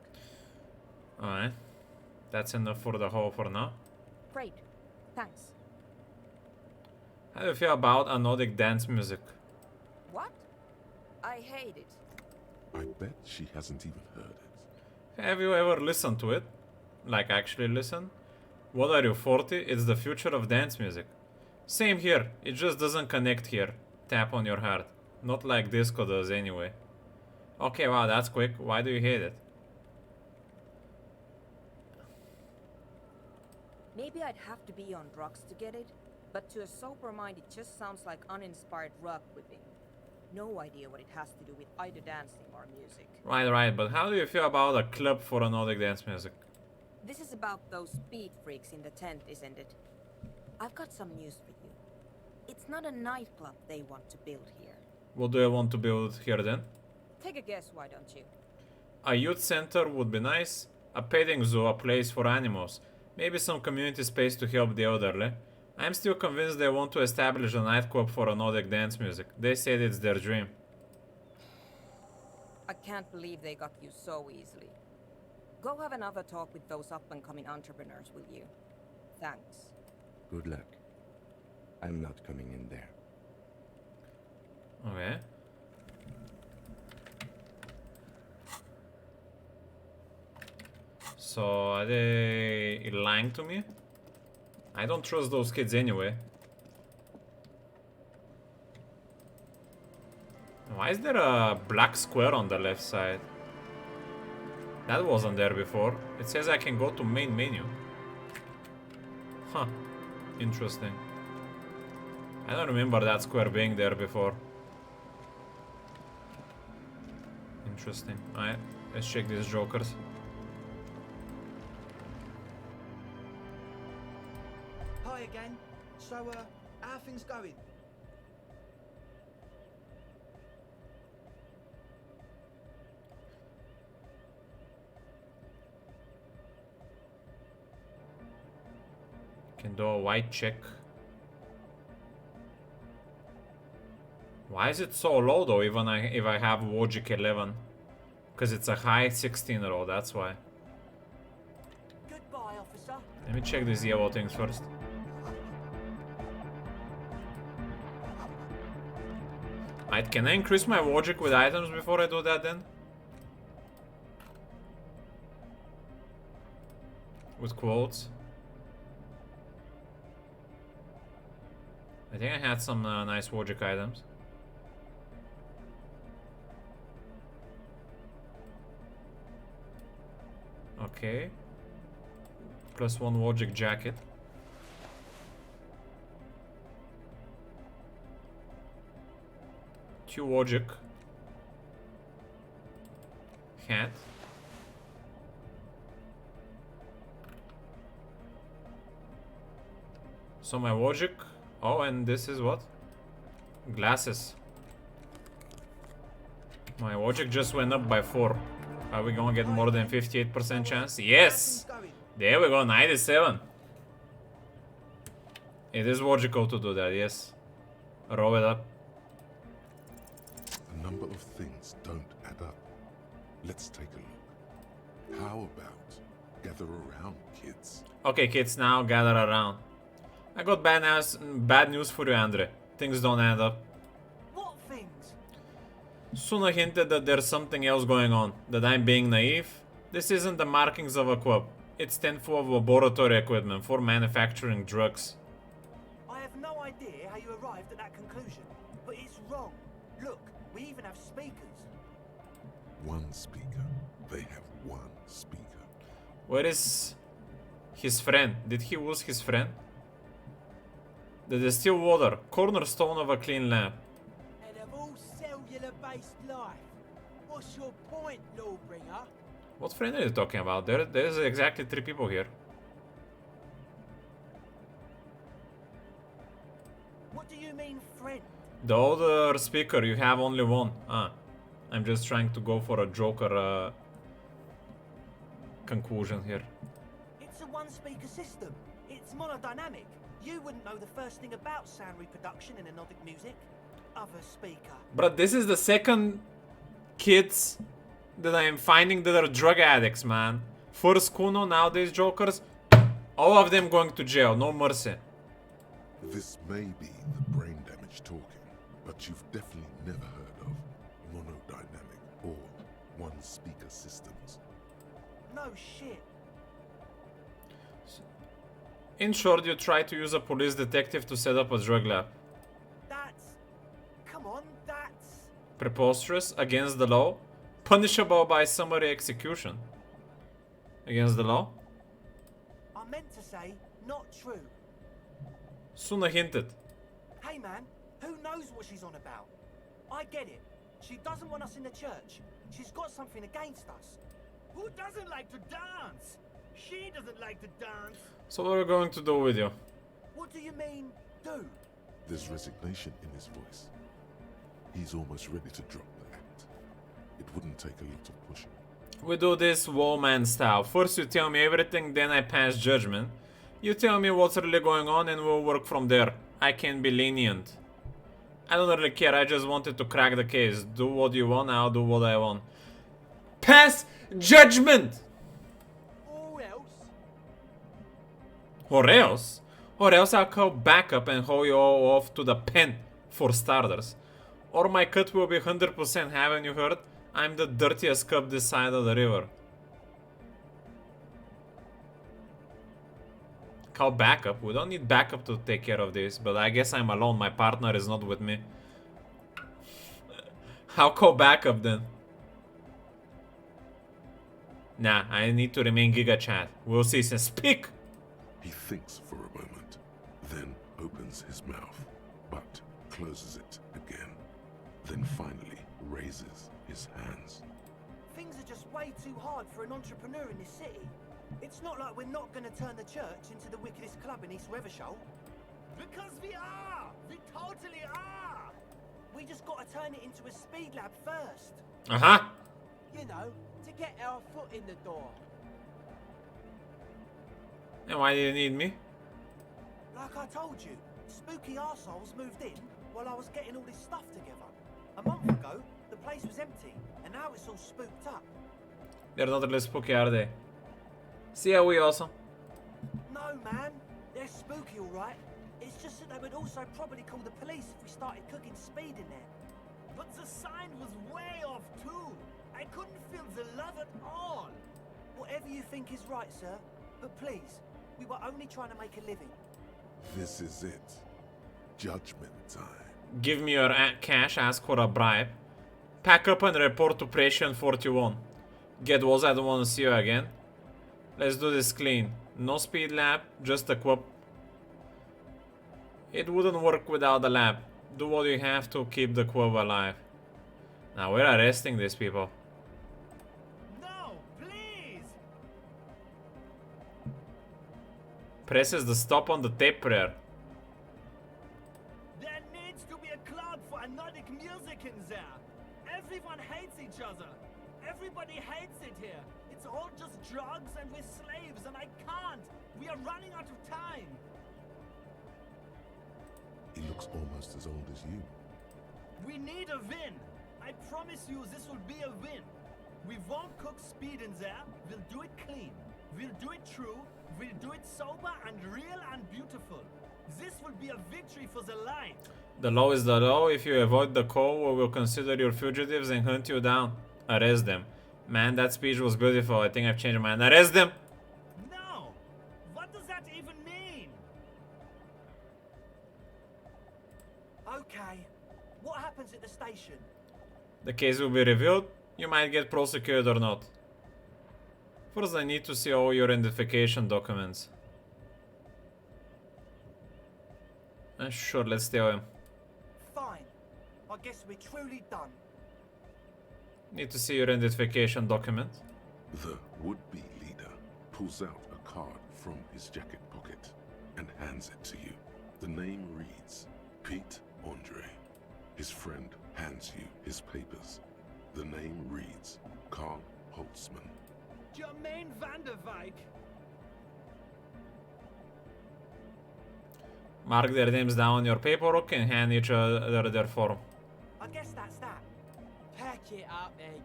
Alright. That's enough for the hole for now. Great. Thanks. How do you feel about anodic dance music? What? I hate it. I bet she hasn't even heard it. Have you ever listened to it? Like actually listen? What are you, 40? It's the future of dance music. Same here, it just doesn't connect here. Tap on your heart. Not like disco does anyway. Okay, wow, that's quick. Why do you hate it? Maybe I'd have to be on drugs to get it, but to a sober mind it just sounds like uninspired rug whipping. No idea what it has to do with either dancing or music. Right, but how do you feel about a club for anodic dance music? This is about those speed freaks in the tent, isn't it? I've got some news for you. It's not a nightclub they want to build here. What do you want to build here then? Take a guess, why don't you? A youth center would be nice. A petting zoo, a place for animals. Maybe some community space to help the elderly. I'm still convinced they want to establish a nightclub for anodic dance music. They said it's their dream. I can't believe they got you so easily. Go have another talk with those up-and-coming entrepreneurs, will you? Thanks. Good luck. I'm not coming in there. Okay. So, are they lying to me? I don't trust those kids anyway. Why is there a black square on the left side? That wasn't there before. It says I can go to main menu. Huh. Interesting. I don't remember that square being there before. Interesting. Alright, let's check these jokers. Hi again. So, how are things going? Can do a white check. Why is it so low though, even if I have logic 11? Because it's a high 16-year-old, that's why. Goodbye, officer. Let me check these yellow things first. Right, can I increase my logic with items before I do that then? With quotes. I think I had some nice logic items. Okay. +1 logic jacket. Two logic. Hat. So my logic. Oh, and this is what? Glasses. My logic just went up by 4. Are we gonna get more than 58% chance? Yes! There we go, 97. It is logical to do that, yes. Roll it up. A number of things don't add up. Let's take a look. How about gather around, kids? Okay, kids, now gather around. I got bad news for you, Andre. Things don't add up. What things? Suna hinted that there's something else going on, that I'm being naive. This isn't the markings of a quab. It's 10 full of laboratory equipment for manufacturing drugs. I have no idea how you arrived at that conclusion, but it's wrong. Look, we even have speakers. One speaker. They have one speaker. Where is his friend? Did he lose his friend? The distilled water, cornerstone of a clean lab. And of all cellular-based life, what's your point, Lawbringer? What friend are you talking about? There's exactly 3 people here. What do you mean, friend? The other speaker, you have only one. I'm just trying to go for a Joker conclusion here. It's a one-speaker system. It's monodynamic. You wouldn't know the first thing about sound reproduction in anodic music. Other speaker. But this is the second kids that I am finding that are drug addicts, man. First Kuno, nowadays Jokers. All of them going to jail, no mercy. This may be the brain damage talking, but you've definitely never heard of monodynamic or one-speaker systems. No shit. In short, you try to use a police detective to set up a drug lab. That's... Come on, that's... Preposterous, against the law, punishable by summary execution. Against the law? I meant to say, not true. Suna hinted. Hey man, who knows what she's on about? I get it. She doesn't want us in the church. She's got something against us. Who doesn't like to dance? She doesn't like to dance. So what are we going to do with you? What do you mean, do? There's resignation in his voice. He's almost ready to drop the act. It wouldn't take a lot of pushing. We do this Wallman style. First you tell me everything, then I pass judgment. You tell me what's really going on and we'll work from there. I can be lenient. I don't really care, I just wanted to crack the case. Do what you want, I'll do what I want. Pass judgment! Or else? Or else? Or else I'll call backup and haul you all off to the pen, for starters. Or my cut will be 100%, haven't you heard? I'm the dirtiest cub this side of the river. Call backup? We don't need backup to take care of this, but I guess I'm alone, my partner is not with me. I'll call backup then. Nah, I need to remain Giga Chat. We'll see, since speak! He thinks for a moment, then opens his mouth, but closes it again. Then finally raises his hands. Things are just way too hard for an entrepreneur in this city. It's not like we're not going to turn the church into the wickedest club in East Reversholt. Because we are! We totally are! We just got to turn it into a speed lab first. Uh-huh. You know, to get our foot in the door. And why do you need me? Like I told you, spooky arseholes moved in while I was getting all this stuff together. A month ago, the place was empty, and now it's all spooked up. They're not really spooky, are they? See how we also? No, man. They're spooky, all right. It's just that they would also probably call the police if we started cooking speed in there. But the sign was way off, too. I couldn't feel the love at all. Whatever you think is right, sir. But please, we were only trying to make a living. This is it. Judgment time. Give me your cash, ask for a bribe. Pack up and report to Patient 41. Get was I don't want to see you again. Let's do this clean. No speed lab, just a quip. It wouldn't work without the lab. Do what you have to keep the quip alive. Now we're arresting these people. No, please! Presses the stop on the tape prayer. There needs to be a club for anodic music in there. Everyone hates each other. Everybody hates it here. It's all just drugs and we're slaves and I can't. We are running out of time. He looks almost as old as you. We need a win. I promise you this will be a win. We won't cook speed in there. We'll do it clean. We'll do it true. We'll do it sober and real and beautiful. This will be a victory for the line. The law is the law. If you avoid the call, we will consider you fugitives and hunt you down. Arrest them. Man, that speech was beautiful. I think I've changed my mind. Arrest them! No! What does that even mean? Okay. What happens at the station? The case will be reviewed. You might get prosecuted or not. First, I need to see all your identification documents. Sure, let's steal him. Fine. I guess we're truly done. Need to see your identification document. The would-be leader pulls out a card from his jacket pocket and hands it to you. The name reads Pete Andre. His friend hands you his papers. The name reads Carl Holtzman. Jermaine Vanderwyk. Mark their names down on your paperwork and hand each other their form. I guess that's that. Pack it up, Egg.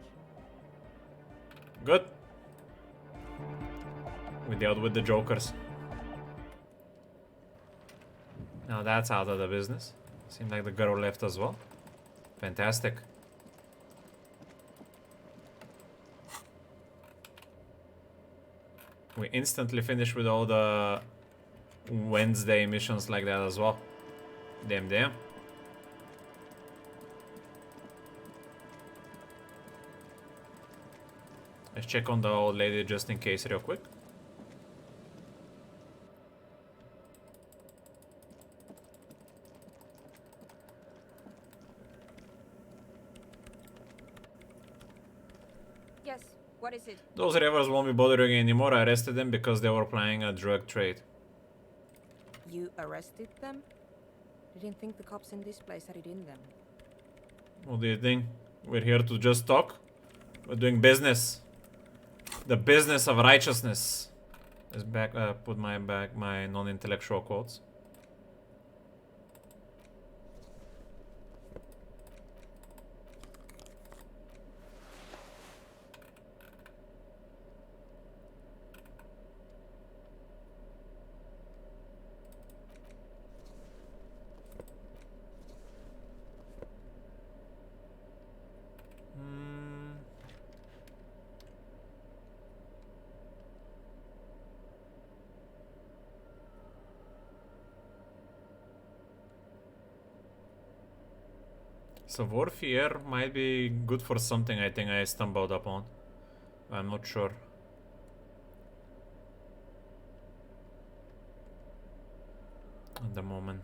Good. We dealt with the jokers. Now that's out of the business. Seems like the girl left as well. Fantastic. We instantly finish with all the Wednesday missions like that as well. Damn, damn. Let's check on the old lady just in case real quick. Yes, what is it? Those ravers won't be bothering anymore. I arrested them because they were planning a drug trade. You arrested them? Didn't think the cops in this place had it in them. What do you think? We're here to just talk? We're doing business. The business of righteousness. Let's put my non-intellectual quotes. Savoir Fier might be good for something I think I stumbled upon. I'm not sure. At the moment.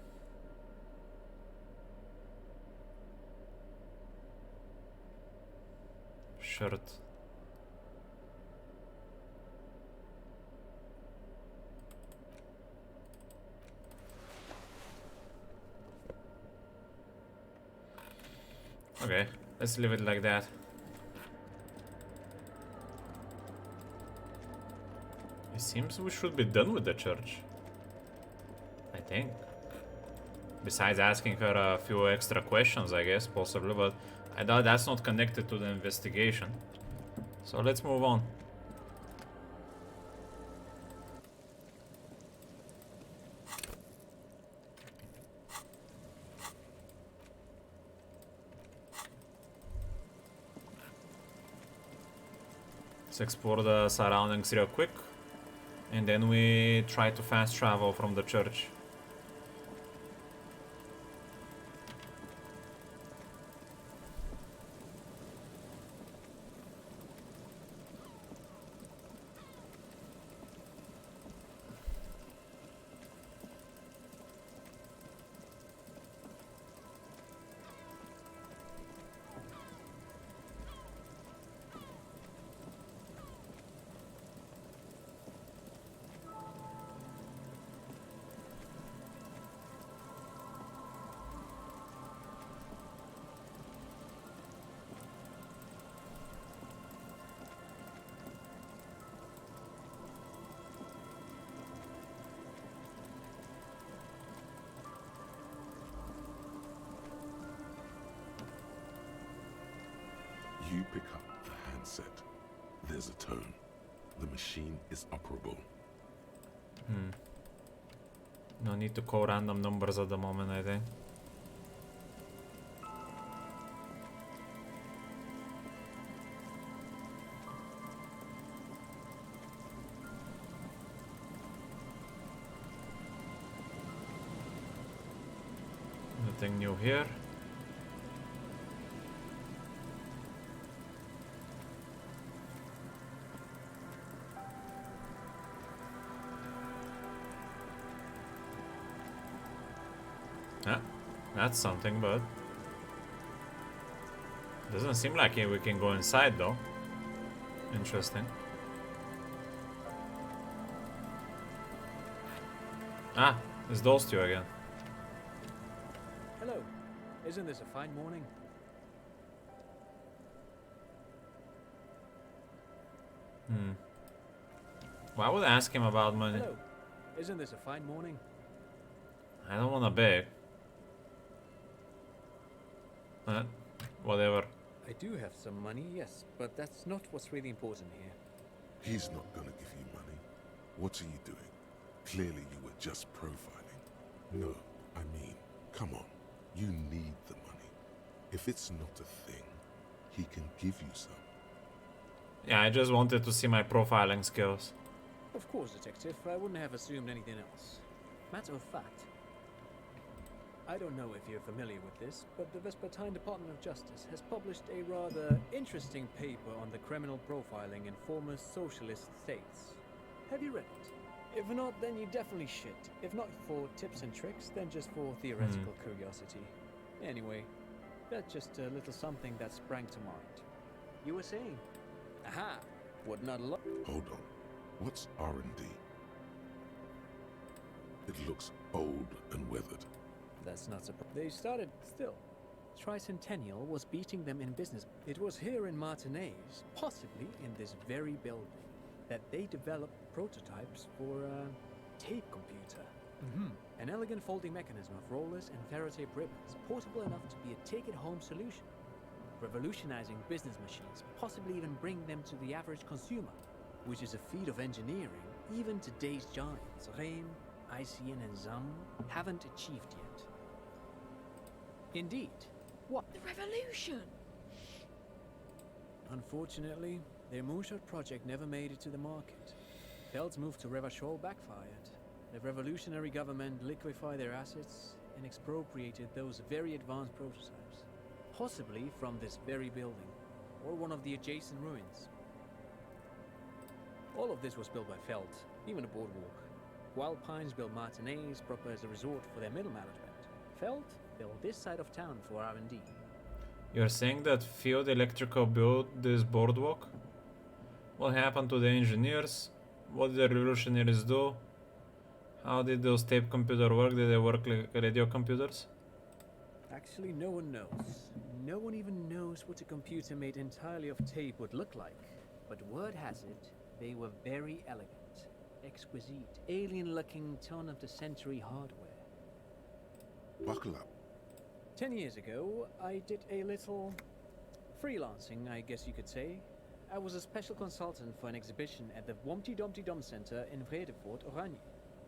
Shirt. Okay, let's leave it like that. It seems we should be done with the church. I think. Besides asking her a few extra questions, I guess, possibly, but I doubt that's not connected to the investigation. So let's move on. Let's explore the surroundings real quick, and then we try to fast travel from the church. You pick up the set. There's a tone. The machine is operable. No need to call random numbers at the moment, I think. Nothing new here. Yeah, that's something, but doesn't seem like we can go inside though. Interesting. Ah, it's those two again. Hello. Isn't this a fine morning? Well, I would ask him about money. Hello. Isn't this a fine morning? I don't wanna beg. Whatever. I do have some money, yes, but that's not what's really important here. He's not gonna give you money. What are you doing? Clearly you were just profiling. No, I mean, come on. You need the money. If it's not a thing, he can give you some. Yeah, I just wanted to see my profiling skills. Of course, Detective. I wouldn't have assumed anything else. Matter of fact, I don't know if you're familiar with this, but the Vespertine Department of Justice has published a rather interesting paper on the criminal profiling in former socialist states. Have you read it? If not, then you definitely should. If not for tips and tricks, then just for theoretical curiosity. Anyway, that's just a little something that sprang to mind. You were saying? Aha! Would not Hold on. What's R&D? It looks old and weathered. That's not surprising. They started still. Tricentennial was beating them in business. It was here in Martinez, possibly in this very building, that they developed prototypes for a tape computer. An elegant folding mechanism of rollers and Faraday ribbons, portable enough to be a take-it-home solution. Revolutionizing business machines, possibly even bring them to the average consumer, which is a feat of engineering even today's giants, Rehm, ICN and ZAM, haven't achieved yet. Indeed. What? The revolution! Unfortunately, their moonshot project never made it to the market. Feld's move to Revachol backfired. The revolutionary government liquefied their assets and expropriated those very advanced prototypes, possibly from this very building, or one of the adjacent ruins. All of this was built by Feld, even a boardwalk. Wild Pines built Martinez proper as a resort for their middle management. Feld built this side of town for R&D. You're saying that Field Electrical built this boardwalk? What happened to the engineers? What did the revolutionaries do? How did those tape computers work? Did they work like radio computers? Actually, no one knows. No one even knows what a computer made entirely of tape would look like. But word has it, they were very elegant, exquisite, alien-looking turn-of-the-century hardware. Buckle up. 10 years ago, I did a little freelancing, I guess you could say. I was a special consultant for an exhibition at the Wompty Dumpty Dum Center in Vredefort, Oranje.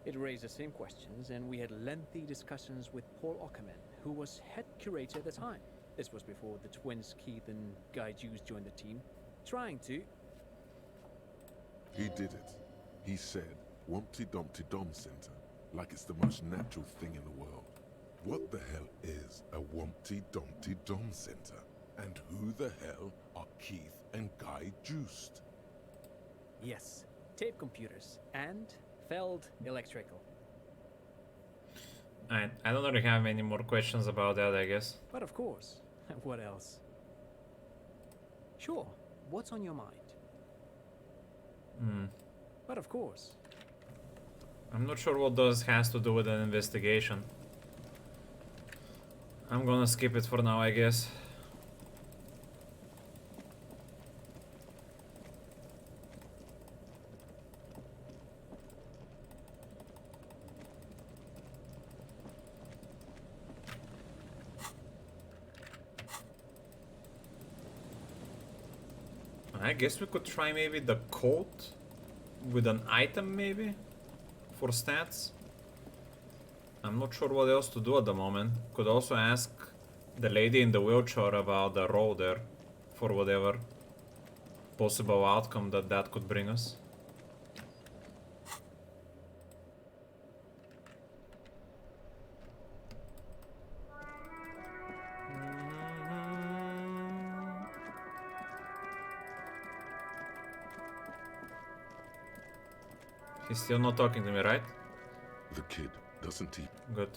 It raised the same questions, and we had lengthy discussions with Paul Ockerman, who was head curator at the time. This was before the twins Keith and Guy Jews joined the team, trying to... He did it. He said, Wumpty Dumpty Dum Center, like it's the most natural thing in the world. What the hell is a Wumpty Dumpty Dum Center? And who the hell are Keith and Guy Juiced? Yes, tape computers and Feld Electrical. I don't really have any more questions about that, I guess. But of course, what else? Sure, what's on your mind? But of course. I'm not sure what this has to do with an investigation. I'm gonna skip it for now, I guess. I guess we could try maybe the coat with an item maybe for stats. I'm not sure what else to do at the moment. Could also ask the lady in the wheelchair about the road there for whatever possible outcome that could bring us. He's still not talking to me, right? The kid doesn't he? Good.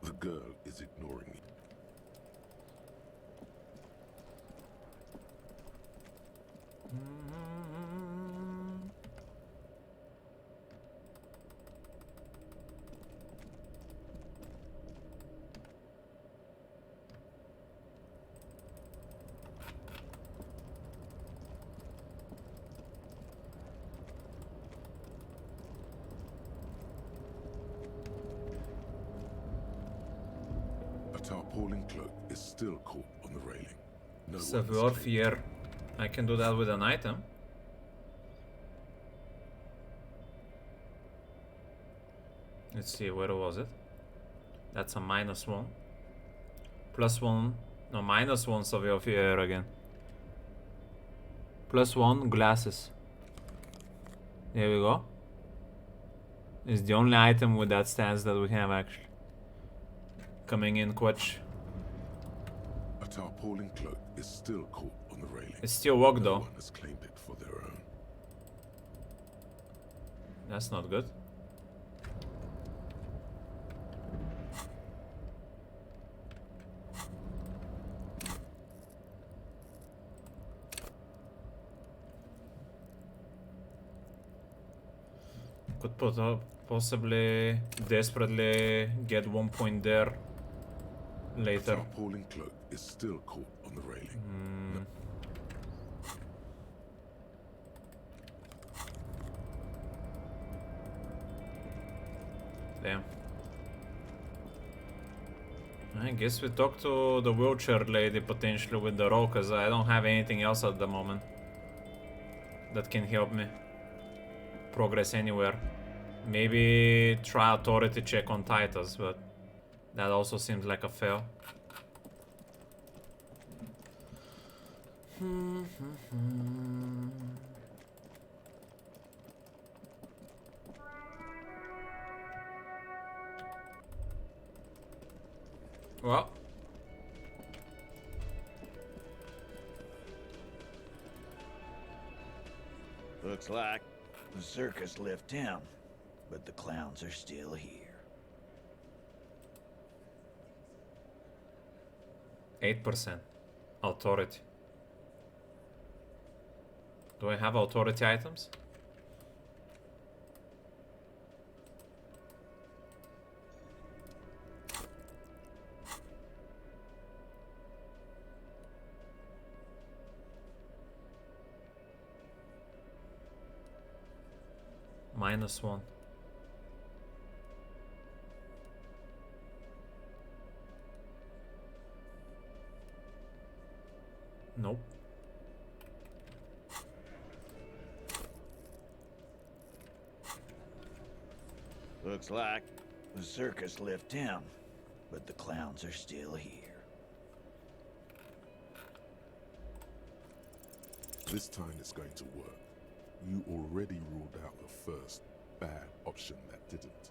The girl is ignoring me. A tarpaulin cloak is still caught on the railing. No Severe fear. I can do that with an item. Let's see, where was it? That's a -1. +1. No, -1 severe fear again. +1 glasses. There we go. It's the only item with that stance that we have actually. Coming in clutch. A tarpaulin cloak is still caught on the railing. It's still work No though. one has claimed it for their own. That's not good. Could put up possibly desperately get 1 point there later. A tarpaulin cloak is still caught on the railing. Damn. I guess we talk to the wheelchair lady potentially with the roll, because I don't have anything else at the moment that can help me progress anywhere. Maybe try authority check on Titus, but that also seems like a fail. Well, looks like the circus left town, but the clowns are still here. 8% authority. Do I have authority items? -1. Nope. Looks like the circus left town, but the clowns are still here. This time it's going to work. You already ruled out the first bad option that didn't.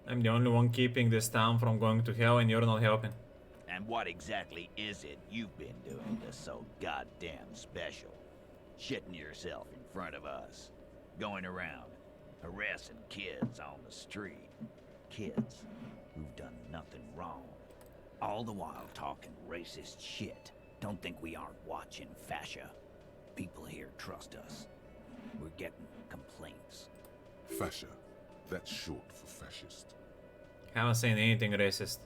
I'm the only one keeping this town from going to hell, and you're not helping. And what exactly is it you've been doing that's so goddamn special? Shitting yourself in front of us. Going around, harassing kids on the street. Kids who've done nothing wrong. All the while talking racist shit. Don't think we aren't watching, Fascia. People here trust us. We're getting complaints. Fascia. That's short for fascist. Haven't seen anything racist.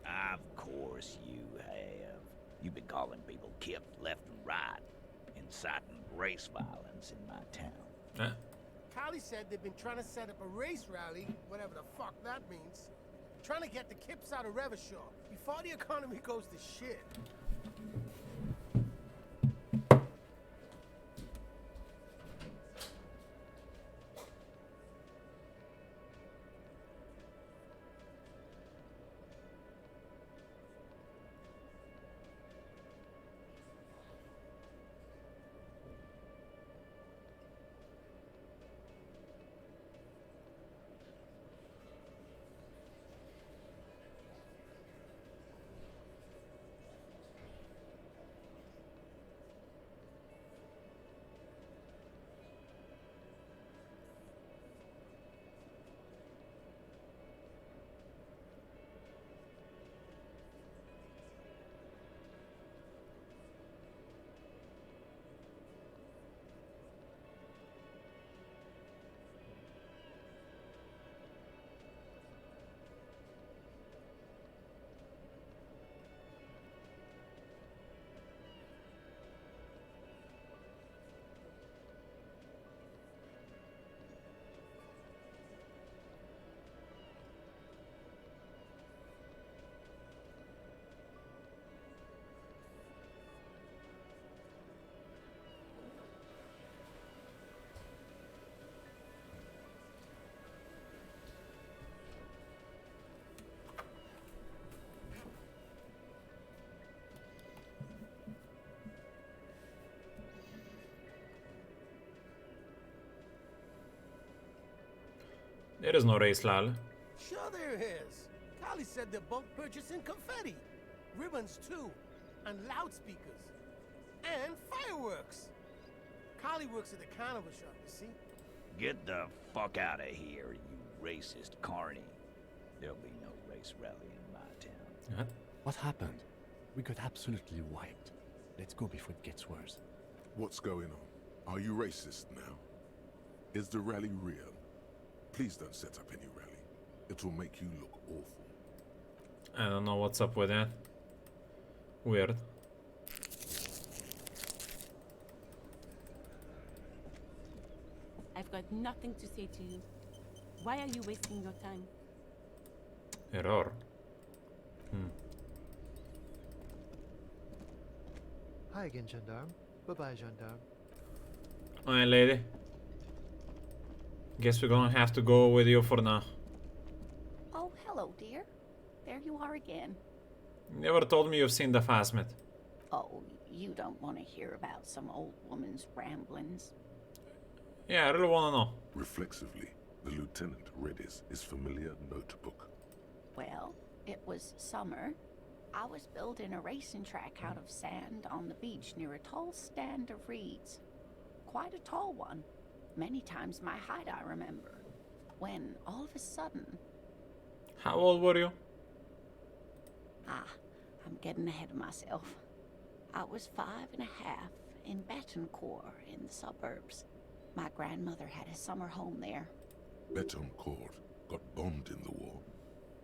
Of course you have. You've been calling people Kip left and right, inciting race violence in my town. Callie said they've been trying to set up a race rally, whatever the fuck that means. trying to get the kips out of Revachol before the economy goes to shit. There is no race, lal. Sure there is. Callie said they're bulk purchasing confetti. Ribbons too. And loudspeakers. And fireworks. Callie works at the carnival shop, you see? Get the fuck out of here, you racist carny. There'll be no race rally in my town. What happened? We got absolutely wiped. Let's go before it gets worse. What's going on? Are you racist now? Is the rally real? Please don't set up any rally. It will make you look awful. I don't know what's up with that. Weird. I've got nothing to say to you. Why are you wasting your time? Error. Hi again, Gendarme. Bye-bye, Gendarme. Alright, lady. Guess we're gonna have to go with you for now. Oh, hello, dear. There you are again. Never told me you've seen the Phasmid. Oh, you don't want to hear about some old woman's ramblings. Yeah, I really wanna know. Reflexively, the lieutenant read his familiar notebook. Well, it was summer. I was building a racing track out of sand on the beach near a tall stand of reeds. Quite a tall one. Many times my height, I remember. When, all of a sudden... How old were you? I'm getting ahead of myself. I was 5 and a half in Betancourt in the suburbs. My grandmother had a summer home there. Betancourt got bombed in the war.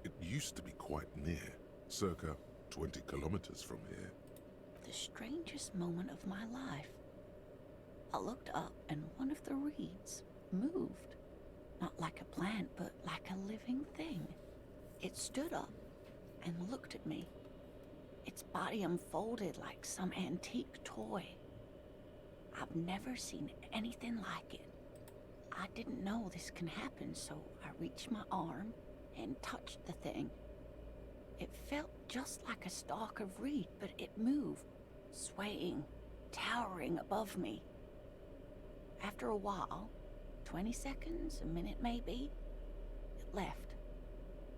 It used to be quite near, circa 20 kilometers from here. The strangest moment of my life. I looked up and one of the reeds moved. Not like a plant, but like a living thing. It stood up and looked at me. Its body unfolded like some antique toy. I've never seen anything like it. I didn't know this can happen, so I reached my arm and touched the thing. It felt just like a stalk of reed, but it moved, swaying, towering above me. After a while, 20 seconds, a minute maybe, it left,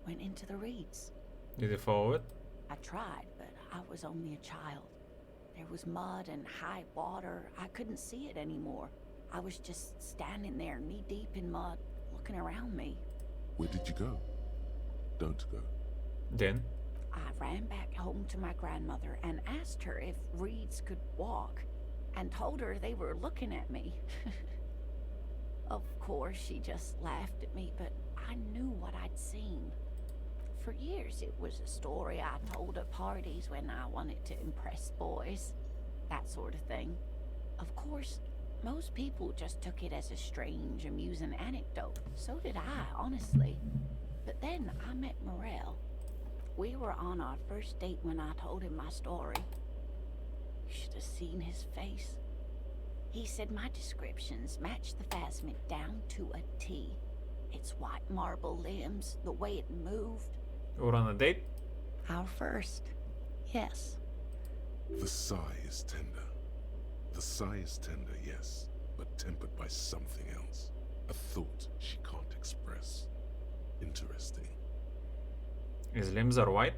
went into the reeds. Did it follow it? I tried, but I was only a child. There was mud and high water. I couldn't see it anymore. I was just standing there, knee-deep in mud, looking around me. Where did you go? Don't go. Then? I ran back home to my grandmother and asked her if reeds could walk, and told her they were looking at me. Of course, she just laughed at me, but I knew what I'd seen. For years, it was a story I told at parties when I wanted to impress boys. That sort of thing. Of course, most people just took it as a strange, amusing anecdote. So did I, honestly. But then I met Morel. We were on our first date when I told him my story. You should have seen his face. He said my descriptions matched the phasmid down to a T. Its white marble limbs, the way it moved. You were on a date? Our first, yes. The sigh is tender. The sigh is tender, yes, but tempered by something else. A thought she can't express. Interesting. His limbs are white?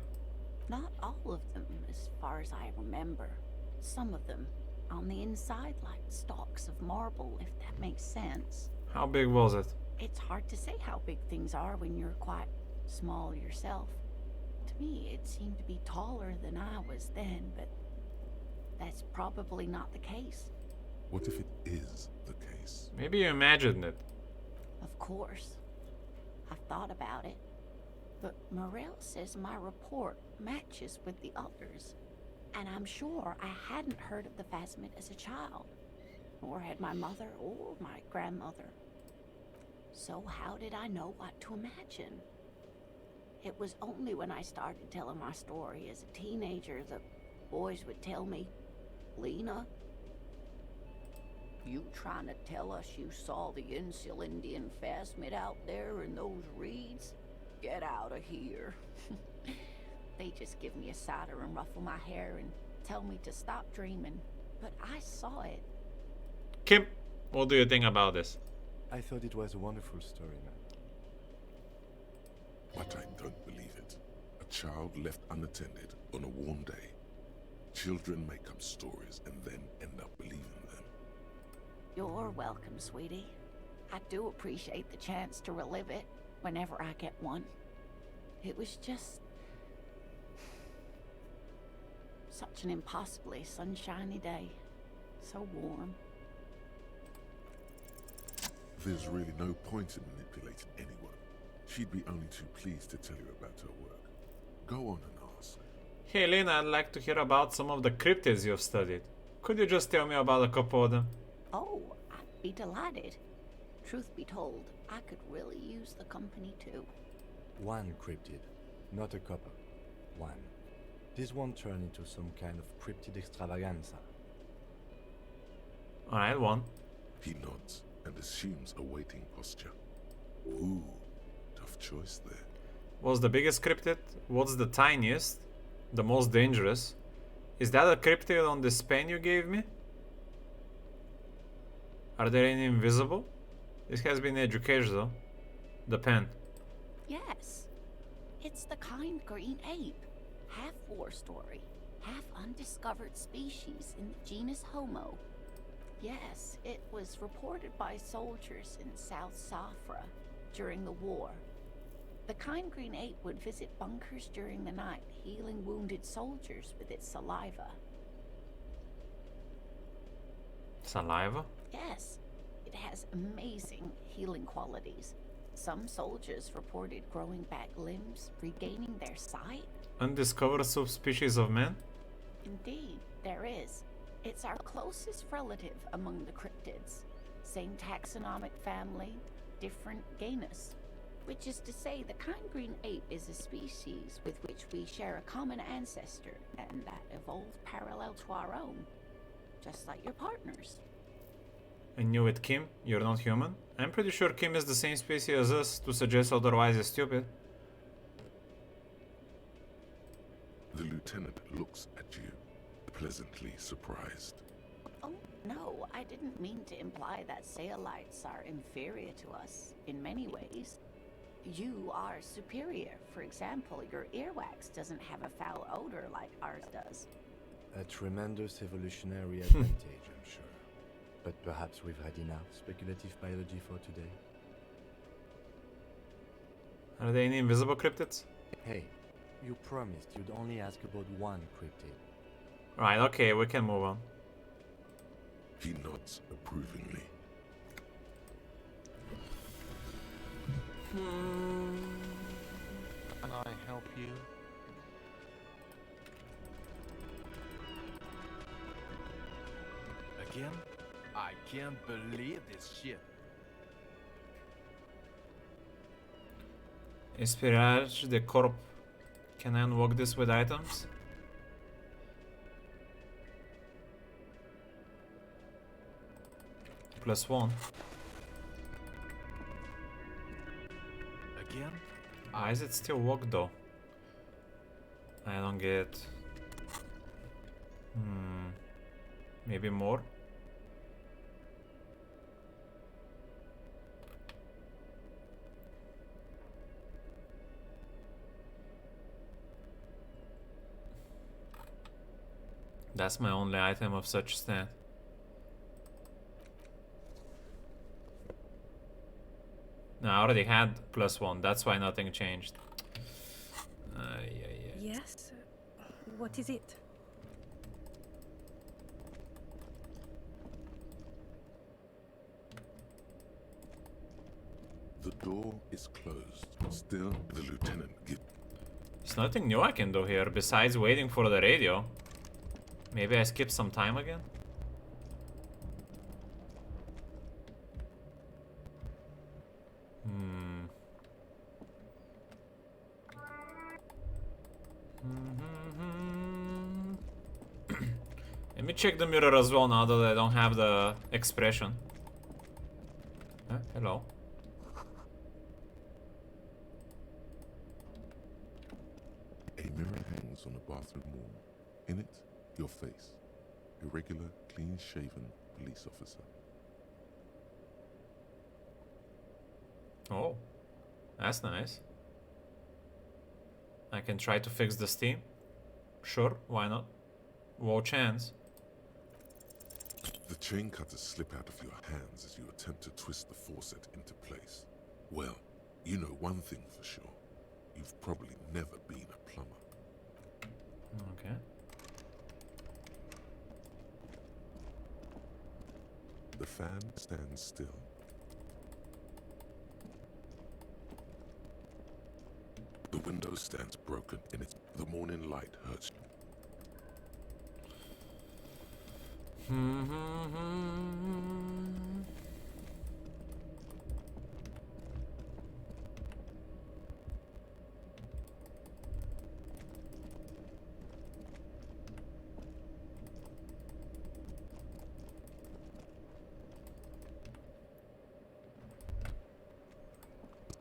Not all of them, as far as I remember. Some of them, on the inside, like stalks of marble, if that makes sense. How big was it? It's hard to say how big things are when you're quite small yourself. To me, it seemed to be taller than I was then, but that's probably not the case. What if it is the case? Maybe you imagined it. Of course. I've thought about it. But Morel says my report matches with the others. And I'm sure I hadn't heard of the phasmid as a child. Nor had my mother or my grandmother. So how did I know what to imagine? It was only when I started telling my story as a teenager that boys would tell me, Lena, you trying to tell us you saw the Insulindian phasmid out there in those reeds? Get out of here. They just give me a cider and ruffle my hair and tell me to stop dreaming. But I saw it. Kim, what do you think about this? I thought it was a wonderful story, man. But I don't believe it. A child left unattended on a warm day. Children make up stories and then end up believing them. You're welcome, sweetie. I do appreciate the chance to relive it whenever I get one. It was just such an impossibly sunshiny day. So warm. There's really no point in manipulating anyone. She'd be only too pleased to tell you about her work. Go on and ask. Hey Lena, I'd like to hear about some of the cryptids you've studied. Could you just tell me about a couple of them? Oh, I'd be delighted. Truth be told, I could really use the company too. One cryptid, not a couple. One. This won't turn into some kind of cryptid extravaganza. Alright, one. He nods and assumes a waiting posture. Ooh, tough choice there. What's the biggest cryptid? What's the tiniest? The most dangerous? Is that a cryptid on this pen you gave me? Are there any invisible? This has been educational. The pen. Yes. It's the kind green ape. Half war story, half undiscovered species in the genus Homo. Yes, it was reported by soldiers in South Safra during the war. The kind green ape would visit bunkers during the night, healing wounded soldiers with its saliva. Saliva? Yes, it has amazing healing qualities. Some soldiers reported growing back limbs, regaining their sight. Undiscovered subspecies of man? Indeed, there is. It's our closest relative among the cryptids. Same taxonomic family, different genus. Which is to say, the kind green ape is a species with which we share a common ancestor, and that evolved parallel to our own. Just like your partners. I knew it, Kim. You're not human. I'm pretty sure Kim is the same species as us. To suggest otherwise is stupid. The lieutenant looks at you, pleasantly surprised. Oh, no, I didn't mean to imply that Saolites are inferior to us in many ways. You are superior. For example, your earwax doesn't have a foul odor like ours does. A tremendous evolutionary advantage, I'm sure. But perhaps we've had enough speculative biology for today. Are there any invisible cryptids? Hey, you promised you'd only ask about one cryptid. Right, okay, we can move on. He nods approvingly. Can I help you? Again? I can't believe this shit. Espionage the corp. Can I unlock this with items? +1. Again? Why is it still locked though? I don't get. Maybe more? That's my only item of such stat. No, I already had +1, that's why nothing changed. Yes? What is it? The door is closed. Still, the lieutenant gives. There's nothing new I can do here besides waiting for the radio. Maybe I skip some time again? Let me check the mirror as well now that I don't have the expression. Hello. A mirror hangs on the bathroom wall. In it, your face. A regular, clean-shaven police officer. Oh, that's nice. I can try to fix the steam. Sure, why not? Low chance. The chain cutters slip out of your hands as you attempt to twist the faucet into place. Well, you know one thing for sure. You've probably never been a plumber. Okay. The fan stands still. The window stands broken in its... The morning light hurts you.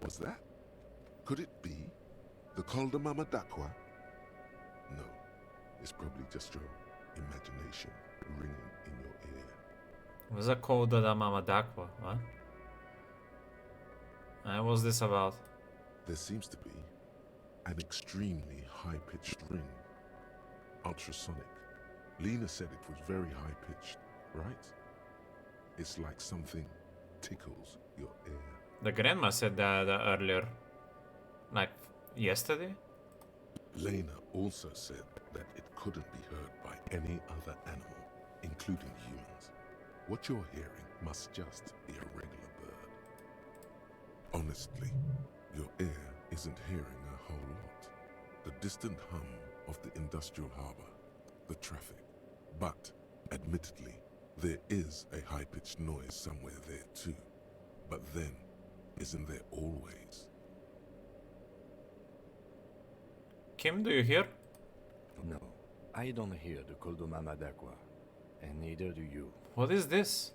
Was that? Could it be the Col de Mama Dakwa? No, it's probably just your imagination ringing in your ear. What's a code da Mama Dakwa? What? What's this about? There seems to be an extremely high-pitched ring. Ultrasonic. Lena said it was very high-pitched, right? It's like something tickles your ear. The grandma said that earlier. Like, yesterday? Lena also said that it couldn't be heard by any other animal, including humans. What you're hearing must just be a regular bird. Honestly, your ear isn't hearing a whole lot. The distant hum of the industrial harbor, the traffic. But, admittedly, there is a high-pitched noise somewhere there too. But then, isn't there always? Kim, do you hear? No, I don't hear the Col de Mama Dakwa, and neither do you. What is this?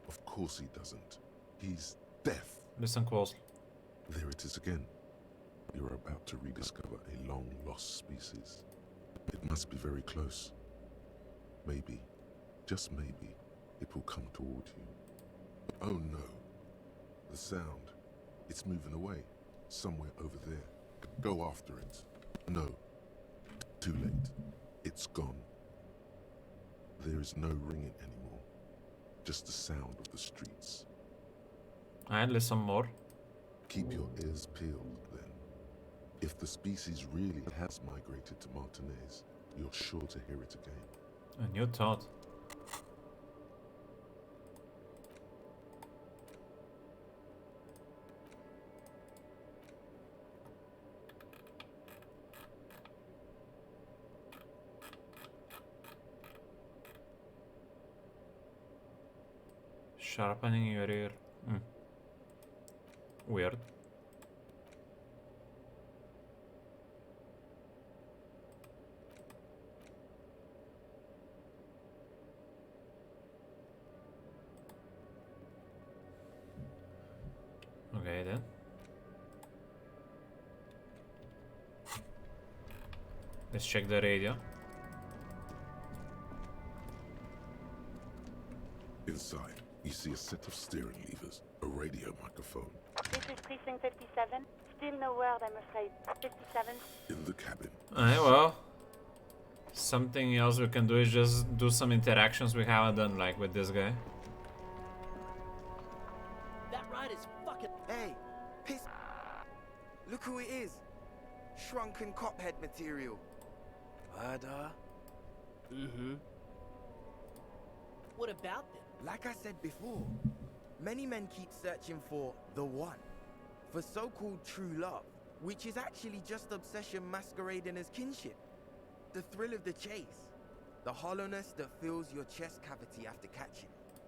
Of course he doesn't. He's deaf. Listen closely. There it is again. You're about to rediscover a long-lost species. It must be very close. Maybe, just maybe, it will come toward you. Oh no. The sound. It's moving away. Somewhere over there. Go after it. No. Too late. It's gone. There is no ringing anymore. Just the sound of the streets. I'll listen more. Keep your ears peeled, then. If the species really has migrated to Martinez, you're sure to hear it again. A new thought. Sharpening your ear. Weird. Okay then. Let's check the radio. Inside, you see a set of steering levers, a radio microphone. This is Precinct 57. Still no word, I'm afraid. 57. In the cabin. Alright, well. Something else we can do is just do some interactions we haven't done, like with this guy. That ride is fucking. Hey, piss. Look who it is. Shrunken cophead material. Murder. Mm-hmm. What about them? Like I said before, many men keep searching for the one, for so-called true love, which is actually just obsession masquerading as kinship. The thrill of the chase, the hollowness that fills your chest cavity after catching it.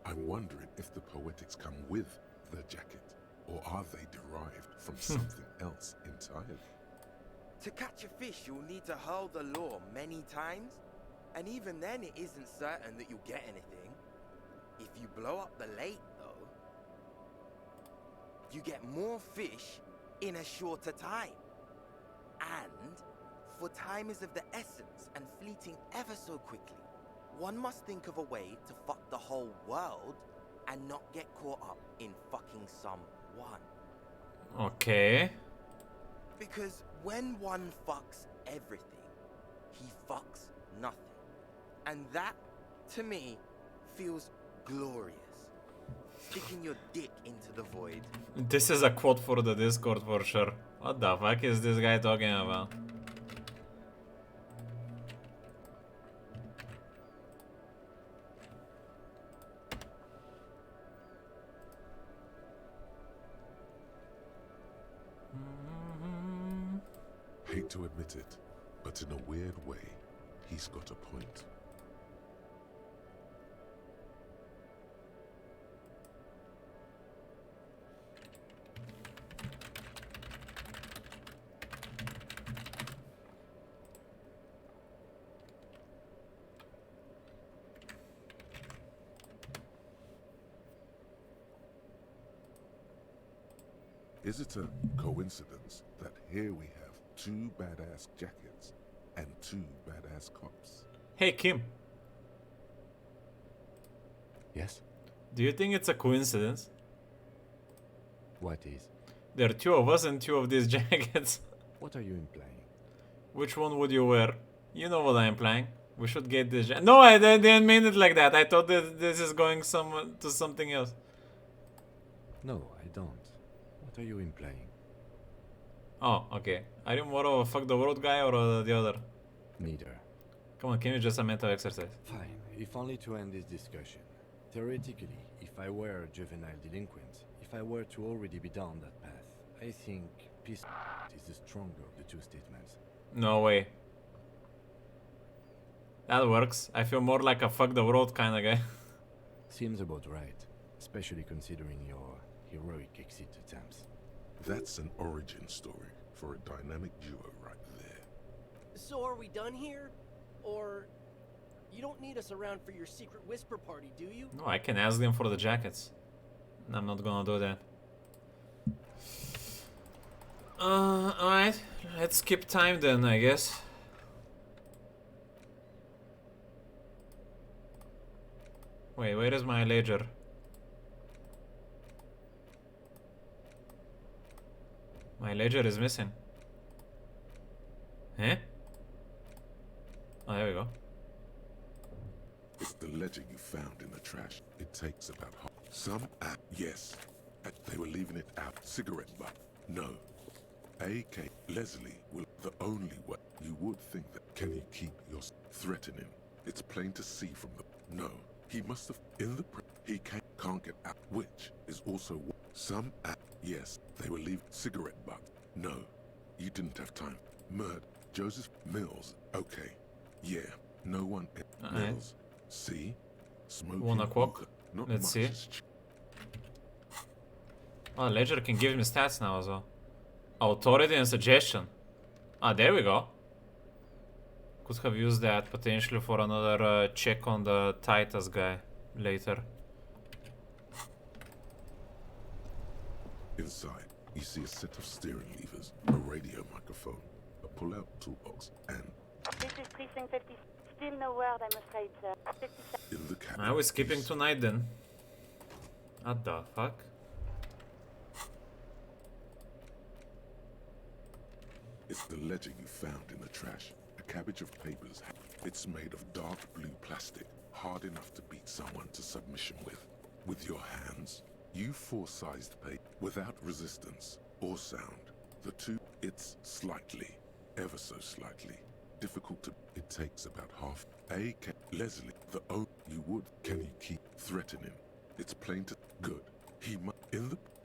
I'm wondering if the poetics come with the jacket, or are they derived from something else entirely? To catch a fish, you'll need to hurl the lure many times, and even then it isn't certain that you'll get anything. If you blow up the lake, though, you get more fish in a shorter time. And, for time is of the essence and fleeting ever so quickly, one must think of a way to fuck the whole world and not get caught up in fucking someone. Okay. Because when one fucks everything, he fucks nothing. And that, to me, feels glorious. Sticking your dick into the void. This is a quote for the Discord for sure. What the fuck is this guy talking about? Hate to admit it, but in a weird way, he's got a point. Is it a coincidence that here we have two badass jackets and two badass cops? Hey Kim. Yes? Do you think it's a coincidence? What is? There are two of us and two of these jackets. What are you implying? Which one would you wear? You know what I'm implying. We should get this jacket. No, I didn't mean it like that. I thought that this is going to something else. No, I don't. What are you implying? Oh, okay. Are you more of a fuck the world guy or the other? Neither. Come on, can you just a mental exercise? Fine, if only to end this discussion. Theoretically, if I were a juvenile delinquent, if I were to already be down that path, I think peace is the stronger of the two statements. No way. That works. I feel more like a fuck the world kind of guy. Seems about right, especially considering your heroic exit attempts. That's an origin story for a dynamic duo right there. So are we done here? Or you don't need us around for your secret whisper party, do you? No, I can ask them for the jackets. I'm not gonna do that. Alright. Let's skip time then, I guess. Wait, where is my ledger? My ledger is missing. Eh? Oh, there we go. It's the ledger you found in the trash. It takes about half. Some yes. They were leaving it out. Cigarette butt. No. A.K. Leslie will the only way. You would think that. Can you keep your threatening? It's plain to see from the. No. He must have in the. He can't get out. Which is also some yes. They were leaving cigarette butt. No. You didn't have time. Murder. Joseph Mills. Okay. Yeah. No one. Mills. See? Smoking. 1 o'clock. Let's see. Oh, ledger can give me stats now as well. Authority and suggestion. Ah, there we go. Could have used that potentially for another check on the Titus guy later. Inside, you see a set of steering levers, a radio microphone, a pull-out toolbox, and This is Precinct 50. Still no word, I'm afraid, sir. 57. in the cabin. I was skipping tonight then. What the fuck? It's the ledger you found in the trash. A cabbage of papers. It's made of dark blue plastic, hard enough to beat someone to submission with. With your hands, you four-sized paper without resistance or sound. The two, it's slightly, ever so slightly, difficult to. It takes about half. Leslie, the O you would. Can you keep threatening? It's plain to. Good. He might.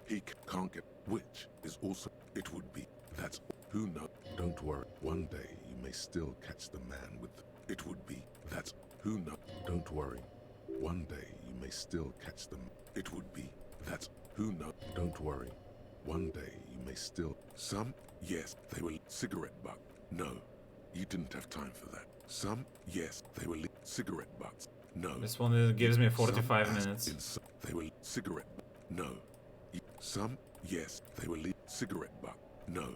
He can't get. Which is also. It would be. That's. Who knows? Don't worry. One day you may still catch the man with. It would be. That's. Who knows? Don't worry. One day you may still catch them. It would be. That's. Who knows? Don't worry. One day you may still. Some. Yes, they were cigarette butt. No, you didn't have time for that. Some. Yes, they were cigarette butts. No. This one gives me 45 minutes. They were cigarette. No. Some. Yes, they were cigarette butt. No.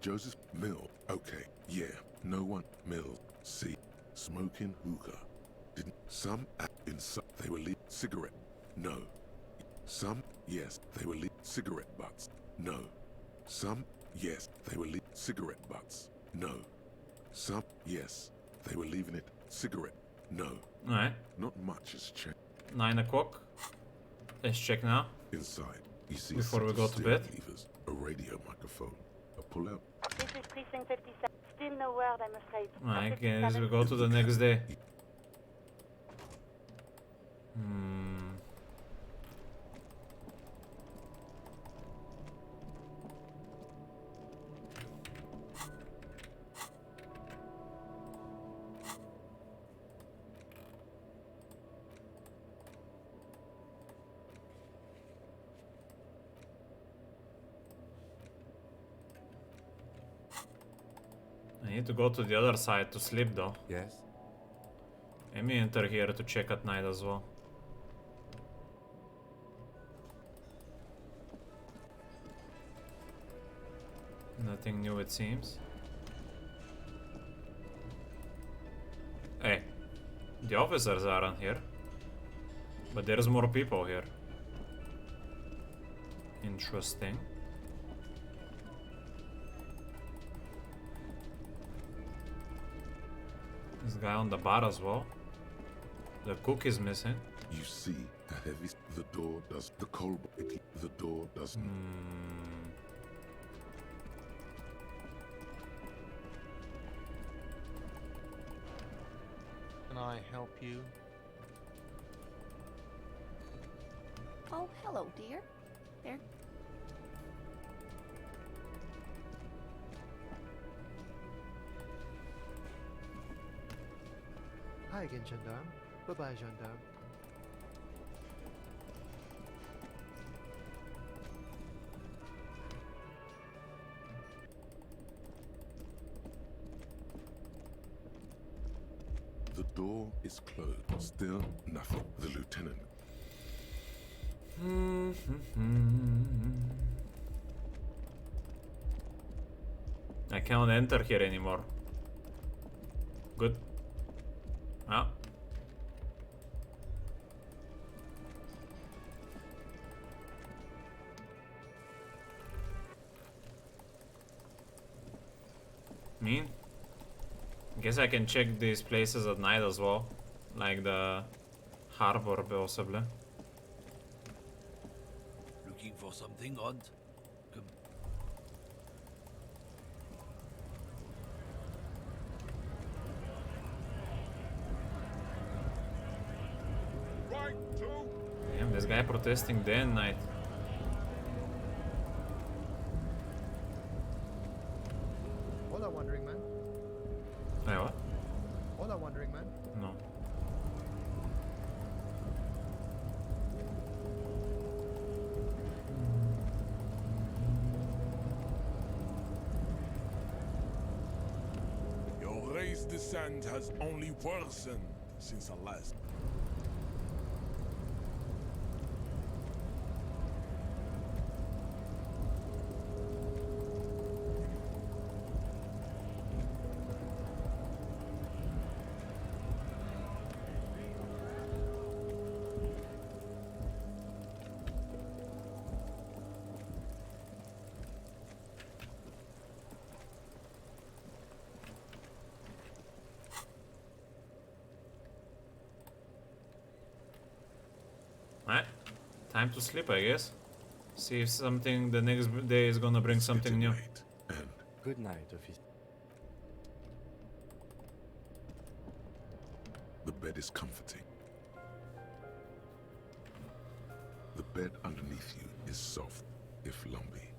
Joseph Mill. Okay. Yeah. No one. Mill. See. Smoking hookah. Didn't. Some. They were cigarette. No. Some. Yes. They were cigarette butts. No. Some. Yes. They were cigarette butts. No. Some. Yes. They were leaving it. Cigarette. No. Alright. Not much has changed. 9 o'clock. Let's check now. Inside, you see before we go to bed. Levers, a radio microphone, a pull-out. This is Precinct 57. Still no word, I'm afraid. I guess we go to the next day. I need to go to the other side to sleep though. Yes? Let me enter here to check at night as well. Nothing new it seems. Hey, the officers aren't here. But there's more people here. Interesting. This guy on the bar as well. The cook is missing. You see a heavy. The door does. The cold. The door doesn't. Can I help you? Oh, hello, dear. There. Hi again, Gendarme. Bye-bye, Gendarme. The door is closed. Still nothing. The lieutenant. I cannot enter here anymore. Good. Ah. Mean? Guess I can check these places at night as well. Like the harbor possibly. Looking for something odd? Come. Damn, this guy protesting day and night. Hola, Wandering Man. Hey, what? Hola, Wandering Man. No. Your race descent has only worsened since the last. Time to sleep, I guess. See if something the next day is gonna bring something new. Good night, officer. The bed is comforting. The bed underneath you is soft, if lumpy.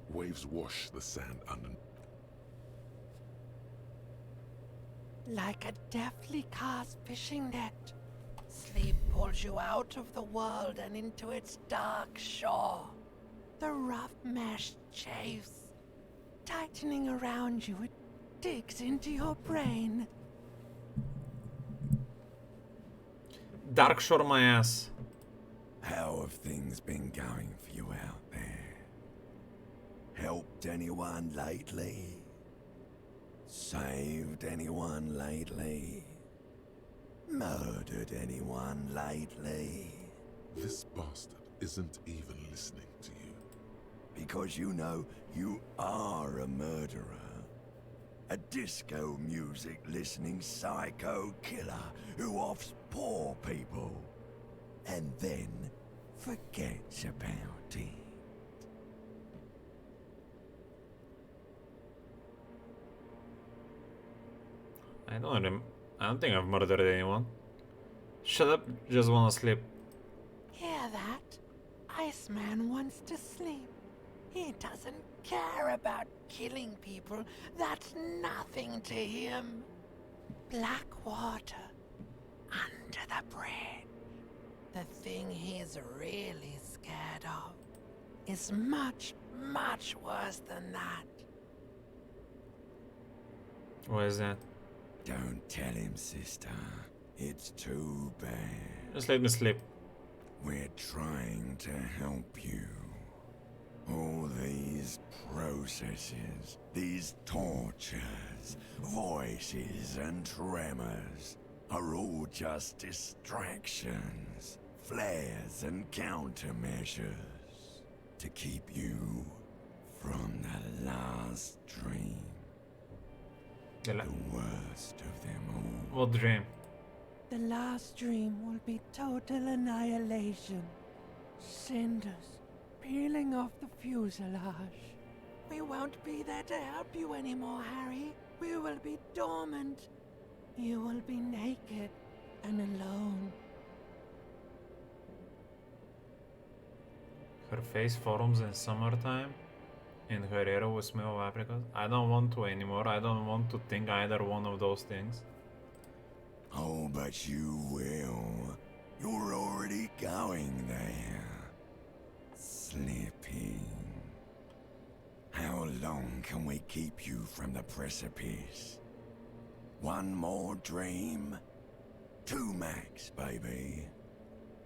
Waves wash the sand underneath. Like a deftly cast fishing net, sleep pulls you out of the world and into its dark shore. The rough mesh chafes, tightening around you, it digs into your brain. Dark shore my ass. How have things been going for you out there? Helped anyone lately? Saved anyone lately? Murdered anyone lately? This bastard isn't even listening to you. Because you know you are a murderer. A disco music listening psycho killer who offs poor people and then forgets about it. I don't think I've murdered anyone. Shut up, just wanna sleep. Hear that? Iceman wants to sleep. He doesn't care about killing people. That's nothing to him. Black water under the bridge. The thing he's really scared of is much, much worse than that. What is that? Don't tell him, sister. It's too bad. Just let me sleep. We're trying to help you. All these processes, these tortures, voices and tremors are all just distractions, flares and countermeasures to keep you from the last dream. The worst of them all. What dream? The last dream will be total annihilation. Cinders peeling off the fuselage. We won't be there to help you anymore, Harry. We will be dormant. You will be naked and alone. Her face forms in summertime. In her hair will smell of apricots. I don't want to anymore. I don't want to think either one of those things. Oh, but you will. You're already going there. Slipping. How long can we keep you from the precipice? One more dream? 2 max, baby.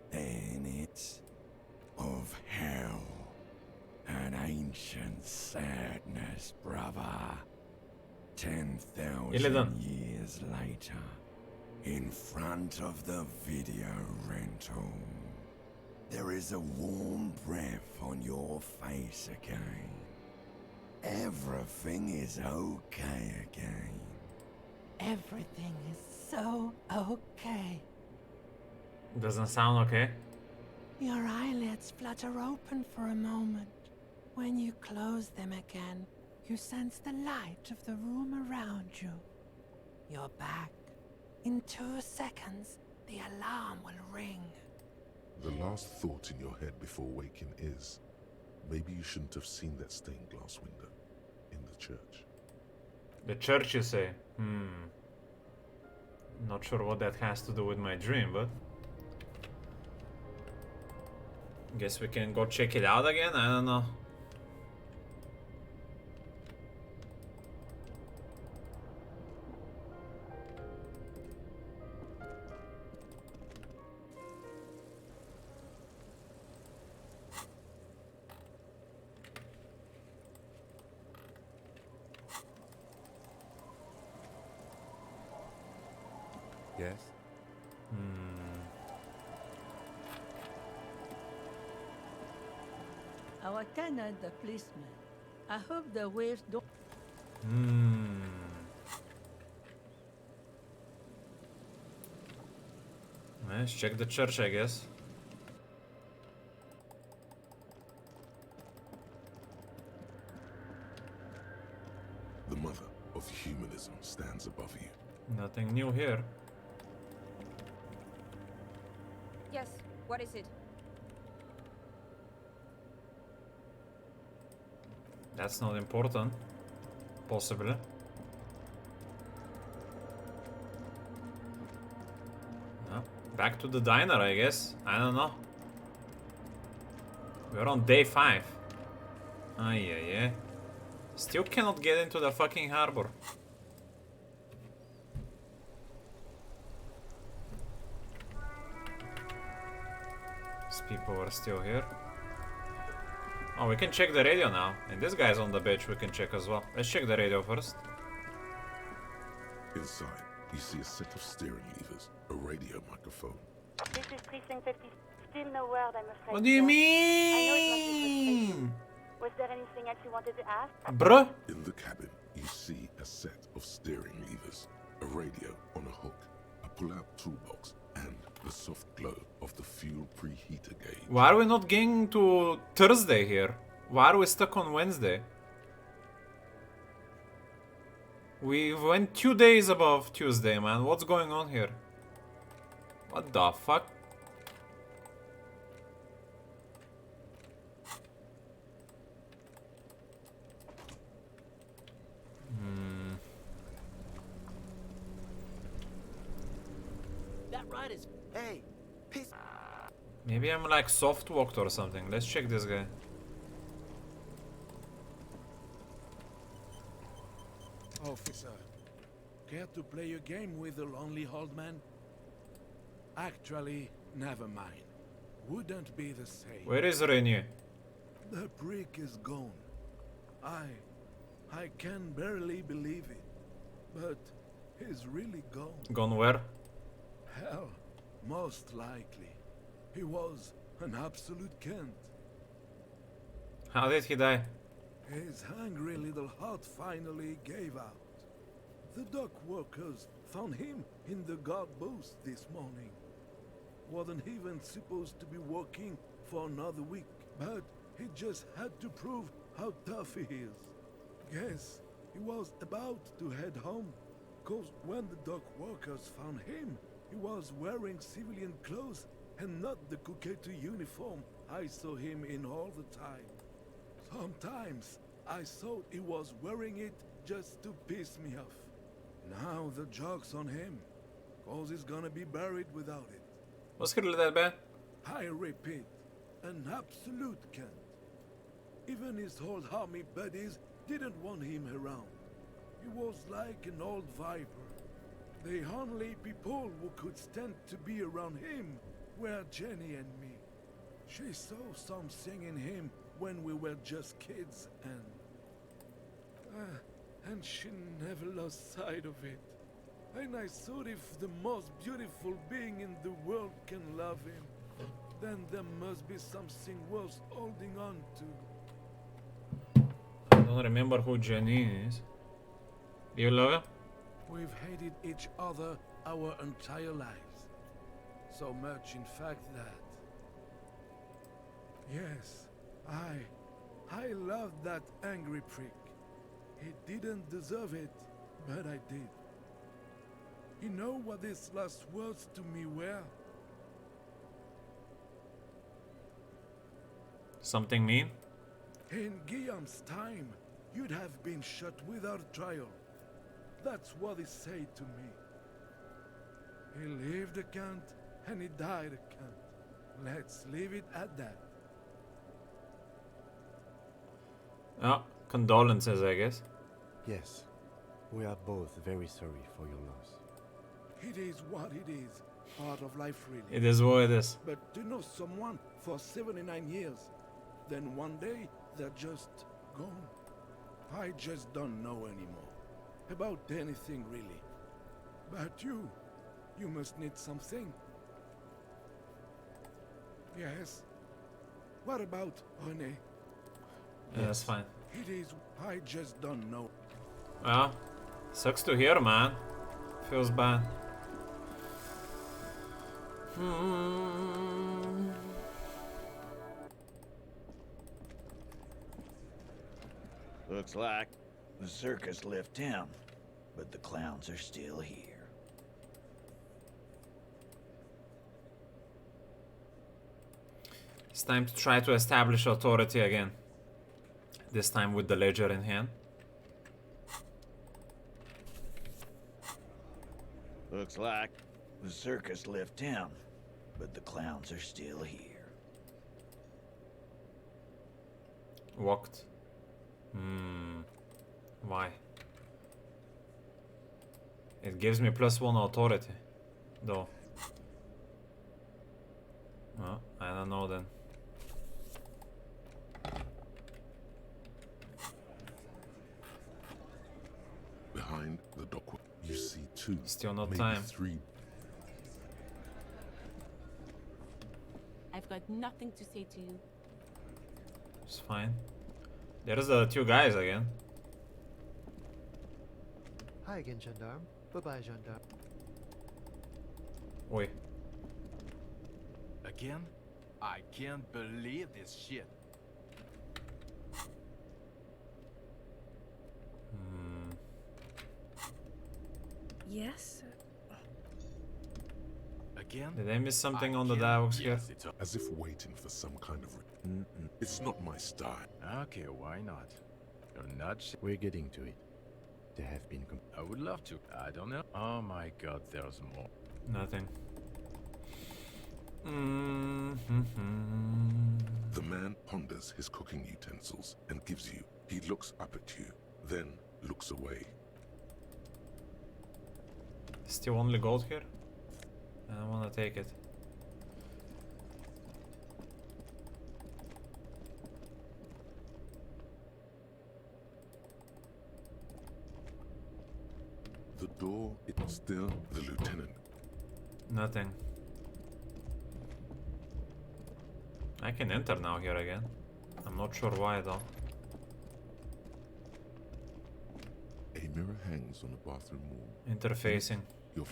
Then it's of hell. An ancient sadness, brother. 10,000 years later, in front of the video rental, there is a warm breath on your face again. Everything is okay again. Everything is so okay. Doesn't sound okay. Your eyelids flutter open for a moment. When you close them again, you sense the light of the room around you. You're back. In 2 seconds, the alarm will ring. The last thought in your head before waking is, maybe you shouldn't have seen that stained glass window in the church. The church, you say? Not sure what that has to do with my dream, but... guess we can go check it out again? I don't know. Yes? Our tenant, the policeman. I hope the waves don't... Let's check the church, I guess. of humanism stands above you. Nothing new here. Yes, what is it? That's not important. Possibly. Back to the diner, I guess. I don't know. We're on day 5. Ay. Still cannot get into the fucking harbor. These people are still here. Oh, we can check the radio now. And this guy's on the beach, we can check as well. Let's check the radio first. Inside, you see a set of steering levers, a radio microphone. This is Precinct 50. Still no word, I'm afraid. What do you I know it must be frustrating. mean? Was there anything else you wanted to ask? Bruh? In the cabin, you see a set of steering levers, a radio on a hook, a pull-out toolbox, and the soft glow of the fuel preheater gauge. Why are we not getting to Thursday here? Why are we stuck on Wednesday? We went 2 days above Tuesday, man. What's going on here? What the fuck? That ride is. Hey, piss. Maybe I'm like soft walked or something. Let's check this guy. Officer, care to play a game with the lonely old man? Actually, never mind. Wouldn't be the same. Where is Renier? The prick is gone. I can barely believe it. But he's really gone. Gone where? Hell, most likely. He was an absolute cunt. How did he die? His hungry little heart finally gave out. The dock workers found him in the guard booth this morning. Wasn't even supposed to be working for another week, but he just had to prove how tough he is. Guess he was about to head home, cause when the dock workers found him, he was wearing civilian clothes and not the Kuketu uniform I saw him in all the time. Sometimes I thought he was wearing it just to piss me off. Now the joke's on him, cause he's gonna be buried without it. Vad skulle det där be? I repeat, an absolute cunt. Even his old army buddies didn't want him around. He was like an old viper. The only people who could stand to be around him were Jenny and me. She saw something in him when we were just kids, and she never lost sight of it. And I thought if the most beautiful being in the world can love him, then there must be something worth holding on to. I don't remember who Jenny is. You love her? We've hated each other our entire lives. So much, in fact, that... Yes, I loved that angry prick. He didn't deserve it, but I did. You know what his last words to me were? Something mean? In Guillaume's time, you'd have been shot without trial. That's what he said to me. He lived a cunt, and he died a cunt. Let's leave it at that. Oh, condolences, I guess. Yes, we are both very sorry for your loss. It is what it is. Part of life, really. It is what it is. But to know someone for 79 years, then one day they're just gone. I just don't know anymore. About anything, really. But you must need something. Yes? What about René? Yeah, that's fine. It is, I just don't know. Well, sucks to hear, man. Feels bad. Looks like the circus left town. but the clowns are still here. It's time to try to establish authority again. This time with the ledger in hand. Looks like the circus left town, but the clowns are still here. Walked. Why? It gives me +1 authority, though. Well, I don't know then. Behind the dock, you see 2, Still not maybe time. 3. I've got nothing to say to you. It's fine. There's the 2 guys again. Hi again, Gendarme. Bye-bye, Gendarme. Oi. Again? I can't believe this shit. Yes? Again? Did I miss something on the dialogues here? As if waiting for some kind of... It's not my style. Okay, why not? You're not We're getting to it. There have been... I would love to. I don't know. Oh my god, there's more. Nothing. The man ponders his cooking utensils and gives you. He looks up at you, then looks away. Still only gold here? I don't wanna take it. The door is still the lieutenant. Nothing. I can enter now here again. I'm not sure why though. A mirror hangs on the bathroom wall. Interfacing. Your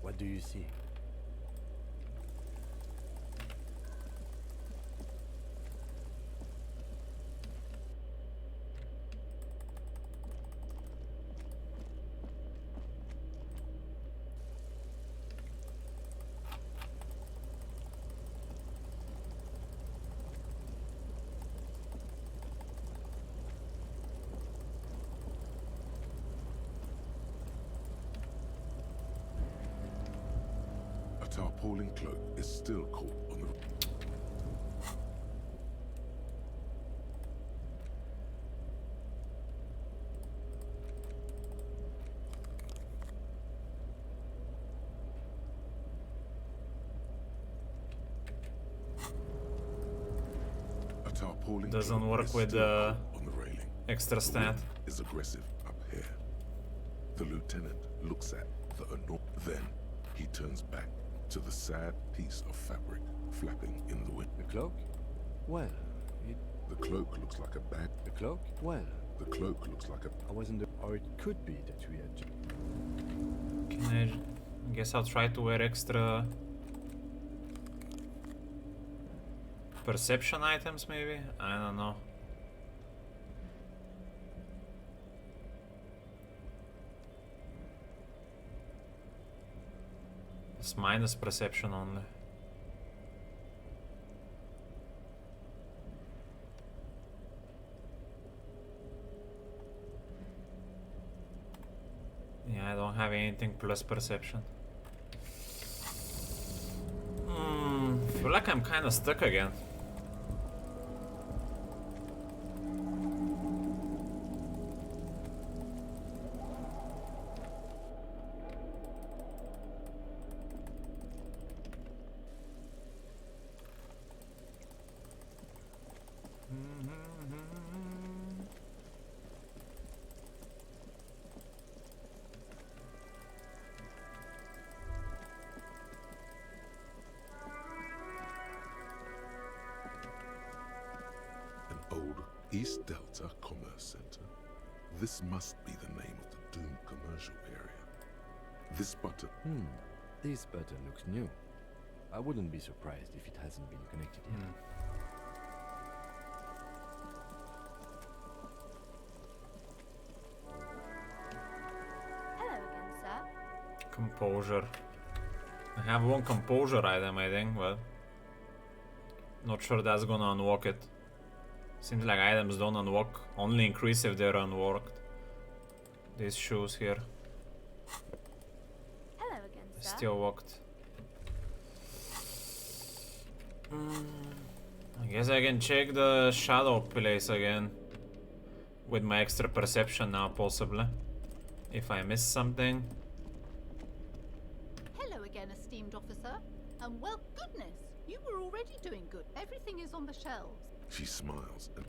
What do you see? A tarpaulin cloak is still caught on the... A tarpaulin Doesn't cloak work is with still the caught on the railing. extra The stat. wind is aggressive up here. The lieutenant looks at the then he turns back to the sad piece of fabric flapping in the wind. The cloak? Well, The cloak looks like a bag. The cloak? Well, The cloak looks like a... I wasn't... Or it could be that we had... Can I guess I'll try to wear extra perception items maybe? I don't know. It's minus perception only. Yeah, I don't have anything plus perception. Feel like I'm kind of stuck again. East Delta Commerce Center. This must be the name of the doomed commercial area. This button. This button looks new. I wouldn't be surprised if it hasn't been connected yet. Hello again, sir. Composure. I have one composure item, I think, but not sure that's gonna unlock it. Seems like items don't unlock, only increase if they're unlocked. These shoes here. Hello again, sir. Still locked. I guess I can check the shadow place again. With my extra perception now, possibly. If I miss something. Hello again, esteemed officer. And well, goodness, you were already doing good. Everything is on the shelves. She smiles and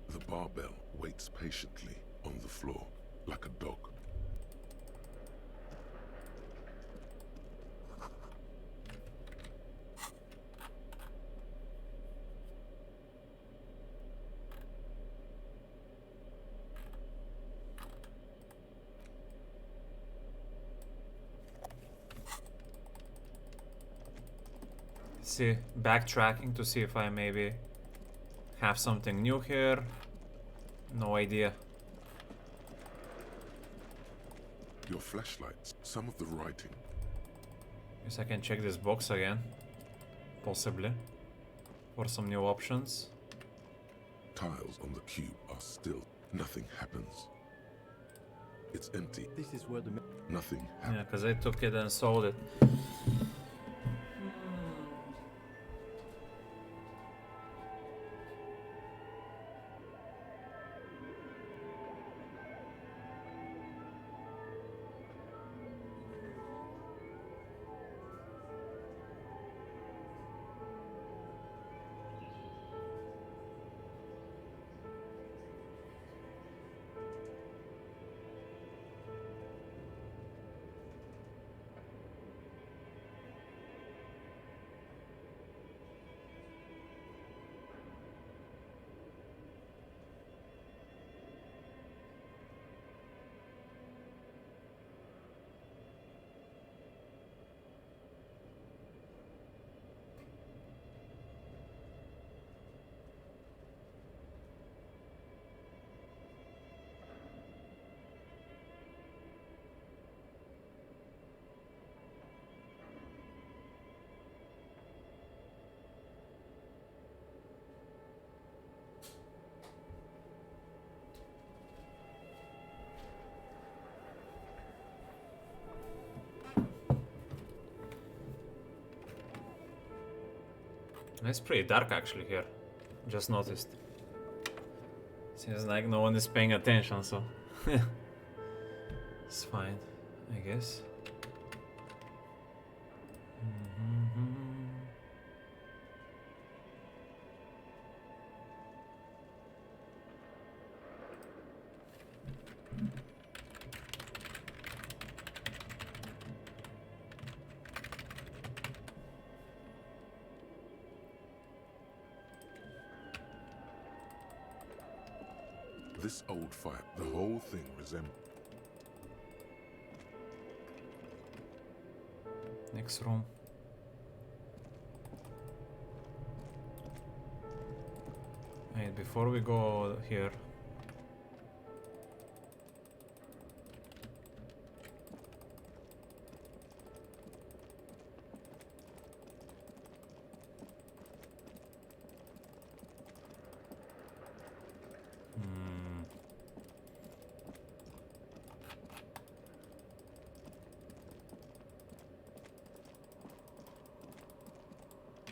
the barbell waits patiently on the floor like a dog. See, backtracking to see if I maybe have something new here. No idea. Your flashlights, some of the writing. Guess I can check this box again. Possibly. For some new options. Tiles on the cube are still. Nothing happens. It's empty. This is where the nothing happens. Yeah, because I took it and sold it. It's pretty dark actually here. Just noticed. Seems like no one is paying attention, so it's fine, I guess. This old fire, the whole thing resembles. Next room. Wait, before we go here.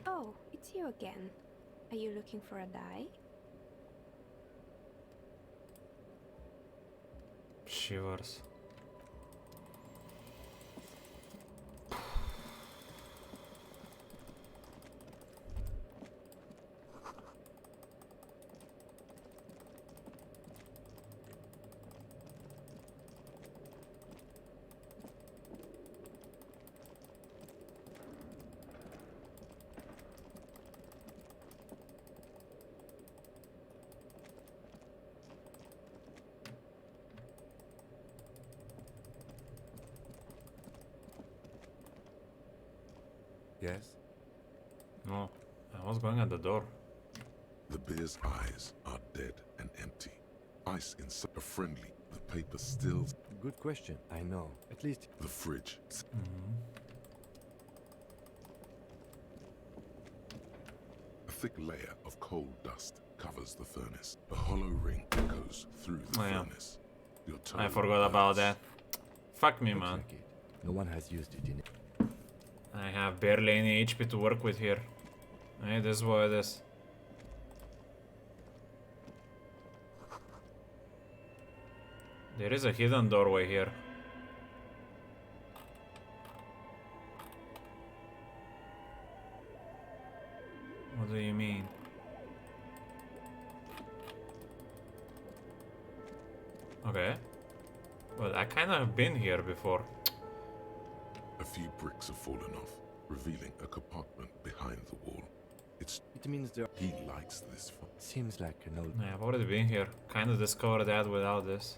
Oh, it's you again. Are you looking for a die? Shivers. Yes? No, I was going at the door. The bear's eyes are dead and empty. Ice inside are friendly. The paper still. Good question. I know. At least the fridge. A thick layer of coal dust covers the furnace. A hollow ring echoes through the furnace. Your I toe forgot about that. Fuck me, looks man. like it. No one has used it in it. I have barely any HP to work with here. Hey, this is what it is. There is a hidden doorway here. What do you mean? Okay. Well, I kind of have been here before. A few bricks have fallen off, revealing a compartment behind the wall. It means there. He likes this fun. Seems like an old. Yeah, I've already been here. Kind of discovered that without this.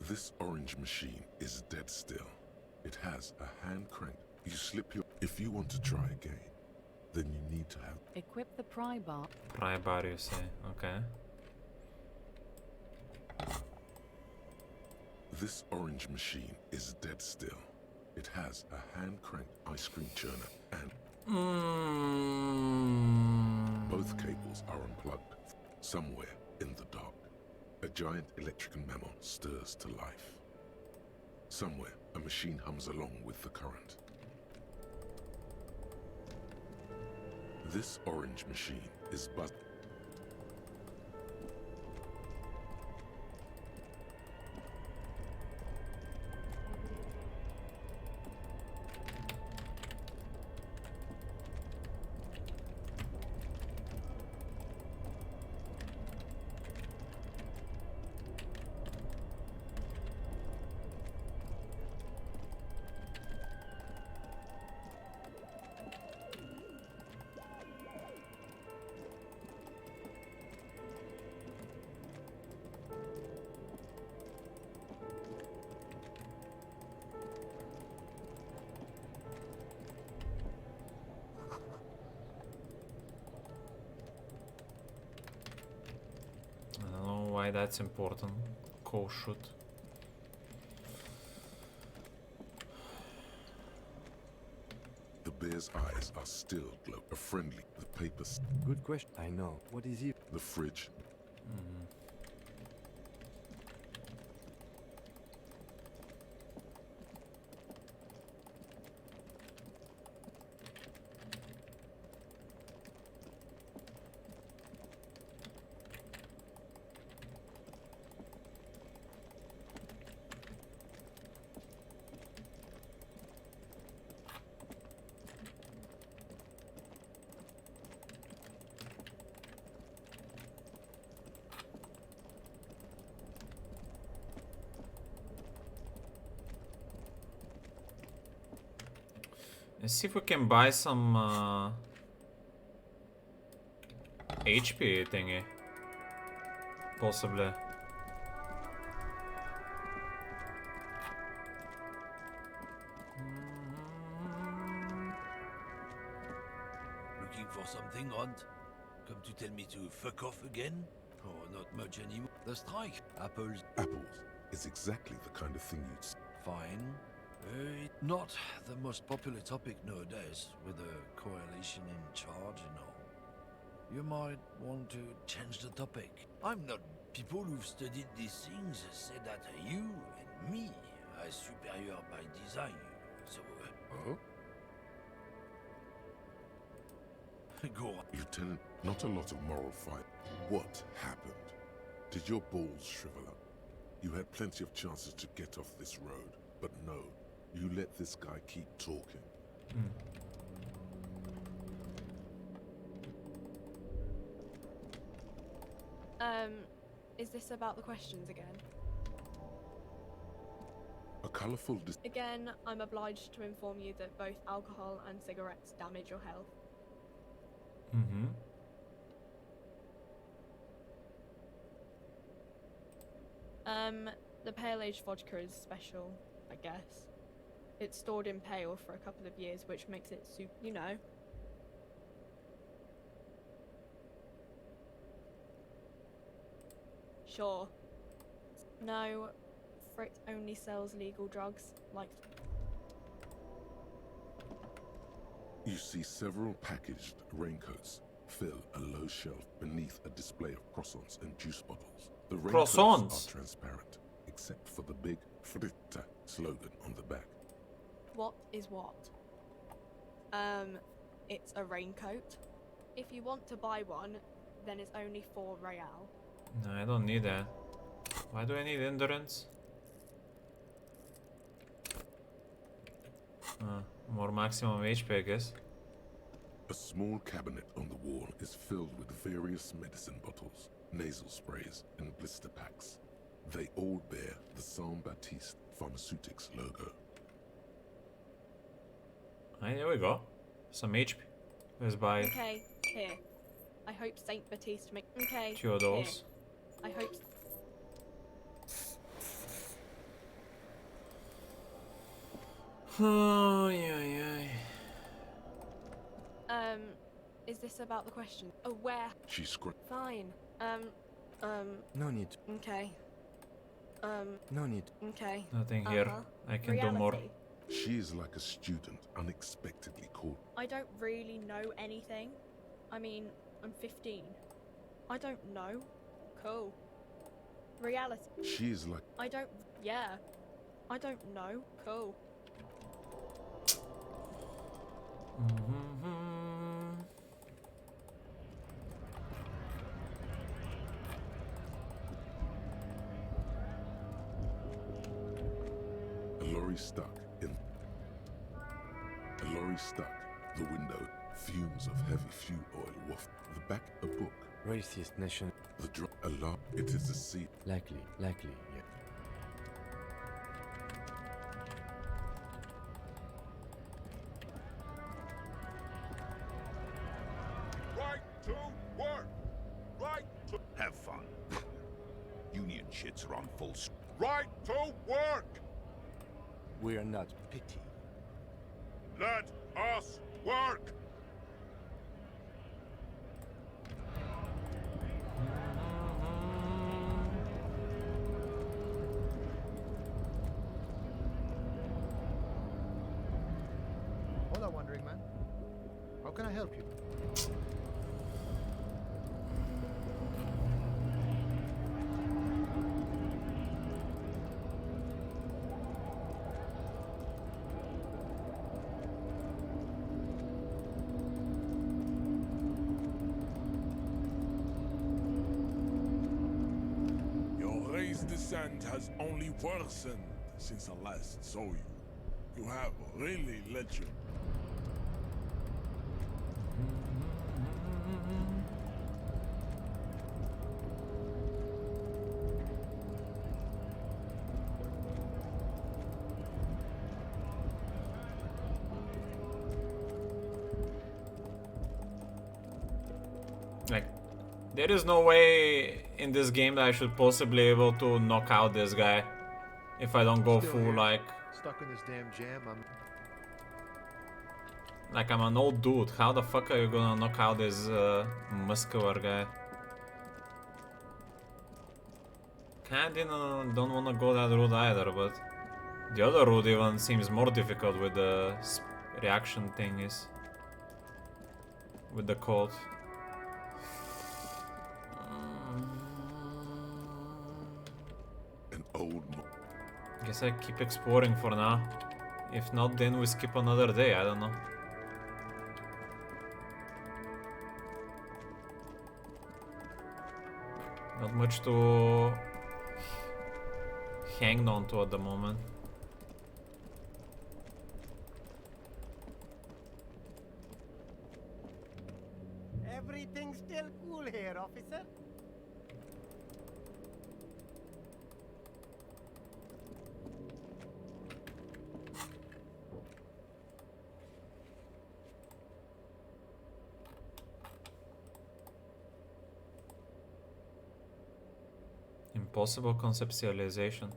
This orange machine is dead still. It has a hand crank. You slip your. If you want to try again, then you need to have. Equip the pry bar. Pry bar, you say? Okay. This orange machine is dead still. It has a hand cranked ice cream churner and. Both cables are unplugged. Somewhere in the dark, a giant electrical mammal stirs to life. Somewhere, a machine hums along with the current. This orange machine is buzzing. Why that's important. Shoot. The bear's eyes are still glow. A friendly. The paper. Good question. I know. What is it? The fridge. Let's see if we can buy some HP thingy. Possibly. Looking for something, Hunt? Come to tell me to fuck off again? Or not much anymore? The strike? Apples? Apples is exactly the kind of thing you'd. Fine. Not the most popular topic nowadays, with the coalition in charge and all. You might want to change the topic. I'm not. People who've studied these things say that you and me are superior by design, so... Go on. Lieutenant, not a lot of moral fight. What happened? Did your balls shrivel up? You had plenty of chances to get off this road, but no. You let this guy keep talking. Is this about the questions again? A colorful Again, I'm obliged to inform you that both alcohol and cigarettes damage your health. Mm-hmm. The pale aged vodka is special, I guess. It's stored in pale for a couple of years, which makes it you know. Sure. No, Frick only sells legal drugs, like... You see several packaged raincoats fill a low shelf beneath a display of croissants and juice bottles. The raincoats Croissants? are transparent, except for the big Fritta slogan on the back. What is what? It's a raincoat. If you want to buy one, then it's only 4 real. No, I don't need that. Why do I need endurance? More maximum HP, I guess. A small cabinet on the wall is filled with various medicine bottles, nasal sprays, and blister packs. They all bear the Saint Baptiste Pharmaceutics logo. There we go. Some HP. Let's buy Okay, here. I hope Saint Baptiste make. Okay. 2 of those. Here. I hope. Oh, yeah. Is this about the question? Oh, where? She screamed. Fine. No need. Okay. No need. Okay. Nothing here. I can do more. She is like a student unexpectedly called. I don't really know anything. I mean, I'm 15. I don't know. Cool. Reality. She is like. I don't. Yeah. I don't know. Cool. A lorry stuck. The window. Fumes of heavy fuel oil waft. The back a book. Racist nation. The drop. Alarm. It is a seat. Likely, yeah. Right to work. Right to. Have fun. Union shits are on full. Right to work. We are not pity. Let us work. Hola, Wandering Man. How can I help you? Your race descent has only worsened since I last saw you. You have really let you. Like, there is no way in this game that I should possibly be able to knock out this guy if I don't go Still full here. like Stuck in this damn jam. I'm an old dude. How the fuck are you gonna knock out this muscular guy? Kinda don't wanna go that route either, but the other route even seems more difficult with the reaction thing is with the code. An old. Guess I keep exploring for now. If not, then we skip another day. I don't know. Not much to hang on to at the moment. Everything's still cool here, officer. Impossible conceptualization.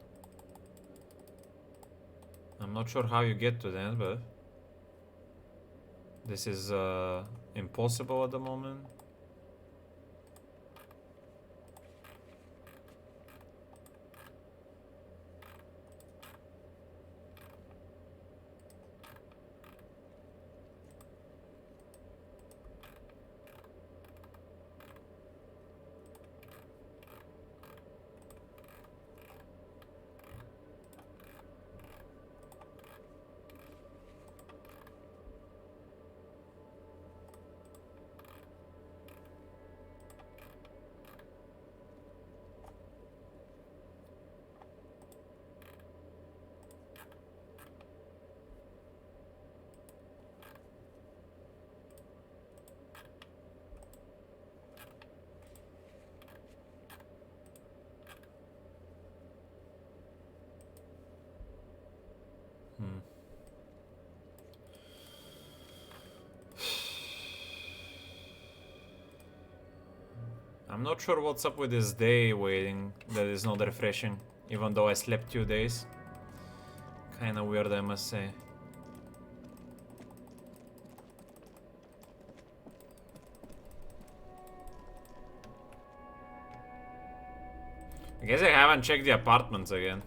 I'm not sure how you get to that, but this is impossible at the moment. I'm not sure what's up with this day waiting that is not refreshing, even though I slept 2 days. Kinda weird, I must say. I guess I haven't checked the apartments again.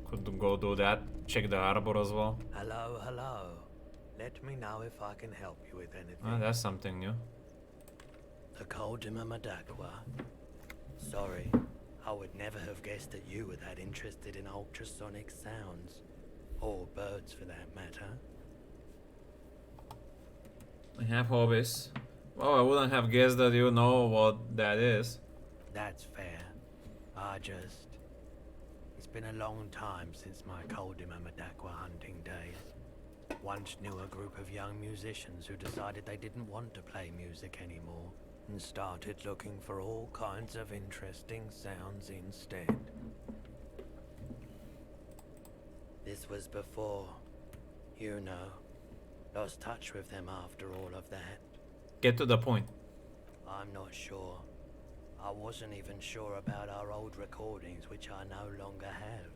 Could go do that. Check the harbor as well. Hello, hello. Let me know if I can help you with anything. Oh, that's something new. The Coldima Madakwa. Sorry, I would never have guessed that you were that interested in ultrasonic sounds. Or birds, for that matter. I have hobbies. Well, I wouldn't have guessed that you know what that is. That's fair. It's been a long time since my Coldima Madakwa hunting days. Once knew a group of young musicians who decided they didn't want to play music anymore and started looking for all kinds of interesting sounds instead. This was before, you know, lost touch with them after all of that. Get to the point. I'm not sure. I wasn't even sure about our old recordings, which I no longer have.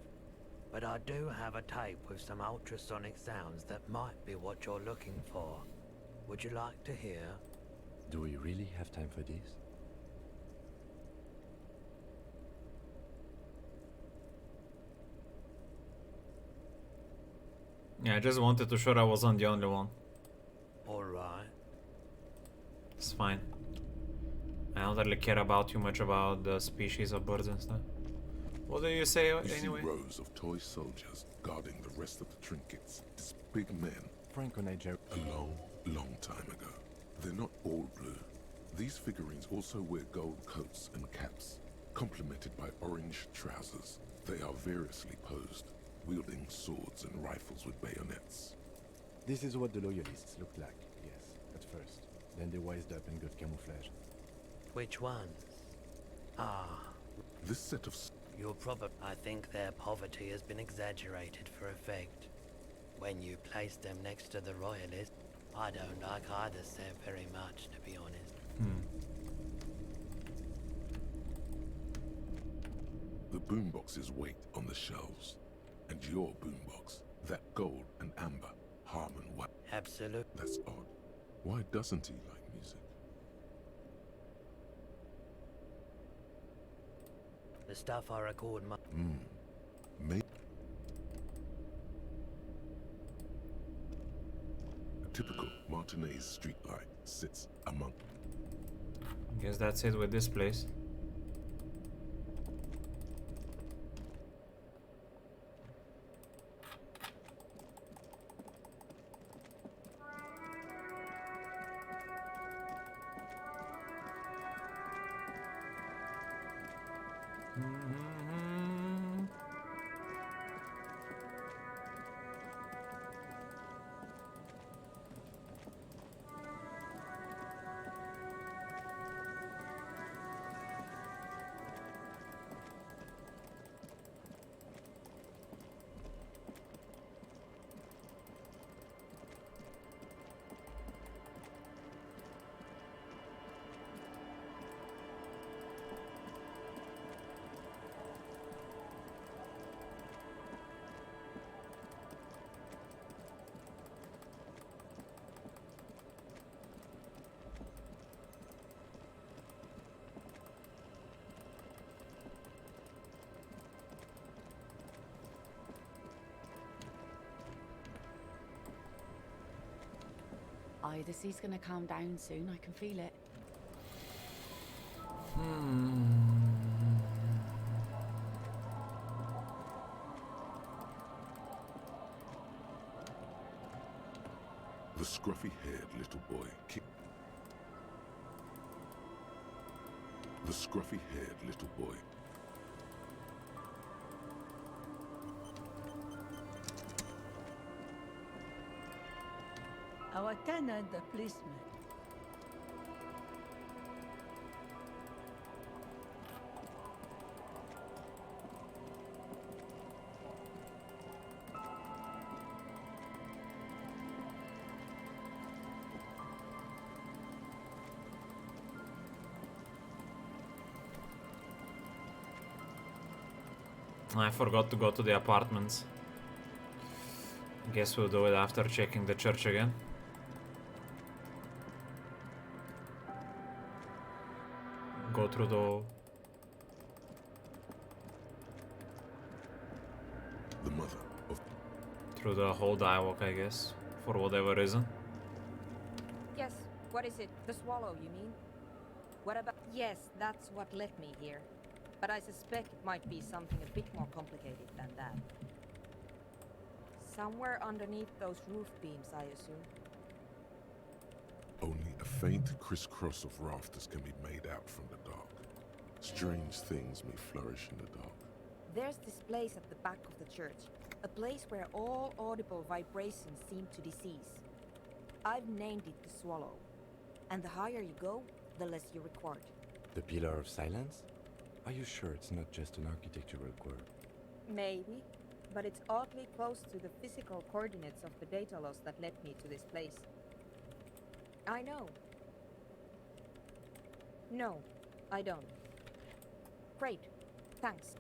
But I do have a tape with some ultrasonic sounds that might be what you're looking for. Would you like to hear? Do we really have time for this? Yeah, I just wanted to show I wasn't the only one. Alright. It's fine. I don't really care about too much about the species of birds and stuff. What do you say anyway? You see rows of toy soldiers guarding the rest of the trinkets. These big men. Franco Niger. A long, long time ago. They're not all blue. These figurines also wear gold coats and caps, complemented by orange trousers. They are variously posed, wielding swords and rifles with bayonets. This is what the loyalists looked like, yes, at first. Then they wised up and got camouflage. Which ones? Ah. This set of... You're probably... I think their poverty has been exaggerated for effect. When you place them next to the royalists, I don't like either set very much, to be honest. The boomboxes wait on the shelves. And your boombox, that gold and amber, Harmon White. Absolutely. That's odd. Why doesn't he like music? The stuff I record my... Maybe. A typical Martinez streetlight sits among... Guess that's it with this place. Aye, the sea's gonna calm down soon. I can feel it. The scruffy-haired little boy kicked. The scruffy-haired little boy. Our tenant, the policeman. I forgot to go to the apartments. Guess we'll do it after checking the church again. Go through The mother of through the whole dialogue, I guess, for whatever reason. Yes, what is it? The swallow, you mean? What about... Yes, that's what led me here. But I suspect it might be something a bit more complicated than that. Somewhere underneath those roof beams, I assume. only a faint crisscross of rafters can be made out from the dark. Strange things may flourish in the dark. There's this place at the back of the church. A place where all audible vibrations seem to decease. I've named it the Swallow. And the higher you go, the less you record. The Pillar of Silence? Are you sure it's not just an architectural quirk? Maybe, but it's oddly close to the physical coordinates of the data loss that led me to this place. I know. No, I don't. Great. Thanks.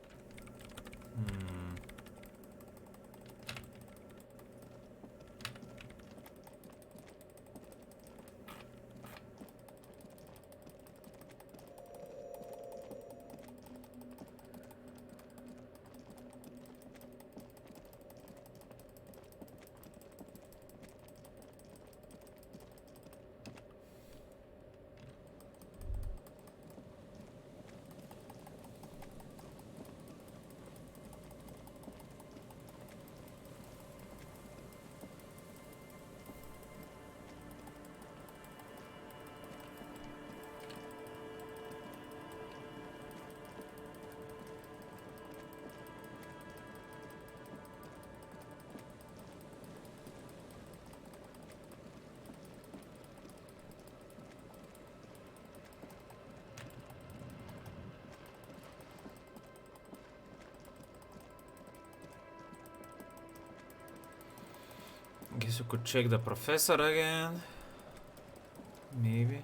Guess we could check the professor again. Maybe.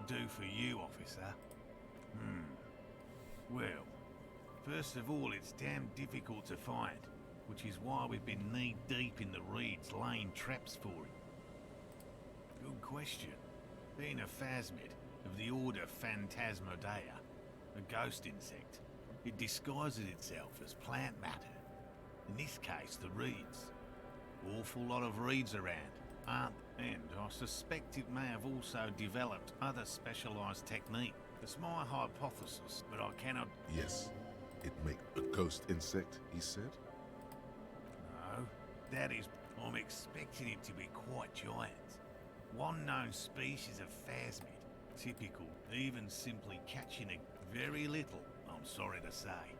Do for you, officer? Well, first of all, it's damn difficult to find, which is why we've been knee-deep in the reeds laying traps for him. Good question. Being a phasmid of the order Phantasmodea, a ghost insect, it disguises itself as plant matter. In this case, the reeds. Awful lot of reeds around. And I suspect it may have also developed other specialized technique. It's my hypothesis, but I cannot... Yes, it make a ghost insect, he said? No, that is... I'm expecting it to be quite giant. One known species of phasmid. Typical, even simply catching a very little, I'm sorry to say.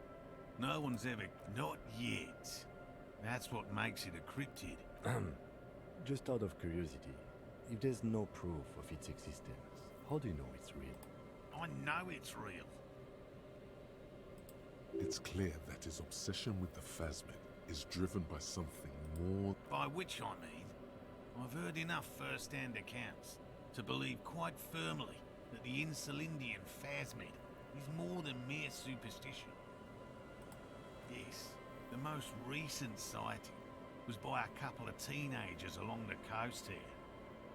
No one's ever... Not yet. That's what makes it a cryptid. Just out of curiosity, if there's no proof of its existence, how do you know it's real? I know it's real. It's clear that his obsession with the phasmid is driven by something more. By which I mean, I've heard enough first-hand accounts to believe quite firmly that the Insulindian phasmid is more than mere superstition. Yes, the most recent sighting was by a couple of teenagers along the coast here.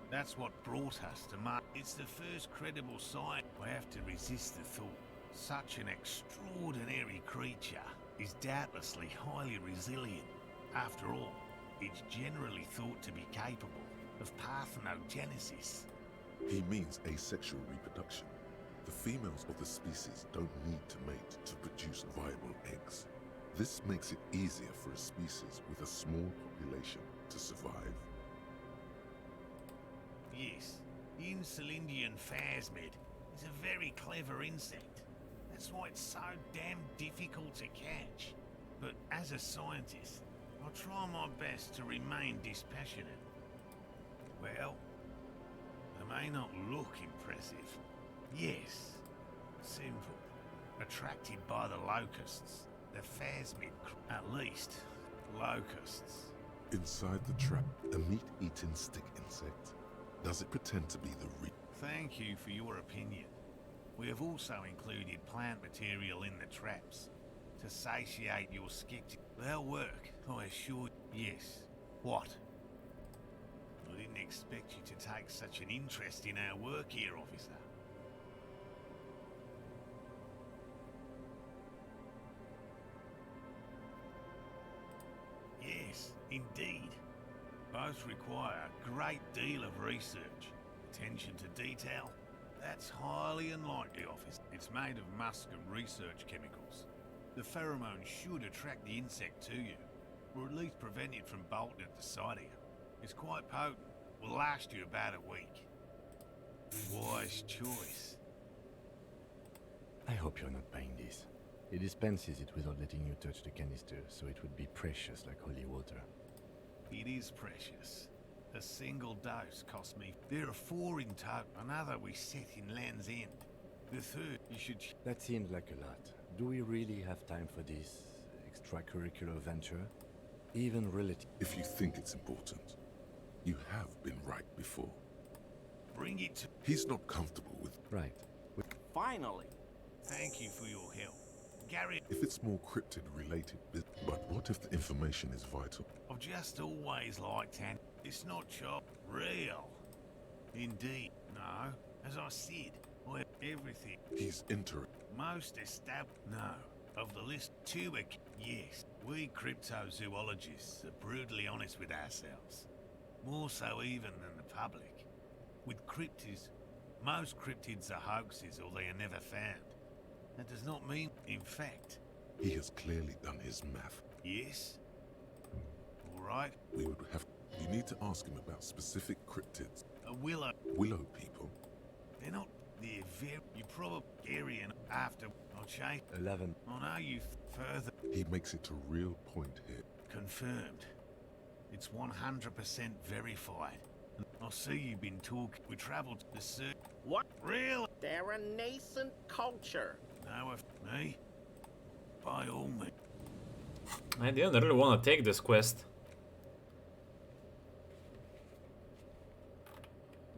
That's what brought us to Mars. It's the first credible sign. I have to resist the thought. Such an extraordinary creature is doubtlessly highly resilient. After all, it's generally thought to be capable of parthenogenesis. He means asexual reproduction. The females of the species don't need to mate to produce viable eggs. This makes it easier for a species with a small population to survive. Yes, the Insulindian phasmid is a very clever insect. That's why it's so damn difficult to catch. But as a scientist, I'll try my best to remain dispassionate. Well, they may not look impressive. Yes, simple. Attracted by the locusts. The phasmid, at least, locusts. Inside the trap, a meat-eating stick insect. Does it pretend to be the Thank you for your opinion. We have also included plant material in the traps to satiate your skeptic. They'll work, I assure you. Yes. What? I didn't expect you to take such an interest in our work here, officer. Yes, indeed. Both require a great deal of research, attention to detail. That's highly unlikely, officer. It's made of musk and research chemicals. The pheromone should attract the insect to you, or at least prevent it from bolting at the sight of you. It's quite potent. Will last you about a week. Wise choice. I hope you're not buying this. It dispenses it without letting you touch the canister, so it would be precious like holy water. It is precious. A single dose cost me. There are 4 in total. Another we set in Land's End. The third, you should... That seemed like a lot. Do we really have time for this extracurricular venture? Even relative... If you think it's important, you have been right before. Bring it to... He's not comfortable with... Right. Finally. Thank you for your help. Gary... If it's more cryptid-related, but what if the information is vital? I've just always liked and it's not chop real. Indeed. No, as I said, I have everything. He's most established. No. Of the list, 2 yes. We cryptozoologists are brutally honest with ourselves. More so even than the public. With cryptids, most cryptids are hoaxes or they are never found. That does not mean, in fact... He has clearly done his math. Yes? All right. We would have... You need to ask him about specific cryptids. A willow... Willow people? They're not... They're very... You probably... Aryan after... I'll change... 11. I know you further... He makes it a real point here. Confirmed. It's 100% verified. I see you've been talking. We travelled to the search. What? Real? They're a nascent culture. No, if me? By all means. I didn't really want to take this quest.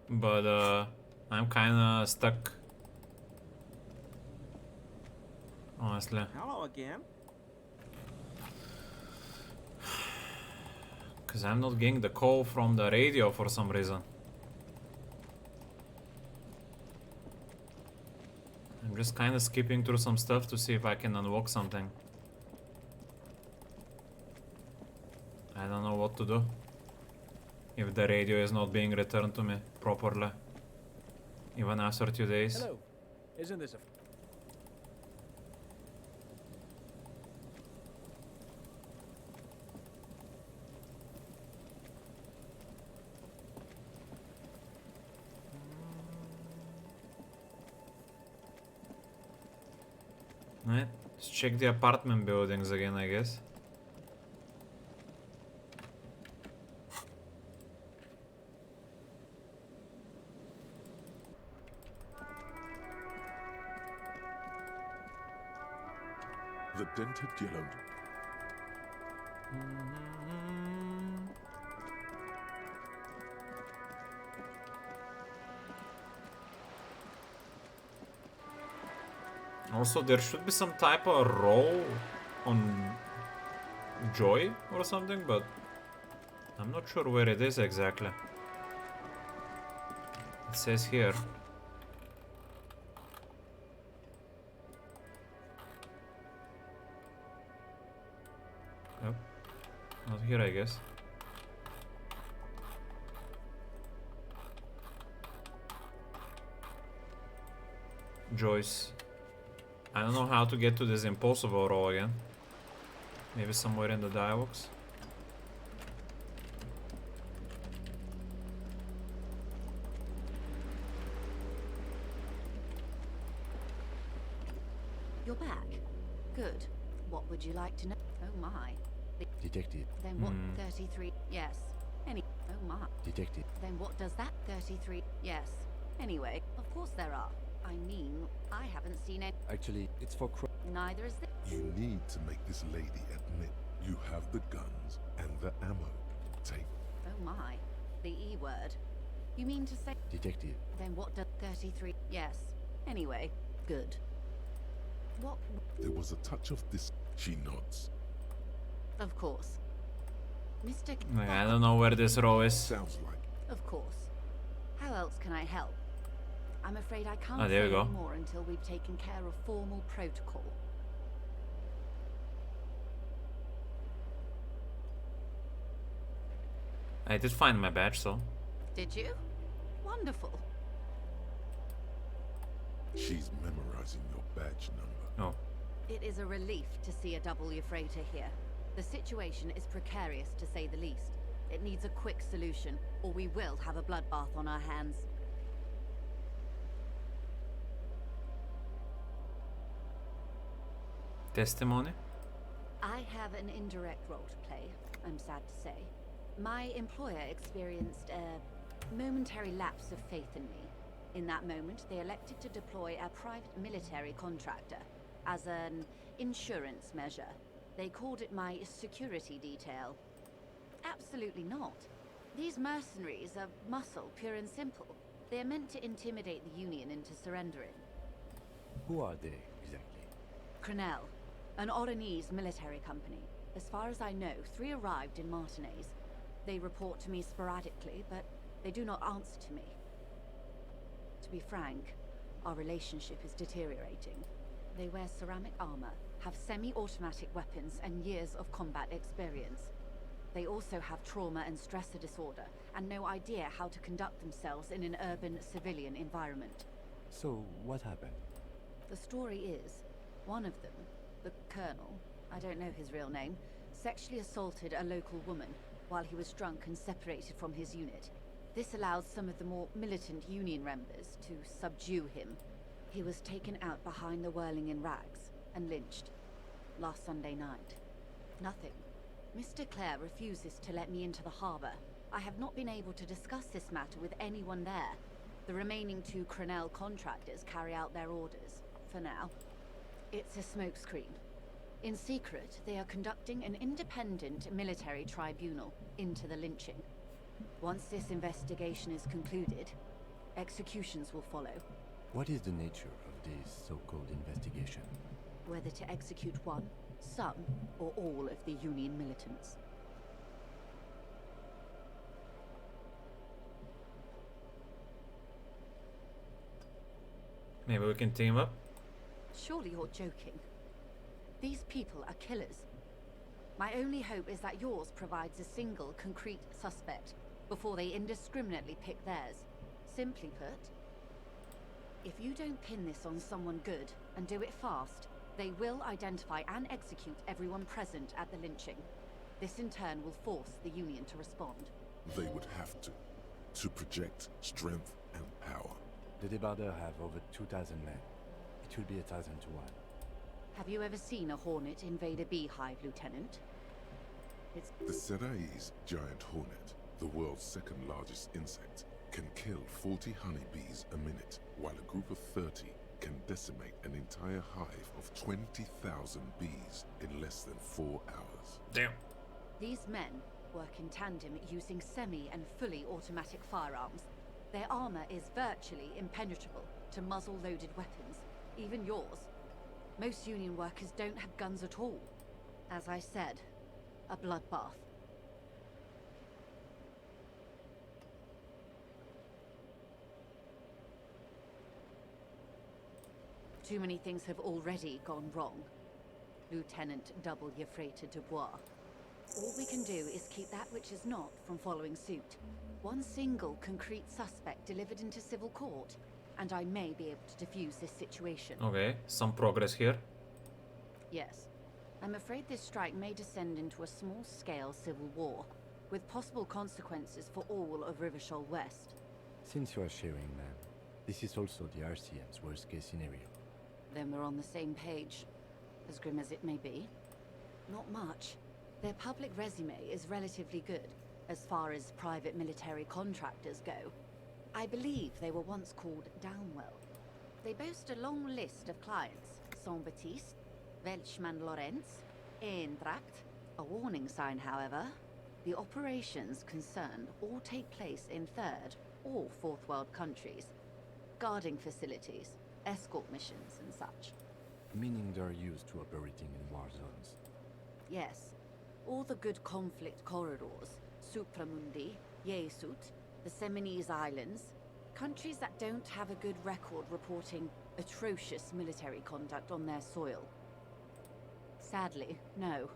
But, I'm kinda stuck. Honestly. Hello again. Because I'm not getting the call from the radio for some reason. I'm just kind of skipping through some stuff to see if I can unlock something. I don't know what to do if the radio is not being returned to me properly, even after 2 days. Hello. Isn't this a... Right, let's check the apartment buildings again, I guess. the dented yellow. Also, there should be some type of roll on Joy or something, but I'm not sure where it is exactly. It says here. Nope. Not here, I guess. Joyce. I don't know how to get to this impossible roll again. Maybe somewhere in the dialogues. You're back. Good. What would you like to know? Oh my. Detective. Then what? 33. Yes. Oh my. Detective. Then what does that 33? Yes. Anyway, of course there are. I mean, I haven't seen any. Actually, it's for Neither is this. You need to make this lady admit you have the guns and the ammo. Take. Oh my. The E word. You mean to say? Detective. Then what does 33? Yes. Anyway, good. What? There was a touch of this. She nods. Of course. Mr. I don't know where this row is. Sounds like. Of course. How else can I help? I'm afraid I can't there say we go. any more until we've taken care of formal protocol. I did find my badge, so. Did you? Wonderful. She's memorizing your badge number. Oh. It is a relief to see a W freighter here. The situation is precarious to say the least. It needs a quick solution, or we will have a bloodbath on our hands. Testimony? I have an indirect role to play, I'm sad to say. My employer experienced a momentary lapse of faith in me. In that moment, they elected to deploy a private military contractor as an insurance measure. They called it my security detail. Absolutely not. These mercenaries are muscle, pure and simple. They are meant to intimidate the Union into surrendering. Who are they, exactly? Crenell, an Oranese military company. As far as I know, 3 arrived in Martinez. They report to me sporadically, but they do not answer to me. To be frank, our relationship is deteriorating. They wear ceramic armor, have semi-automatic weapons, and years of combat experience. They also have trauma and stressor disorder, and no idea how to conduct themselves in an urban civilian environment. So, what happened? The story is, one of them, the Colonel, I don't know his real name, sexually assaulted a local woman while he was drunk and separated from his unit. This allowed some of the more militant Union members to subdue him. He was taken out behind the whirling in rags and lynched last Sunday night. Nothing. Mr. Clare refuses to let me into the harbor. I have not been able to discuss this matter with anyone there. The remaining 2 Crenell contractors carry out their orders, for now. It's a smokescreen. In secret, they are conducting an independent military tribunal into the lynching. Once this investigation is concluded, executions will follow. What is the nature of this so-called investigation? Whether to execute one, some, or all of the Union militants. Maybe we can team up? Surely you're joking. These people are killers. My only hope is that yours provides a single, concrete suspect before they indiscriminately pick theirs. Simply put, if you don't pin this on someone good and do it fast, they will identify and execute everyone present at the lynching. This in turn will force the Union to respond. They would have to project strength and power. The Debardeurs have over 2,000 men. It will be 1,000 to 1. Have you ever seen a hornet invade a beehive, Lieutenant? It's The Serai's giant hornet, the world's 2nd largest insect, can kill 40 honeybees a minute, while a group of 30 can decimate an entire hive of 20,000 bees in less than 4 hours. Damn. These men work in tandem using semi and fully automatic firearms. Their armor is virtually impenetrable to muzzle-loaded weapons, even yours. Most Union workers don't have guns at all. As I said, a bloodbath. Too many things have already gone wrong. Lieutenant Double Yefrata Dubois. All we can do is keep that which is not from following suit. One single concrete suspect delivered into civil court, and I may be able to defuse this situation. Okay, some progress here. Yes. I'm afraid this strike may descend into a small-scale civil war, with possible consequences for all of Rivershoal West. Since you are sharing, ma'am, this is also the RCM's worst-case scenario. Then we're on the same page, as grim as it may be. Not much. Their public resume is relatively good, as far as private military contractors go. I believe they were once called Downwell. They boast a long list of clients. Saint-Baptiste, Welchman-Lorenz, Eintracht. A warning sign, however. The operations concerned all take place in third or fourth world countries. Guarding facilities, escort missions and such. Meaning they're used to operating in war zones. Yes. All the good conflict corridors, Supramundi, Yesut, the Seminese Islands, countries that don't have a good record reporting atrocious military conduct on their soil. Sadly, no.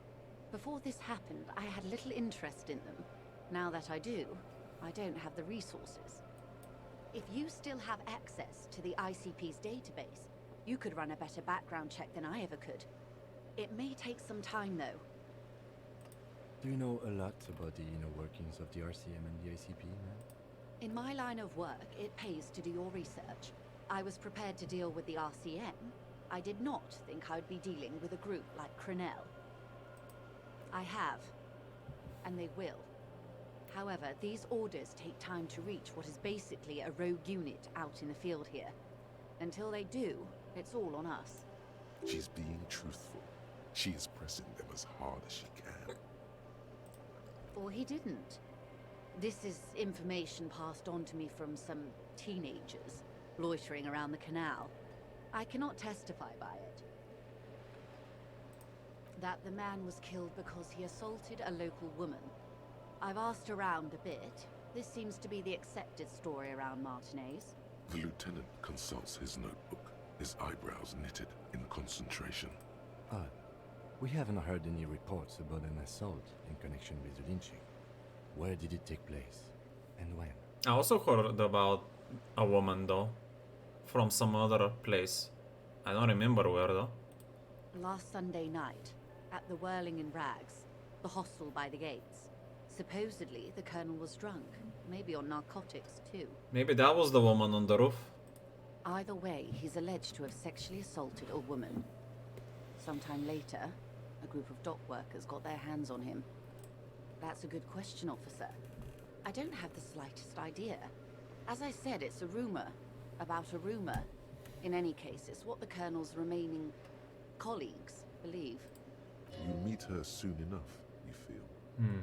Before this happened, I had little interest in them. Now that I do, I don't have the resources. If you still have access to the ICP's database, you could run a better background check than I ever could. It may take some time, though. Do you know a lot about the inner workings of the RCM and the ICP, ma'am? In my line of work, it pays to do your research. I was prepared to deal with the RCM. I did not think I'd be dealing with a group like Crenel. I have, and they will. However, these orders take time to reach what is basically a rogue unit out in the field here. Until they do, it's all on us. She's being truthful. She is pressing them as hard as she can. Or he didn't. This is information passed on to me from some teenagers loitering around the canal. I cannot testify by it. That the man was killed because he assaulted a local woman. I've asked around a bit. This seems to be the accepted story around Martinez. The lieutenant consults his notebook, his eyebrows knitted in concentration. Odd. We haven't heard any reports about an assault in connection with the lynching. Where did it take place? And when? I also heard about a woman, though. From some other place. I don't remember where, though. Last Sunday night, at the Whirling in Rags, the hostel by the gates. Supposedly, the colonel was drunk. Maybe on narcotics, too. Maybe that was the woman on the roof. Either way, he's alleged to have sexually assaulted a woman. Sometime later, a group of dock workers got their hands on him. That's a good question, officer. I don't have the slightest idea. As I said, it's a rumor. About a rumor. In any case, it's what the colonel's remaining colleagues believe. You meet her soon enough, you feel? Hmm.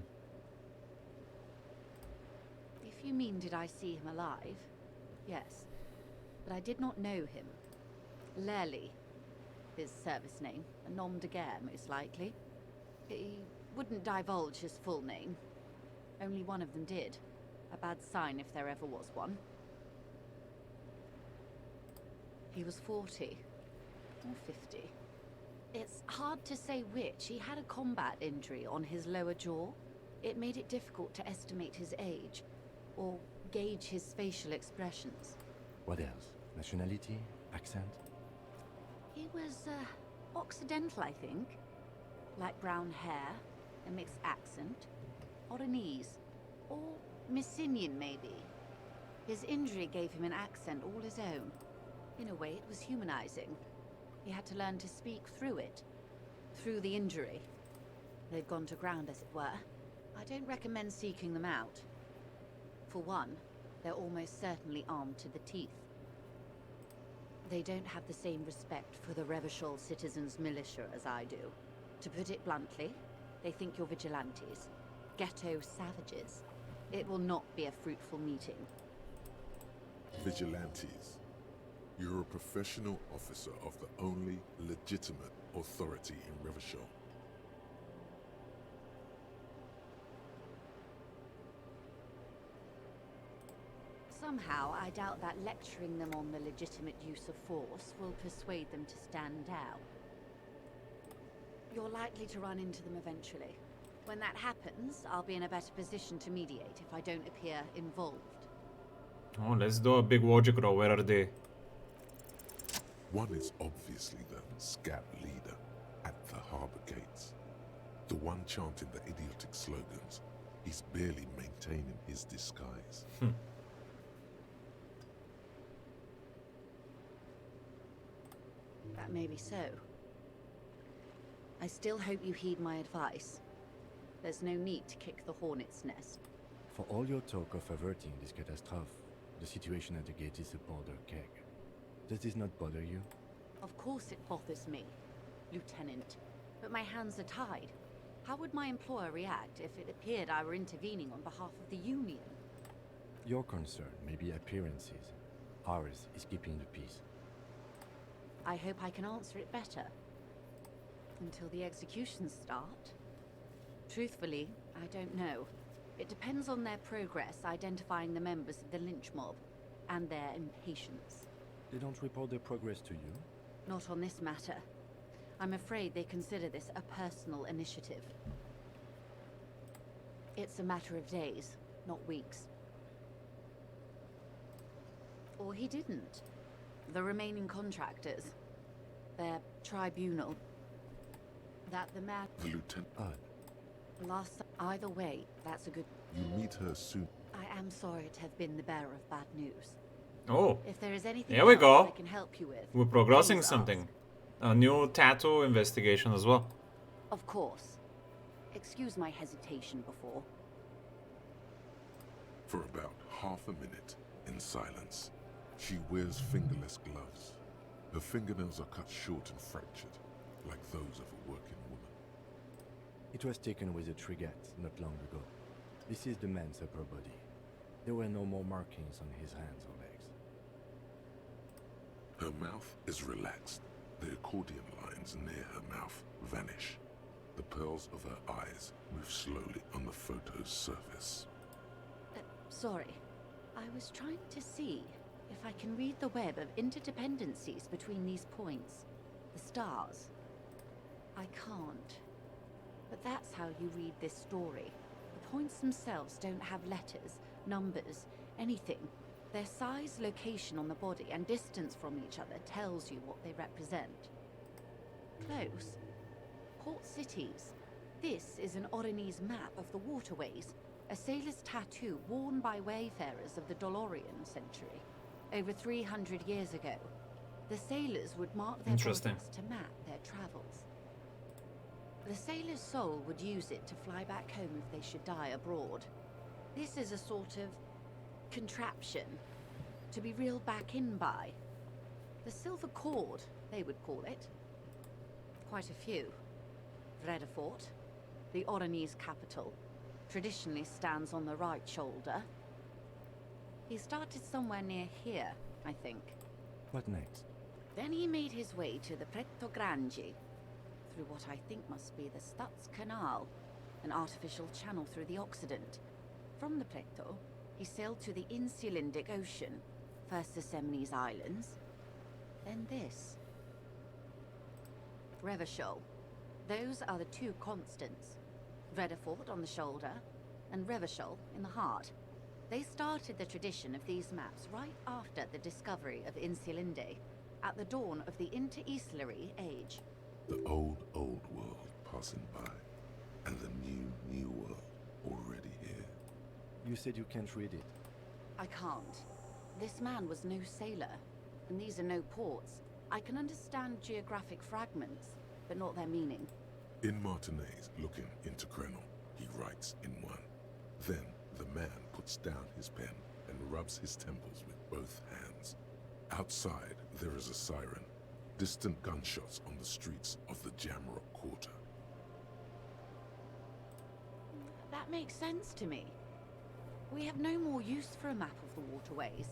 If you mean did I see him alive? Yes. But I did not know him. Lely, his service name, a nom de guerre, most likely. He wouldn't divulge his full name. Only one of them did. A bad sign if there ever was one. He was 40. Or 50. It's hard to say which. He had a combat injury on his lower jaw. It made it difficult to estimate his age, or gauge his facial expressions. What else? Nationality? Accent? He was, Occidental, I think. Light brown hair, a mixed accent, Oranese, or Messinian, maybe. His injury gave him an accent all his own. In a way, it was humanizing. He had to learn to speak through it, through the injury. They've gone to ground, as it were. I don't recommend seeking them out. For one, they're almost certainly armed to the teeth. They don't have the same respect for the Revachol citizens' militia as I do. To put it bluntly, they think you're vigilantes. Ghetto savages. It will not be a fruitful meeting. Vigilantes. You're a professional officer of the only legitimate authority in Revachol. Somehow, I doubt that lecturing them on the legitimate use of force will persuade them to stand down. You're likely to run into them eventually. When that happens, I'll be in a better position to mediate if I don't appear involved. Oh, let's do a big logic roll. Where are they? One is obviously the scat leader at the harbor gates. The one chanting the idiotic slogans. He's barely maintaining his disguise. That may be so. I still hope you heed my advice. There's no need to kick the hornet's nest. For all your talk of averting this catastrophe, the situation at the gate is a powder keg. Does this not bother you? Of course it bothers me, Lieutenant. But my hands are tied. How would my employer react if it appeared I were intervening on behalf of the Union? Your concern may be appearances. Ours is keeping the peace. I hope I can answer it better. Until the executions start? Truthfully, I don't know. It depends on their progress identifying the members of the lynch mob, and their impatience. They don't report their progress to you? Not on this matter. I'm afraid they consider this a personal initiative. It's a matter of days, not weeks. Or he didn't. The remaining contractors. Their tribunal. That the man... The lieutenant... Either way, that's a good... You meet her soon. I am sorry to have been the bearer of bad news. Oh, if there is anything here we else go. I can help you with, We're progressing please something. ask. A new tattoo investigation as well. Of course. Excuse my hesitation before. For about half a minute, in silence, she wears fingerless gloves. Her fingernails are cut short and fractured, like those of a working woman. It was taken with a trigate not long ago. This is the man's upper body. There were no more markings on his hands or legs. Her mouth is relaxed. The accordion lines near her mouth vanish. The pearls of her eyes move slowly on the photo's surface. Sorry. I was trying to see if I can read the web of interdependencies between these points. The stars. I can't. But that's how you read this story. The points themselves don't have letters, numbers, anything. Their size, location on the body, and distance from each other tells you what they represent. Close. Port cities. This is an Oronese map of the waterways, a sailor's tattoo worn by wayfarers of the Dolorian century. Over 300 years ago, the sailors would mark their bodies to map their travels. The sailor's soul would use it to fly back home if they should die abroad. This is a sort of contraption to be reeled back in by. The silver cord, they would call it. Quite a few. Vredefort, the Oronese capital, traditionally stands on the right shoulder. He started somewhere near here, I think. What next? Then he made his way to the Pretto Grande, through what I think must be the Stutz Canal, an artificial channel through the Occident. From the Pretto, he sailed to the Insulindic Ocean, first the Semnes Islands, then this. Revachol. Those are the two constants. Vredefort on the shoulder, and Revachol in the heart. They started the tradition of these maps right after the discovery of Insulinde, at the dawn of the Inter-Islary Age. The old world passing by, and the new world already here. You said you can't read it. I can't. This man was no sailor, and these are no ports. I can understand geographic fragments, but not their meaning. In Martinez, looking into Krenel, he writes in one. Then the man puts down his pen and rubs his temples with both hands. Outside, there is a siren. Distant gunshots on the streets of the Jamrock Quarter. That makes sense to me. We have no more use for a map of the waterways,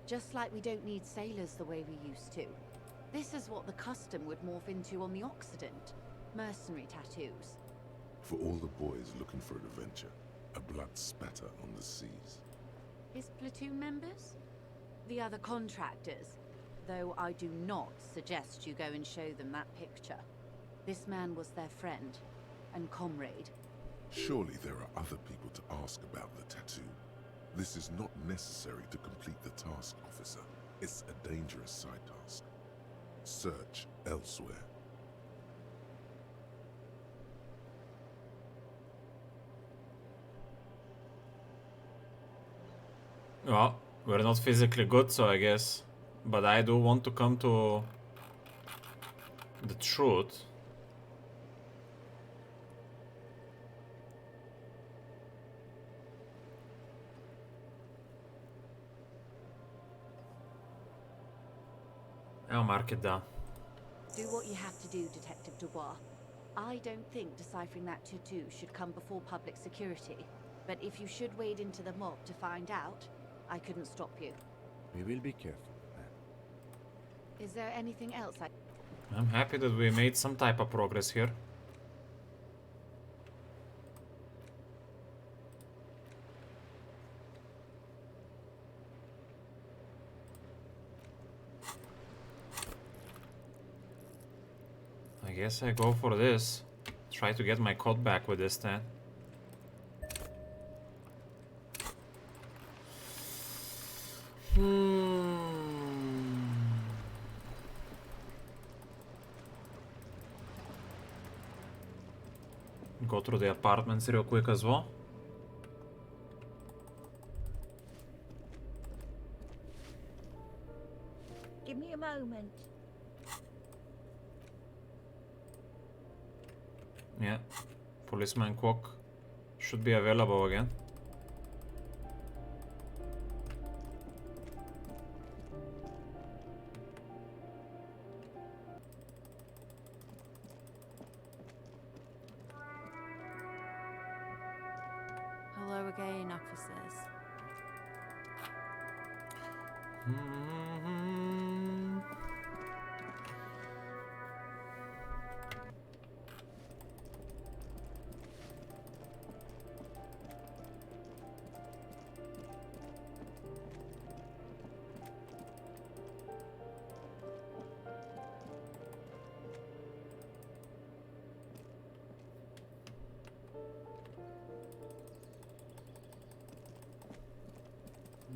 just like we don't need sailors the way we used to. This is what the custom would morph into on the Occident. Mercenary tattoos. For all the boys looking for an adventure, a blood spatter on the seas. His platoon members? The other contractors. Though I do not suggest you go and show them that picture. This man was their friend and comrade. Surely there are other people to ask about the tattoo. This is not necessary to complete the task, officer. It's a dangerous side task. Search elsewhere. Well, we're not physically good, so I guess. But I do want to come to the truth. I'll mark it down. Do what you have to do, Detective Dubois. I don't think deciphering that tattoo should come before public security. But if you should wade into the mob to find out, I couldn't stop you. We will be careful. Is there anything else I'm happy that we made some type of progress here. I guess I go for this. Try to get my code back with this then. Go through the apartments real quick as well. Give me a moment. Yeah, Policeman Kwok should be available again. Hello again, officers.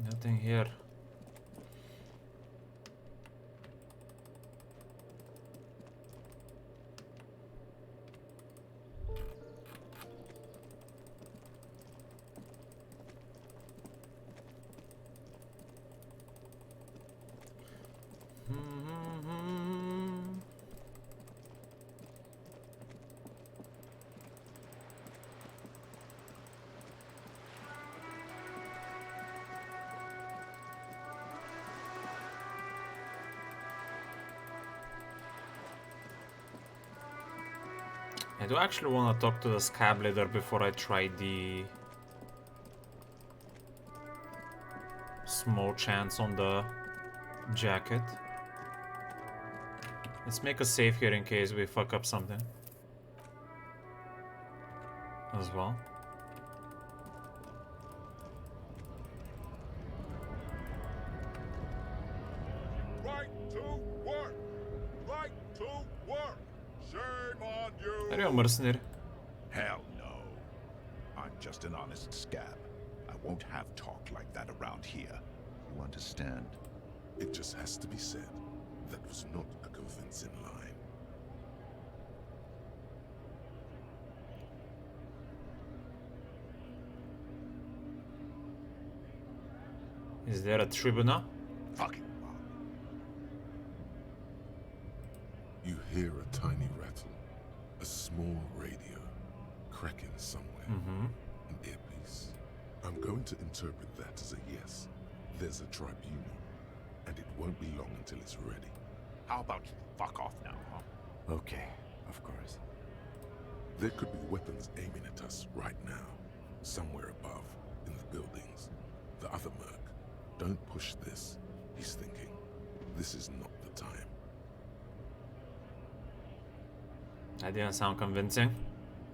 Nothing here. I do actually want to talk to the scab leader before I try the small chance on the jacket. Let's make a save here in case we fuck up something as well. Right to work! Right to work! Shame on you! Are you a mercenary? Hell no. I'm just an honest scab. I won't have talk like that around here. You understand? It just has to be said. That was not a convincing line. Is there a tribunal? Fucking You hear a tiny rattle, a small radio, cracking somewhere. An earpiece. I'm going to interpret that as a yes. There's a tribunal. and it won't be long until it's ready. How about you fuck off now, huh? Okay, of course. There could be weapons aiming at us right now, somewhere above, in the buildings. The other merc. Don't push this, he's thinking. This is not the time. That didn't sound convincing.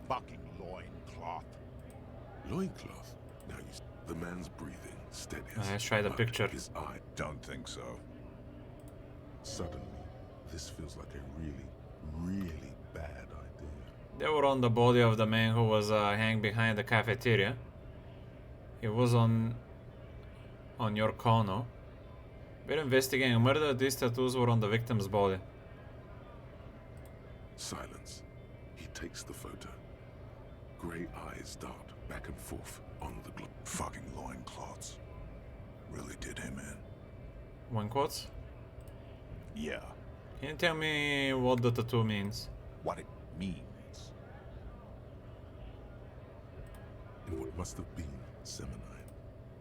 Fucking loincloth. Loincloth? Now you the man's breathing, steady. Let's try the picture. His eye. Don't think so. Suddenly, this feels like a really, really bad idea. They were on the body of the man who was hanging behind the cafeteria. He was on your cono. We're investigating a murder. These tattoos were on the victim's body. Silence. He takes the photo. Grey eyes dart back and forth on the globe. Fucking loincloths. Really did him in. One quote? Yeah. Can you tell me what the tattoo means? What it means. In what must have been Seminine.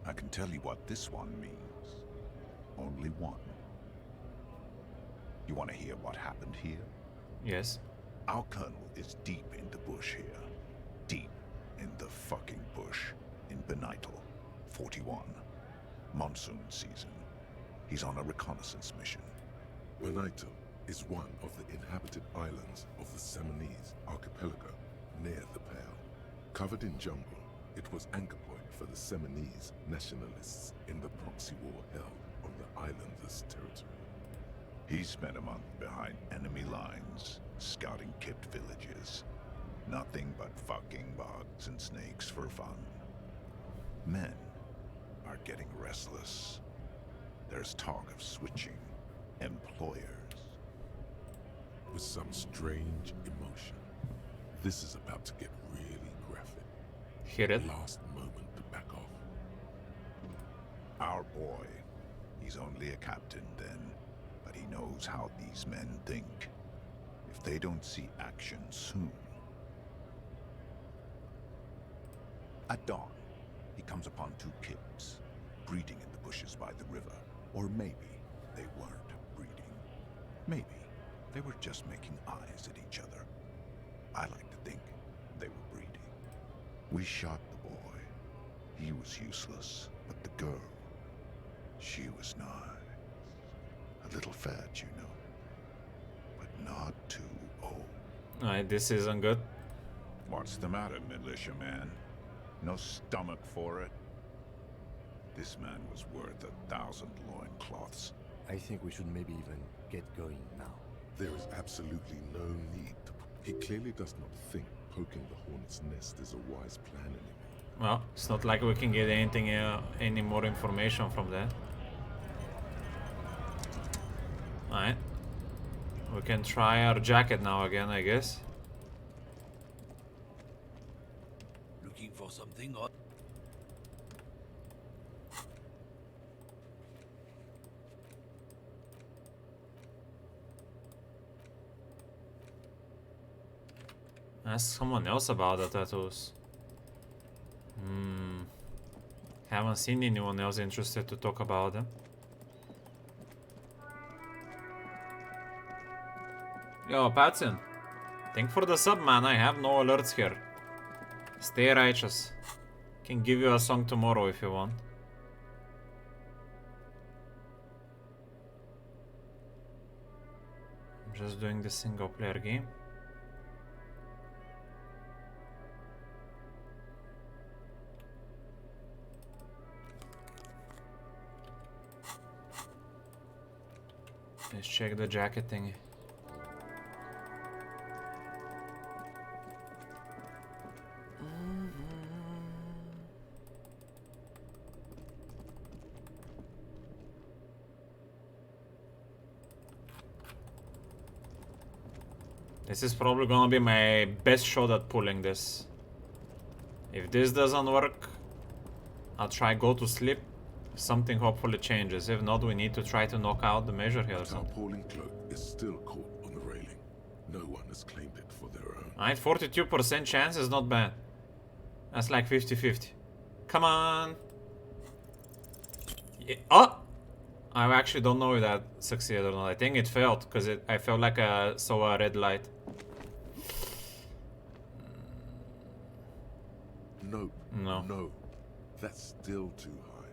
I can tell you what this one means. Only one. You want to hear what happened here? Yes. Our colonel is deep in the bush here. Deep in the fucking bush. In Benital, 41. Monsoon season. He's on a reconnaissance mission. Benital is one of the inhabited islands of the Seminese archipelago near the Pale. Covered in jungle, it was anchor point for the Seminese nationalists in the proxy war held on the islanders' territory. He spent a month behind enemy lines, scouting kept villages. Nothing but fucking bugs and snakes for fun. Men are getting restless. There's talk of switching employers. With some strange emotion. This is about to get really graphic. Hit it. Last moment to back off. Our boy, he's only a captain then, but he knows how these men think. If they don't see action soon. At dawn, he comes upon two kids, breeding in the bushes by the river. Or maybe they weren't breeding. Maybe they were just making eyes at each other. I like to think they were breeding. We shot the boy. He was useless, but the girl, she was nice. A little fat, you know, but not too old. Alright, this isn't good. What's the matter, militiaman? No stomach for it? This man was worth 1,000 loincloths. I think we should maybe even get going now. There is absolutely no need to... He clearly does not think poking the hornet's nest is a wise plan anymore. Well, it's not like we can get anything, any more information from that. Alright. We can try our jacket now again, I guess. Looking for something or... Ask someone else about the tattoos. Haven't seen anyone else interested to talk about them. Yo, Patson. Thank for the sub, man. I have no alerts here. Stay righteous. Can give you a song tomorrow if you want. I'm just doing the single player game. Let's check the jacket thingy. This is probably gonna be my best shot at pulling this. If this doesn't work, I'll try go to sleep. Something hopefully changes. If not, we need to try to knock out the measure here or something. Tarpaulin cloak is still caught on the railing. No one has claimed it for their own. Alright, 42% chance is not bad. That's like 50-50. Come on! Yeah. Oh! I actually don't know if that succeeded or not. I think it failed because I felt like I saw a red light. No. No. No. That's still too high.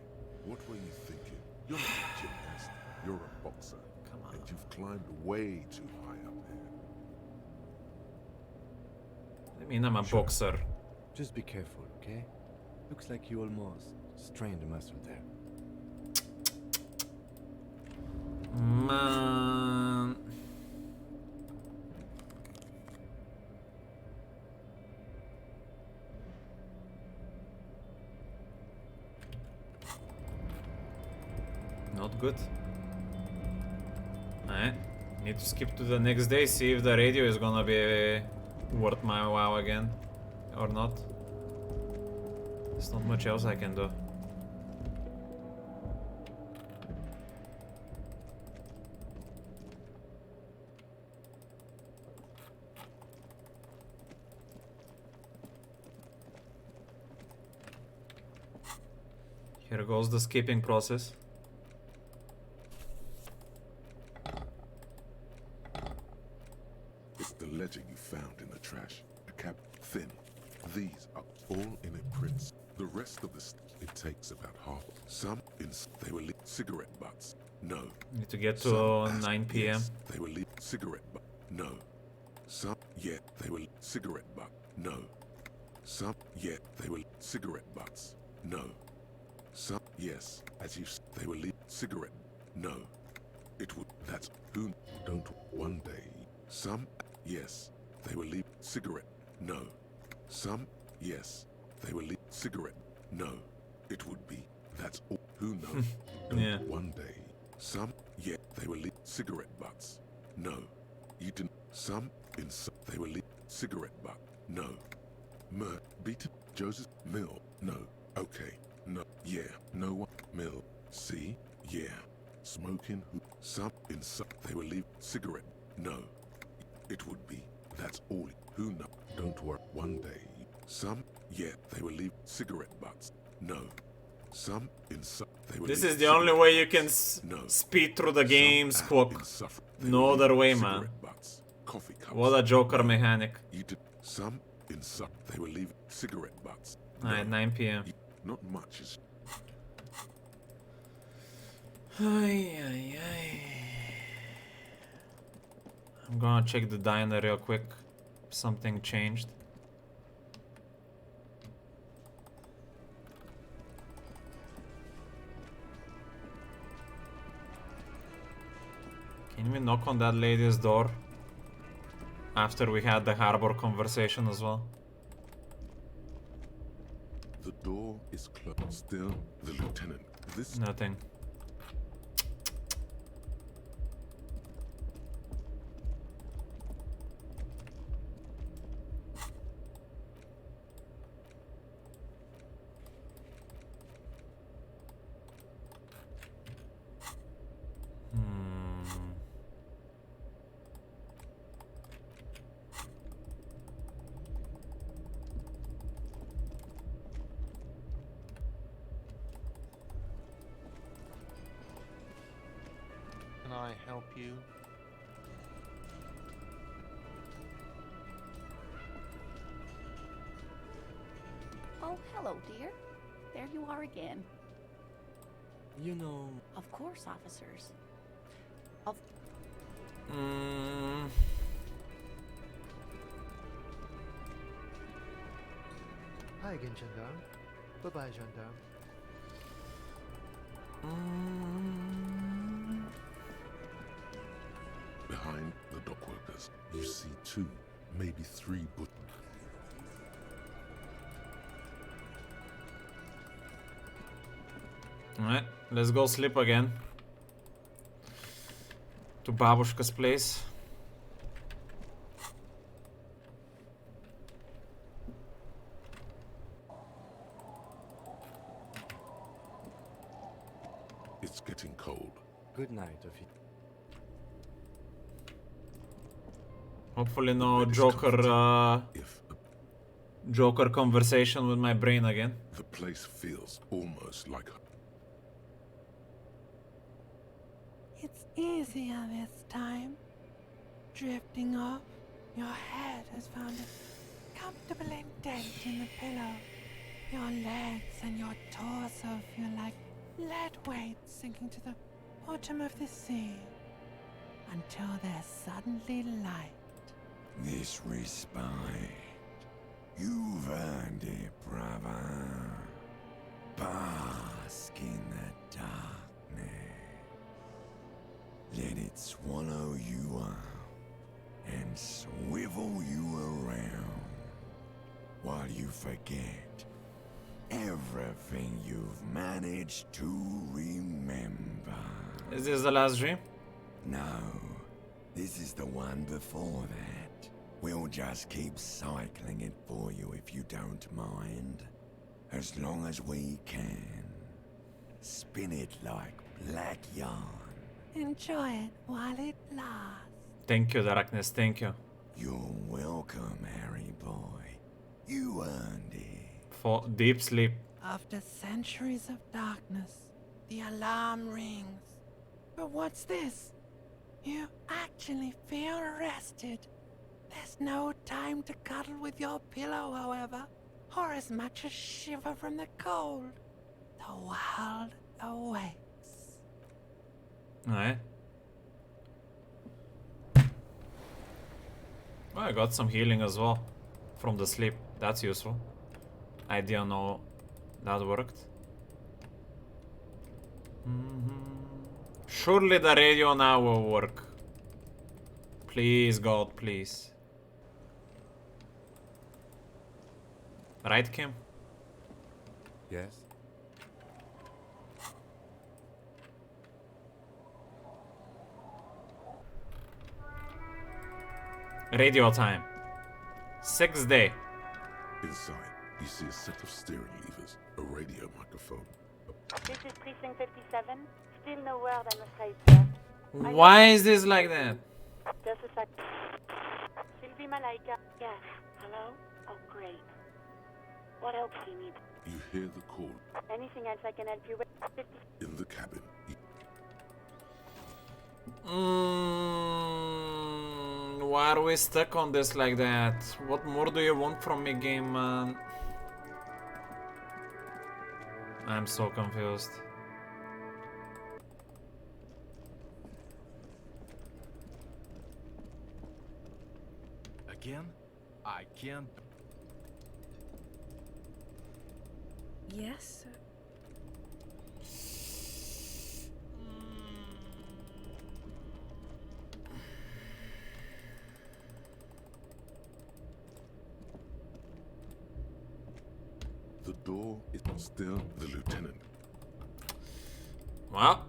What were you thinking? You're not a gymnast. You're a boxer. Come on. And you've climbed way too high up there. I mean, I'm a boxer. Just be careful, okay? Looks like you almost strained a muscle there. Man. Not good. Alright. Need to skip to the next day, see if the radio is gonna be worth my while again. Or not. There's not much else I can do. Here goes the skipping process. It's the ledger you found in the trash. A cap thin. These are all in a prince. The rest of the it takes about half. Some they were cigarette butts. No. Need to get to 9 p.m. Yes, they were cigarette butt. No. Some they were cigarette butt. No. Some they were cigarette butts. No. Some yes, as you they were cigarette. No. It would that's who don't one day. Some yes, they were cigarette. No. Some yes, they were cigarette. No. It would be that's all who knows. Yeah. One day. Some they were cigarette butts. No. You didn't some they were cigarette butt. No. Beaten Joseph Mill. No. Okay. No. Yeah. No one. Mill. See? Yeah. Smoking who some they were cigarette. No. It would be. That's all. Who know? Don't worry. One day. Some they were cigarette butts. No. Some they were This is the only way you can speed through the games quick. No other way, man. Butts, coffee cups. What a Joker mechanic. You did some they were leaving cigarette butts. Alright, 9 p.m. Not much is. I'm gonna check the diner real quick. If something changed. Can we knock on that lady's door? After we had the harbor conversation as well. The door is closed. Still, the lieutenant. This nothing. Can I help you? Oh, hello, dear. There you are again. You know... Of course, officers. Hi again, gendarme. Bye-bye, gendarme. behind the dock workers, you see 2, maybe 3 but Alright, let's go sleep again. To Babushka's place. It's getting cold. Good night, Ofi. Hopefully no Joker conversation with my brain again. The place feels almost like It's easier this time. Drifting off, your head has found a comfortable indent in the pillow. Your legs and your torso feel like lead weights sinking to the bottom of the sea until they're suddenly light. This respite. You've earned it, brother. Bask in the darkness. Let it swallow you up and swivel you around while you forget everything you've managed to remember. Is this the last dream? No, this is the one before that. We'll just keep cycling it for you if you don't mind. As long as we can. Spin it like black yarn. Enjoy it while it lasts. Thank you, Darkness, thank you. You're welcome, Harry boy. You earned it. For deep sleep. After centuries of darkness, the alarm rings. But what's this? You actually feel rested. There's no time to cuddle with your pillow, however, or as much as shiver from the cold. The world awaits. Alright. Well, I got some healing as well from the sleep. That's useful. I didn't know that worked. Surely the radio now will work. Please, God, please. Right, Kim? Yes? Radio time. 6th day. Inside, you see a set of steering levers, a radio microphone. This is Precinct 57. Still no word, I'm afraid, sir. Why is this like that? Just a sec. Sylvie Malaika. Yes. Hello? Oh, great. What else do you need? You hear the call Anything else I can help you with? in the cabin. Why are we stuck on this like that? What more do you want from me, game, man? I'm so confused. Again? I can't. Yes, sir. The door is still the lieutenant. Well,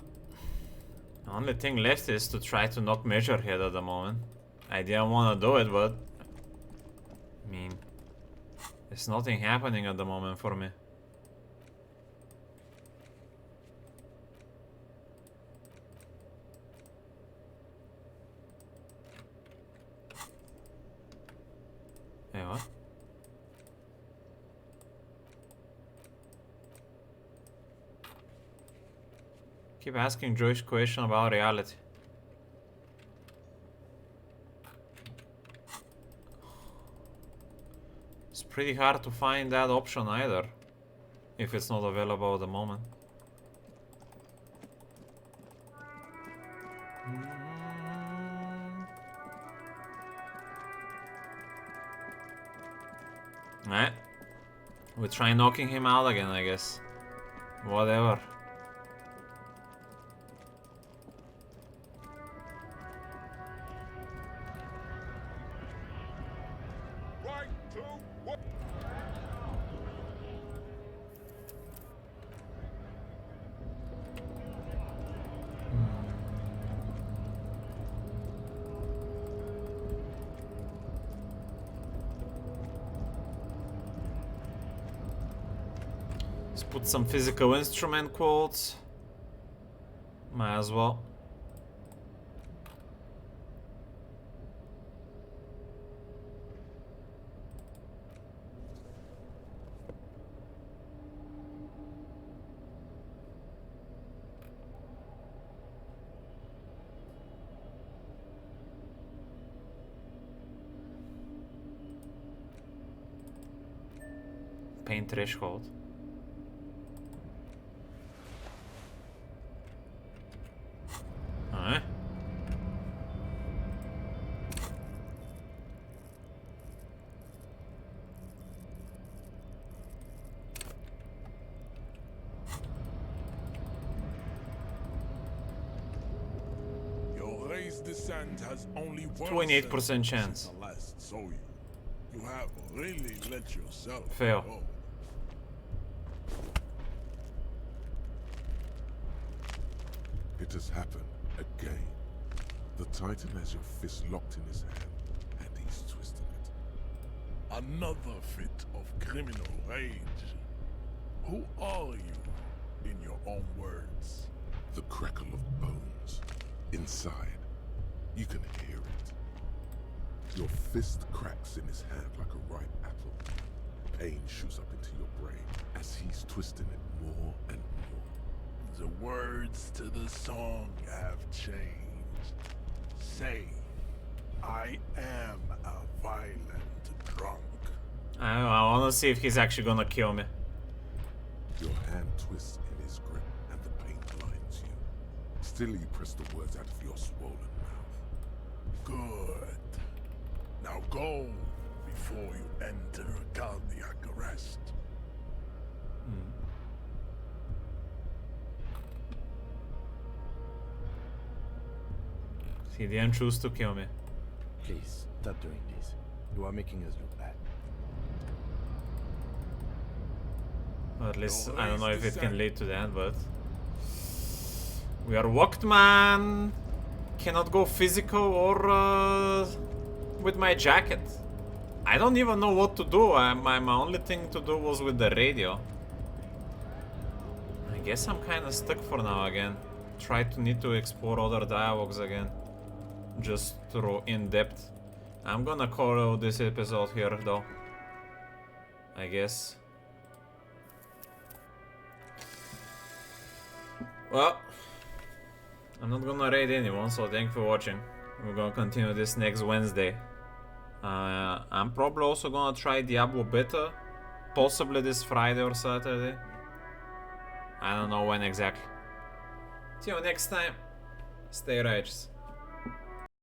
the only thing left is to try to knock Measurehead at the moment. I didn't want to do it, but I mean, there's nothing happening at the moment for me. Hey, what? Keep asking Joyce question about reality. It's pretty hard to find that option either, if it's not available at the moment. Alright. We'll try knocking him out again, I guess. Whatever. Let's put some physical instrument quotes. Might as well. pain threshold. Alright. Your raised descent has only 28% chance. since I last saw you. You have really let yourself Fail. go. It has happened again. The Titan has your fist locked in his hand, and he's twisting it. Another fit of criminal rage. Who are you, in your own words? The crackle of bones. Inside, you can hear it. Your fist cracks in his hand like a ripe apple. Pain shoots up into your brain as he's twisting it more and more. The words to the song have changed. Say, I am a violent drunk. I wanna see if he's actually gonna kill me. Your hand twists in his grip and the pain blinds you. Still you press the words out of your swollen mouth. Good. Now go before you enter cardiac arrest. He didn't choose to kill me. Please, stop doing this. You are making us look bad. Or at least, I don't know if it can lead to that, but... We are locked, man! Cannot go physical or with my jacket. I don't even know what to do. My only thing to do was with the radio. I guess I'm kinda stuck for now again. Need to explore other dialogues again. Just through in-depth. I'm gonna call this episode here though. I guess. Well, I'm not gonna raid anyone, so thank you for watching. We're gonna continue this next Wednesday. I'm probably also gonna try Diablo Beta. Possibly this Friday or Saturday. I don't know when exactly. See you next time. Stay righteous.